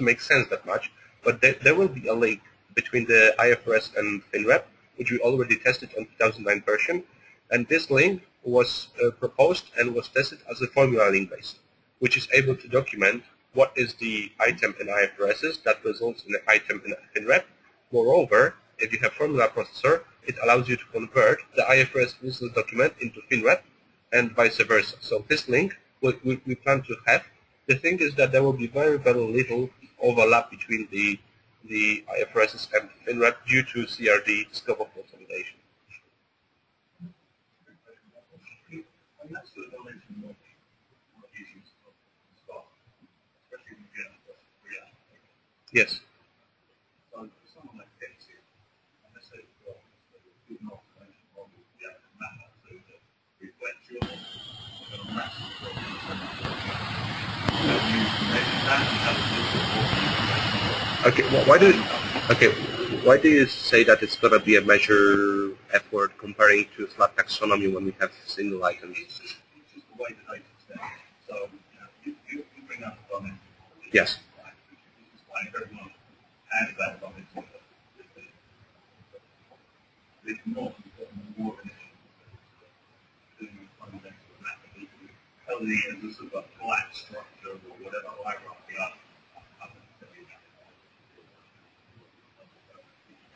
make sense that much. But there will be a link between the IFRS and FinRep, which we already tested on 2009 version, and this link was proposed and was tested as a formula link base, which is able to document what is the item in IFRS that results in an item in FinRep. Moreover, if you have formula processor, it allows you to convert the IFRS business document into FinRep and vice versa. So this link we plan to have. The thing is that there will be very, very little overlap between the IFRS and FinRep due to CRD scope of consolidation. Yes. Okay. Why do you say that it's going to be a major effort comparing to flat taxonomy when we have single items? Yes.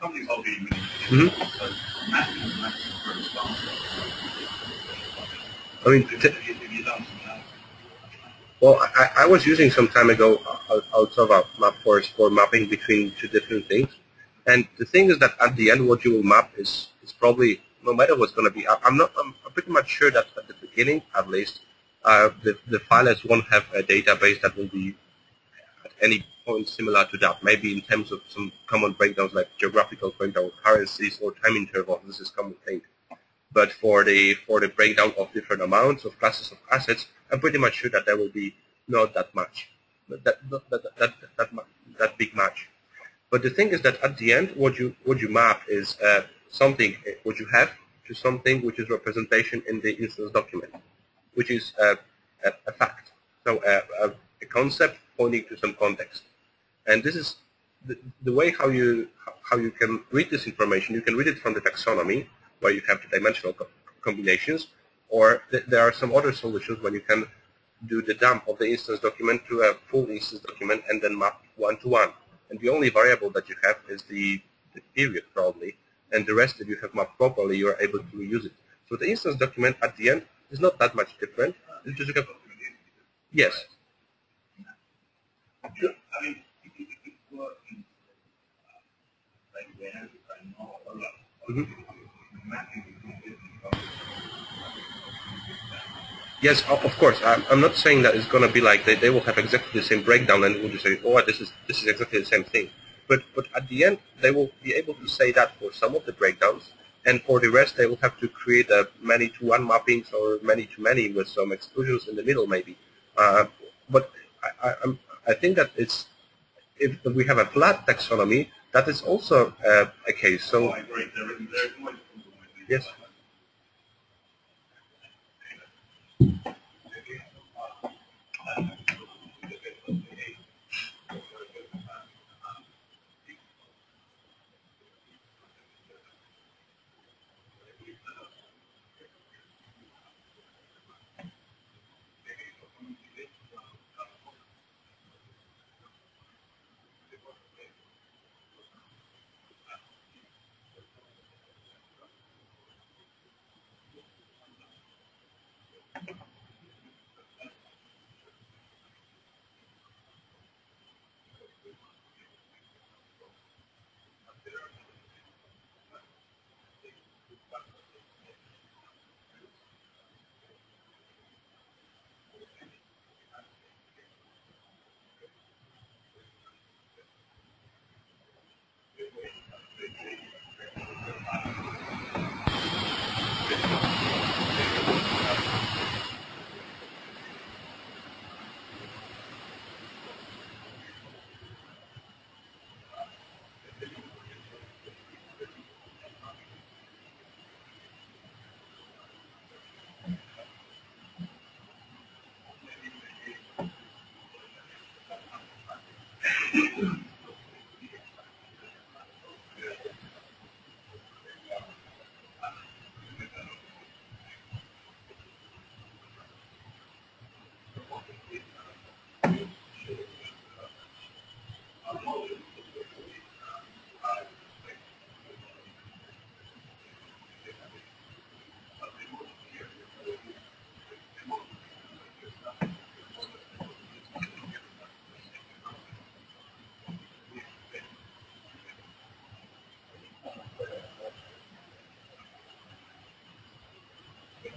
companies all being many. Mhm. So mapping is where it starts. I mean, If you done some analysis. well, I was using some time ago Altova map for mapping between two different things. And the thing is that at the end, what you will map is probably, no matter what's going to be, I'm pretty much sure that at the beginning, at least, the filers won't have a database that will be at any point similar to that. Maybe in terms of some common breakdowns like geographical breakdown of currencies or time intervals, this is common thing. But for the breakdown of different amounts of classes of assets, I'm pretty much sure that there will be not that much, that big match. But the thing is that at the end, what you map is something what you have to something which is representation in the instance document, which is a fact. So a concept pointing to some context, and this is the way how you can read this information. You can read it from the taxonomy, where you have the dimensional combinations, or there are some other solutions when you can do the dump of the instance document to a full instance document and then map one-to-one. And the only variable that you have is the period, probably, and the rest that you have mapped properly, you are able to reuse it. So the instance document at the end is not that much different. It's just yes. I mean, if it works in like warehouse, I know a lot. Mapping between different. Yes, of course. I'm not saying that it's going to be like they will have exactly the same breakdown and we'll just say, oh, this is exactly the same thing. But at the end, they will be able to say that for some of the breakdowns, and for the rest, they will have to create a many-to-one mappings or many-to-many with some exclusions in the middle, maybe. But I think that it's if we have a flat taxonomy, that is also a case. So I agree. There is always yes.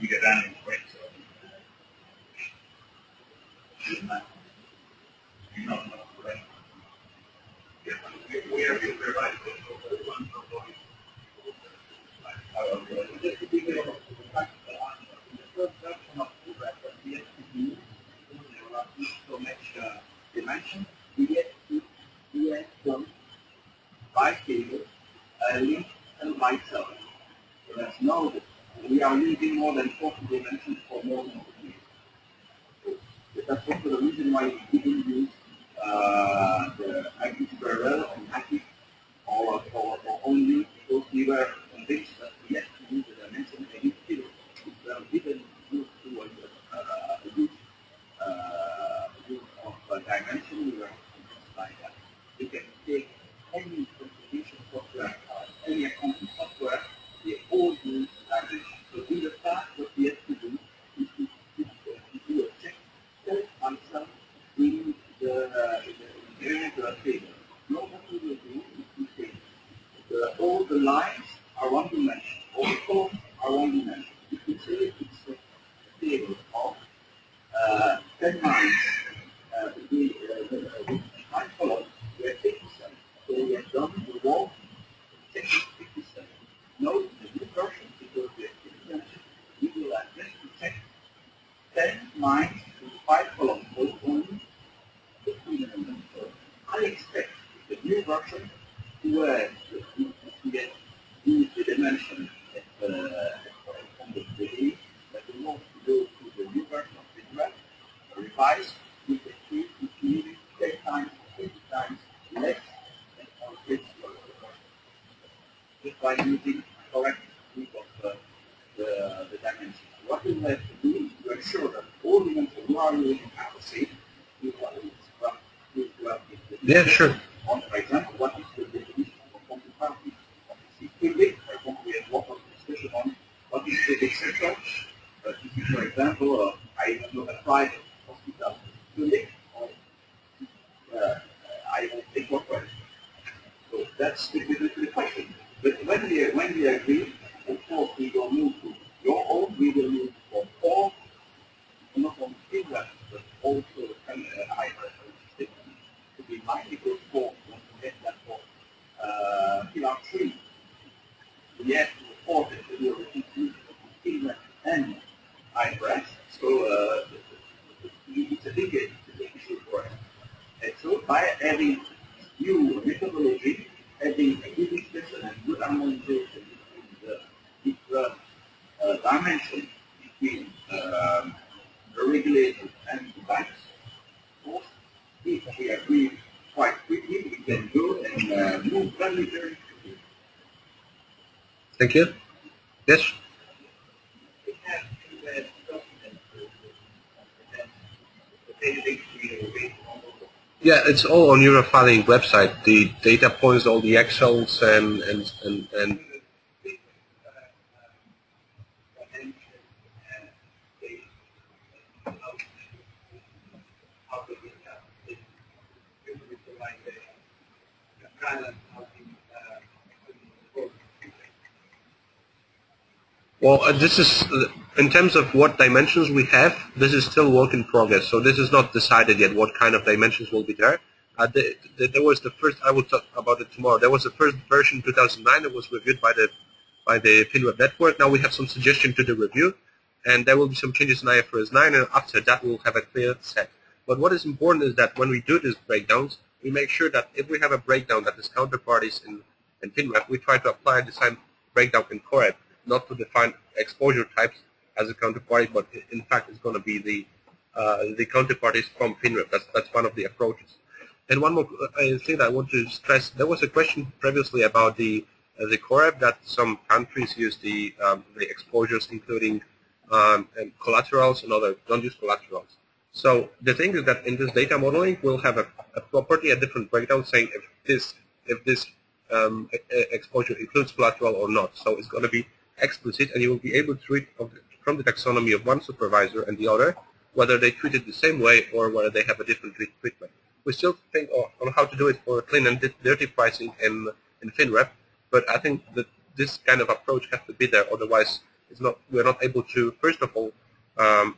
you get down in quick. You're not correct. We're right. Dimension, by cable, link, and by cell. So that's no, we are using more than 40 dimensions for more than 40 years. That's also the reason why we didn't use the XBRL and active or only because we were convinced that we had to use the dimension and it didn't. We didn't use a good use of dimension. We were convinced by that. We can take any contribution software all the lines are one dimension, all the columns are one dimension. You can say it's a table of 10 lines. The 5 columns were 57. So we have done the wall taking 57. Note the new version, because we have 57, we will just check 10 lines with 5 columns, so only 15 elements. So I expect the new version to get the 3 dimensions on the page, but we want to go to the new version of the graph, revise with the 3 to 10 times, 20 times less than our previous version. Just by using correct group of the dimensions. What we have to do to ensure that all dimensions you are using are the same, yeah, sure. On, for example, what is the definition of a complementarity? Cubic, for example, we have lots of discussion on what is cubic central. For example, I will apply hospital cubic, or I will take what question. So that's the question. But when we agree, of course, we will move to your own, we will move for all, not only Finland, but also higher statement to be mine, because for, when we get that for pillar 3, we have to report that we will include Finland and IRS. So it's a big issue for us. And so by having new methodology, having a good discussion and good harmonization between the different dimensions between the regulator and the banks, of course, if we agree quite quickly, we can go and move very, very quickly. Thank you. Yes? We have to document the Yeah, it's all on Eurofiling website. The data points, all the Excels and well, this is, in terms of what dimensions we have, this is still work in progress. So this is not decided yet what kind of dimensions will be there. There was the first, I will talk about it tomorrow. There was the first version 2009 that was reviewed by the FinWeb network. Now we have some suggestion to the review, and there will be some changes in IFRS 9, and after that we'll have a clear set. But what is important is that when we do these breakdowns, we make sure that if we have a breakdown that is counterparties in FinWeb, we try to apply the same breakdown in CoreApp, not to define exposure types as a counterparty, but in fact it's going to be the counterparties from FinWeb. That's one of the approaches. And one more thing that I want to stress: there was a question previously about the CoreApp that some countries use the exposures, including collaterals, and other don't use collaterals. So the thing is that in this data modeling, we'll have a property, a different breakdown saying if this exposure includes collateral or not. So it's going to be explicit, and you will be able to read from the taxonomy of one supervisor and the other whether they treat it the same way or whether they have a different treatment. We still think on how to do it for clean and dirty pricing in FinWeb, but I think that this kind of approach has to be there. Otherwise, we're not able to, first of all,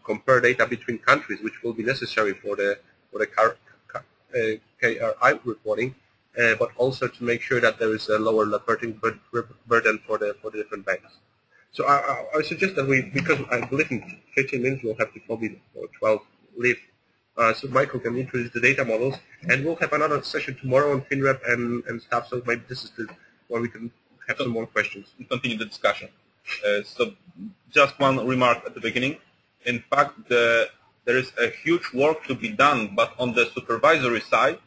compare data between countries, which will be necessary for the KRI reporting, but also to make sure that there is a lower reporting burden for the different banks. So I suggest that because I believe in 15 minutes we'll have to probably, or 12, leave. So Michael can introduce the data models, and we'll have another session tomorrow on FinWeb and stuff. So maybe this is where we can have some more questions. We continue the discussion. So just one remark at the beginning. In fact, there is a huge work to be done, but on the supervisory side,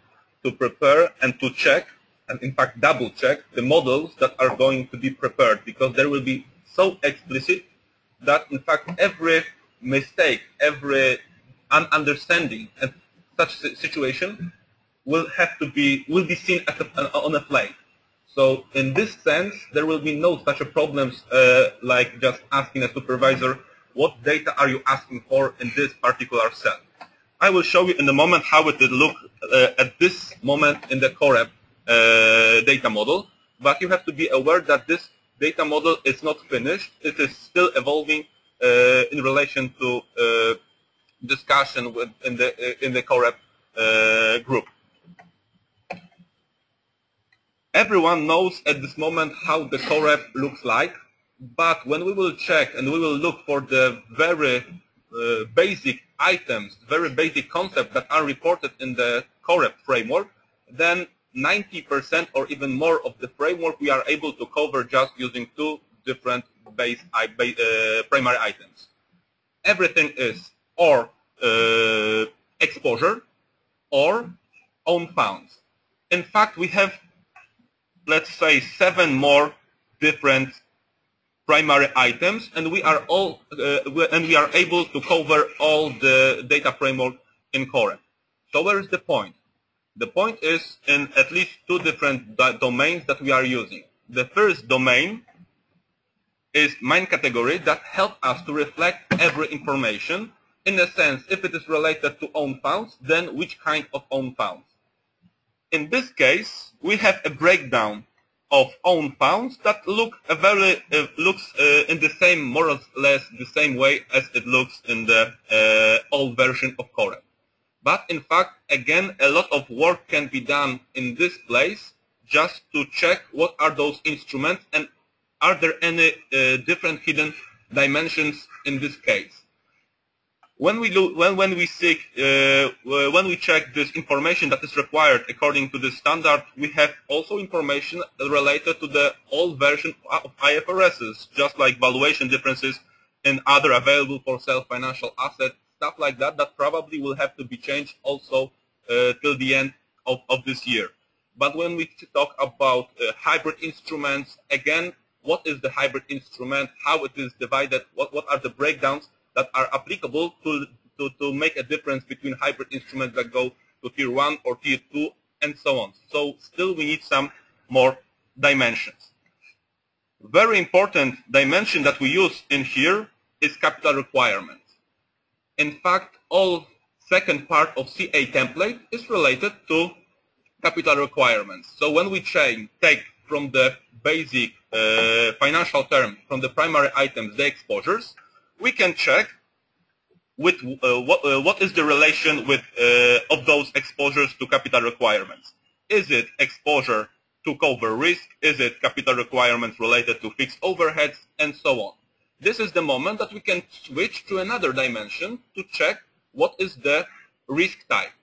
to prepare and to check, and in fact double check, the models that are going to be prepared, because there will be so explicit that in fact every mistake, every ununderstanding and such a situation will be seen on a plate. So in this sense, there will be no such a problems like just asking a supervisor, what data are you asking for in this particular cell? I will show you in a moment how it will look at this moment in the CoreApp data model. but you have to be aware that this data model is not finished. It is still evolving in relation to discussion in the CoRep group. Everyone knows at this moment how the CoRep looks like, but when we will check and we will look for the very basic items, very basic concepts that are reported in the CoRep framework, then 90% or even more of the framework we are able to cover just using two different primary items. Everything is or exposure or own funds. In fact, we have, let's say, 7 more different primary items, and we are able to cover all the data framework in CoRep. So where is the point? The point is in at least 2 different domains that we are using. The first domain is main category that help us to reflect every information. In a sense, if it is related to own funds, then which kind of own funds? In this case, we have a breakdown of own funds that looks in the same, more or less the same way as it looks in the old version of CoRep. But in fact, again, a lot of work can be done in this place just to check what are those instruments and are there any different hidden dimensions in this case. When we check this information that is required according to the standard, we have also information related to the old version of IFRSs, just like valuation differences in other available for sale financial assets, stuff like that, that probably will have to be changed also till the end of this year. But when we talk about hybrid instruments, again, what is the hybrid instrument, how it is divided, what are the breakdowns that are applicable to make a difference between hybrid instruments that go to tier 1 or tier 2 and so on. So still we need some more dimensions. Very important dimension that we use in here is capital requirement. In fact, all second part of CA template is related to capital requirements. So when we take from the basic financial term, from the primary items, the exposures, we can check with what is the relation with of those exposures to capital requirements. Is it exposure to cover risk? Is it capital requirements related to fixed overheads, and so on? This is the moment that we can switch to another dimension to check what is the risk type.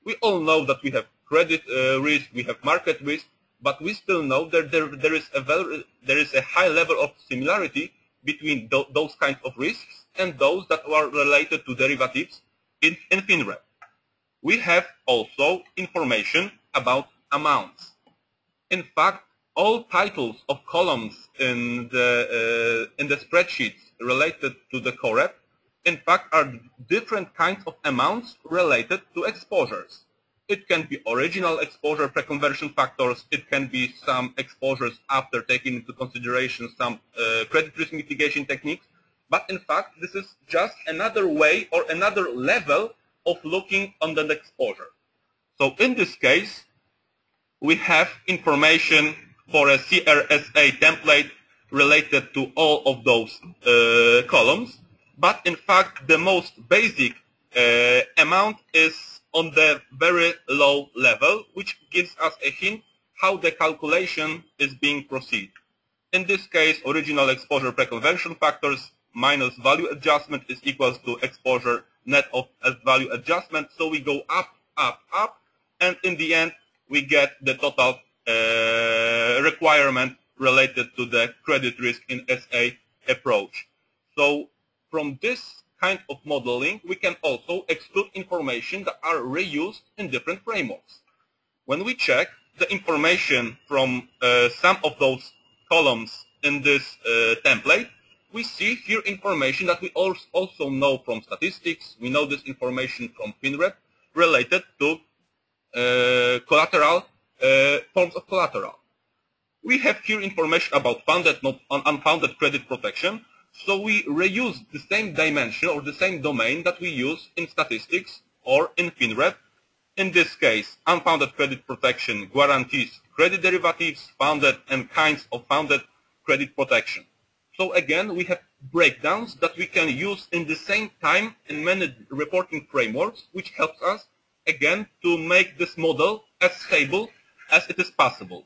We all know that we have credit risk, we have market risk, but we still know that there is a high level of similarity between those kinds of risks and those that are related to derivatives in FinRep. We have also information about amounts. In fact, all titles of columns in the spreadsheets related to the CoRep, in fact, are different kinds of amounts related to exposures. It can be original exposure pre-conversion factors. It can be some exposures after taking into consideration some credit risk mitigation techniques. But in fact, this is just another way or another level of looking on the exposure. So in this case, we have information for a CRSA template related to all of those columns. But in fact, the most basic amount is on the very low level, which gives us a hint how the calculation is being proceeded. In this case, original exposure pre-conversion factors minus value adjustment is equals to exposure net of value adjustment. So we go up, up, up, and in the end, we get the total requirement related to the credit risk in SA approach. So from this kind of modeling, we can also exclude information that are reused in different frameworks. When we check the information from some of those columns in this template, we see here information that we also know from statistics. We know this information from FinRep related to collateral, forms of collateral. We have here information about funded, not unfunded credit protection. So we reuse the same dimension or the same domain that we use in statistics or in FinRep In this case, unfounded credit protection guarantees credit derivatives, founded and kinds of founded credit protection. So again, we have breakdowns that we can use in the same time in many reporting frameworks, which helps us, again, to make this model as stable as it is possible.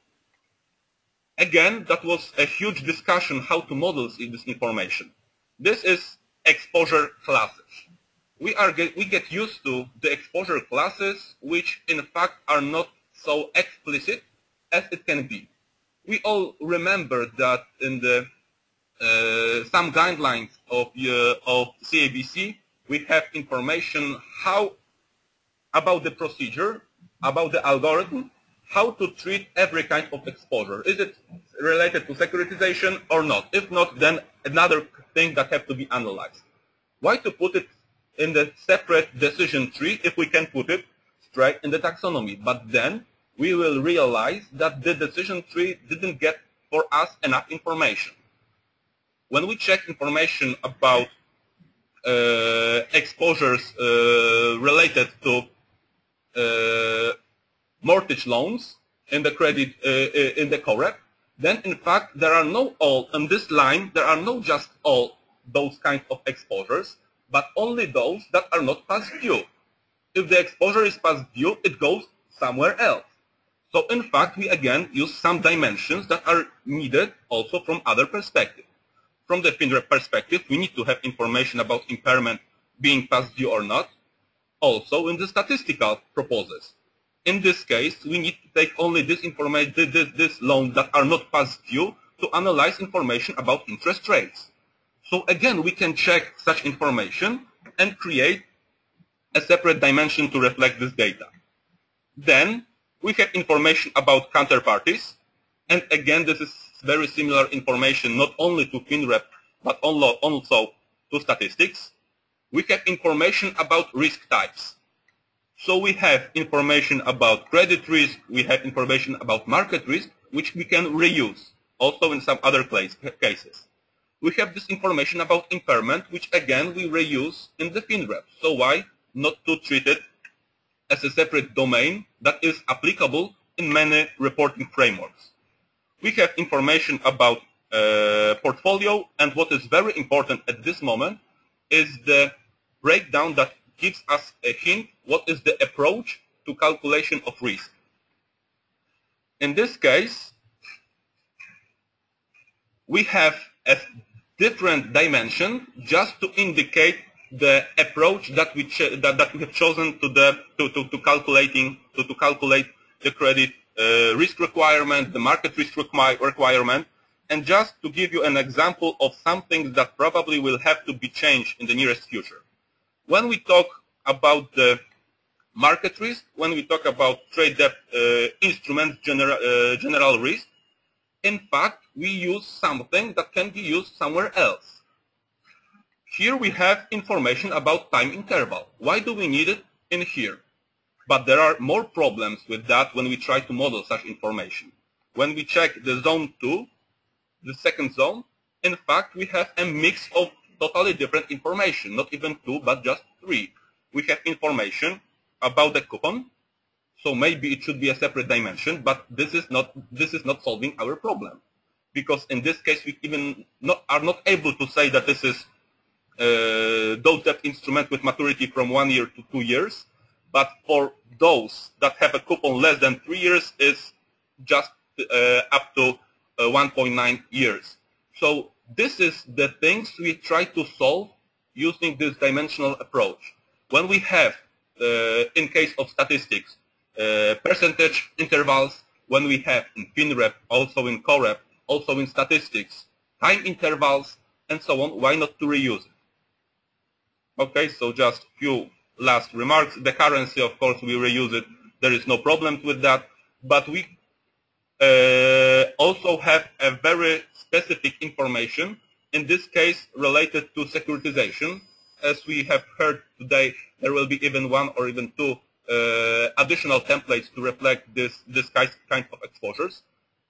Again, that was a huge discussion how to model this information. This is exposure classes. We get used to the exposure classes, which in fact are not so explicit as it can be. We all remember that in the some guidelines of CABC, we have information about the procedure, about the algorithm, how to treat every kind of exposure. Is it related to securitization or not? If not, then another thing that have to be analyzed. Why to put it in the separate decision tree if we can put it straight in the taxonomy? But then we will realize that the decision tree didn't get for us enough information. When we check information about exposures related to mortgage loans in the credit in the COREP, then in fact there are no all on this line. There are no just all those kinds of exposures, but only those that are not past due. If the exposure is past due, it goes somewhere else. So in fact, we again use some dimensions that are needed also from other perspectives. From the FINREP perspective, we need to have information about impairment being past due or not, also in the statistical proposals. In this case, we need to take only this information, this loans that are not past due, to analyze information about interest rates. So again, we can check such information and create a separate dimension to reflect this data. Then we have information about counterparties, and again, this is very similar information not only to FINREP but also to statistics. We have information about risk types. So we have information about credit risk, we have information about market risk, which we can reuse also in some other cases. We have this information about impairment, which again we reuse in the FINREP. So why not to treat it as a separate domain that is applicable in many reporting frameworks? We have information about portfolio, and what is very important at this moment is the breakdown that gives us a hint what is the approach to calculation of risk. In this case, we have a different dimension just to indicate the approach that we have chosen to calculate the credit risk requirement, the market risk requirement, and just to give you an example of something that probably will have to be changed in the nearest future. When we talk about the market risk, when we talk about trade debt instruments general risk, in fact, we use something that can be used somewhere else. Here we have information about time interval. Why do we need it in here? But there are more problems with that when we try to model such information. When we check the zone 2, the second zone, in fact, we have a mix of totally different information, not even 2, but just 3. We have information about the coupon, so maybe it should be a separate dimension, but this is not solving our problem. Because in this case, we even are not able to say that this is those debt instrument with maturity from 1 year to 2 years, but for those that have a coupon less than 3 years is just up to 1.9 years. So this is the things we try to solve using this dimensional approach. When we have, in case of statistics, percentage intervals, when we have in FINREP, also in COREP, also in statistics, time intervals, and so on, why not to reuse it? Okay, so just few last remarks. The currency, of course, we reuse it. There is no problem with that. But we also have a very specific information, in this case related to securitization. As we have heard today, there will be even 1 or even 2 additional templates to reflect this kind of exposures.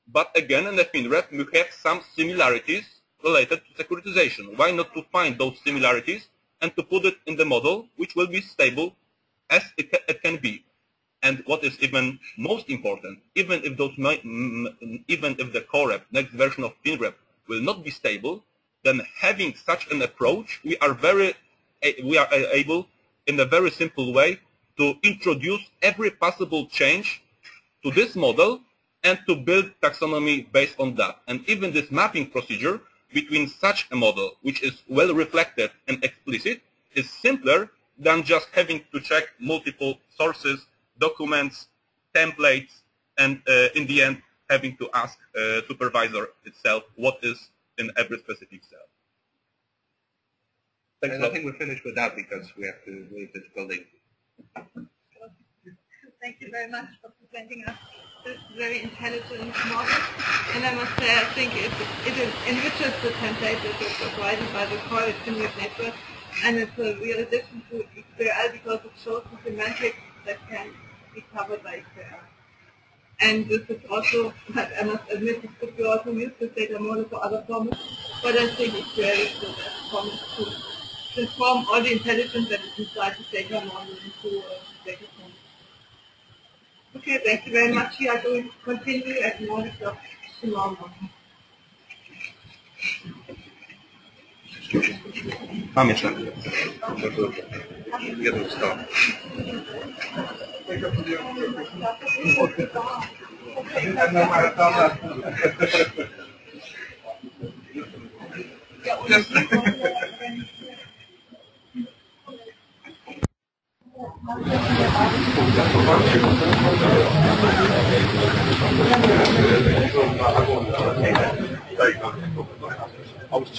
But again, in the FINREP, we have some similarities related to securitization. Why not to find those similarities and to put it in the model, which will be stable as it can be? And what is even most important, even if the core rep, next version of PinRep, will not be stable, then having such an approach, we are able, in a very simple way, to introduce every possible change to this model and to build taxonomy based on that. And even this mapping procedure between such a model, which is well reflected and explicit, is simpler than just having to check multiple sources, documents, templates, and in the end having to ask supervisor itself what is in every specific cell. Thanks And a I lot. think we're finished with that because we have to leave this building. Thank you very much for presenting us this very intelligent model. And I must say, I think it enriches the template that is provided by the core PinRep network, and it's a real addition to XBRL because it shows the semantics that can be covered by XBRL. And this is also, I must admit, this could be also used as data model for other formats, but I think XBRL is good as a format to transform all the intelligence that is inside the data model into a data format. Okay, thank you very much. We are going to continue at 1 o'clock tomorrow morning. Mam jeszcze. Jeden stop. I was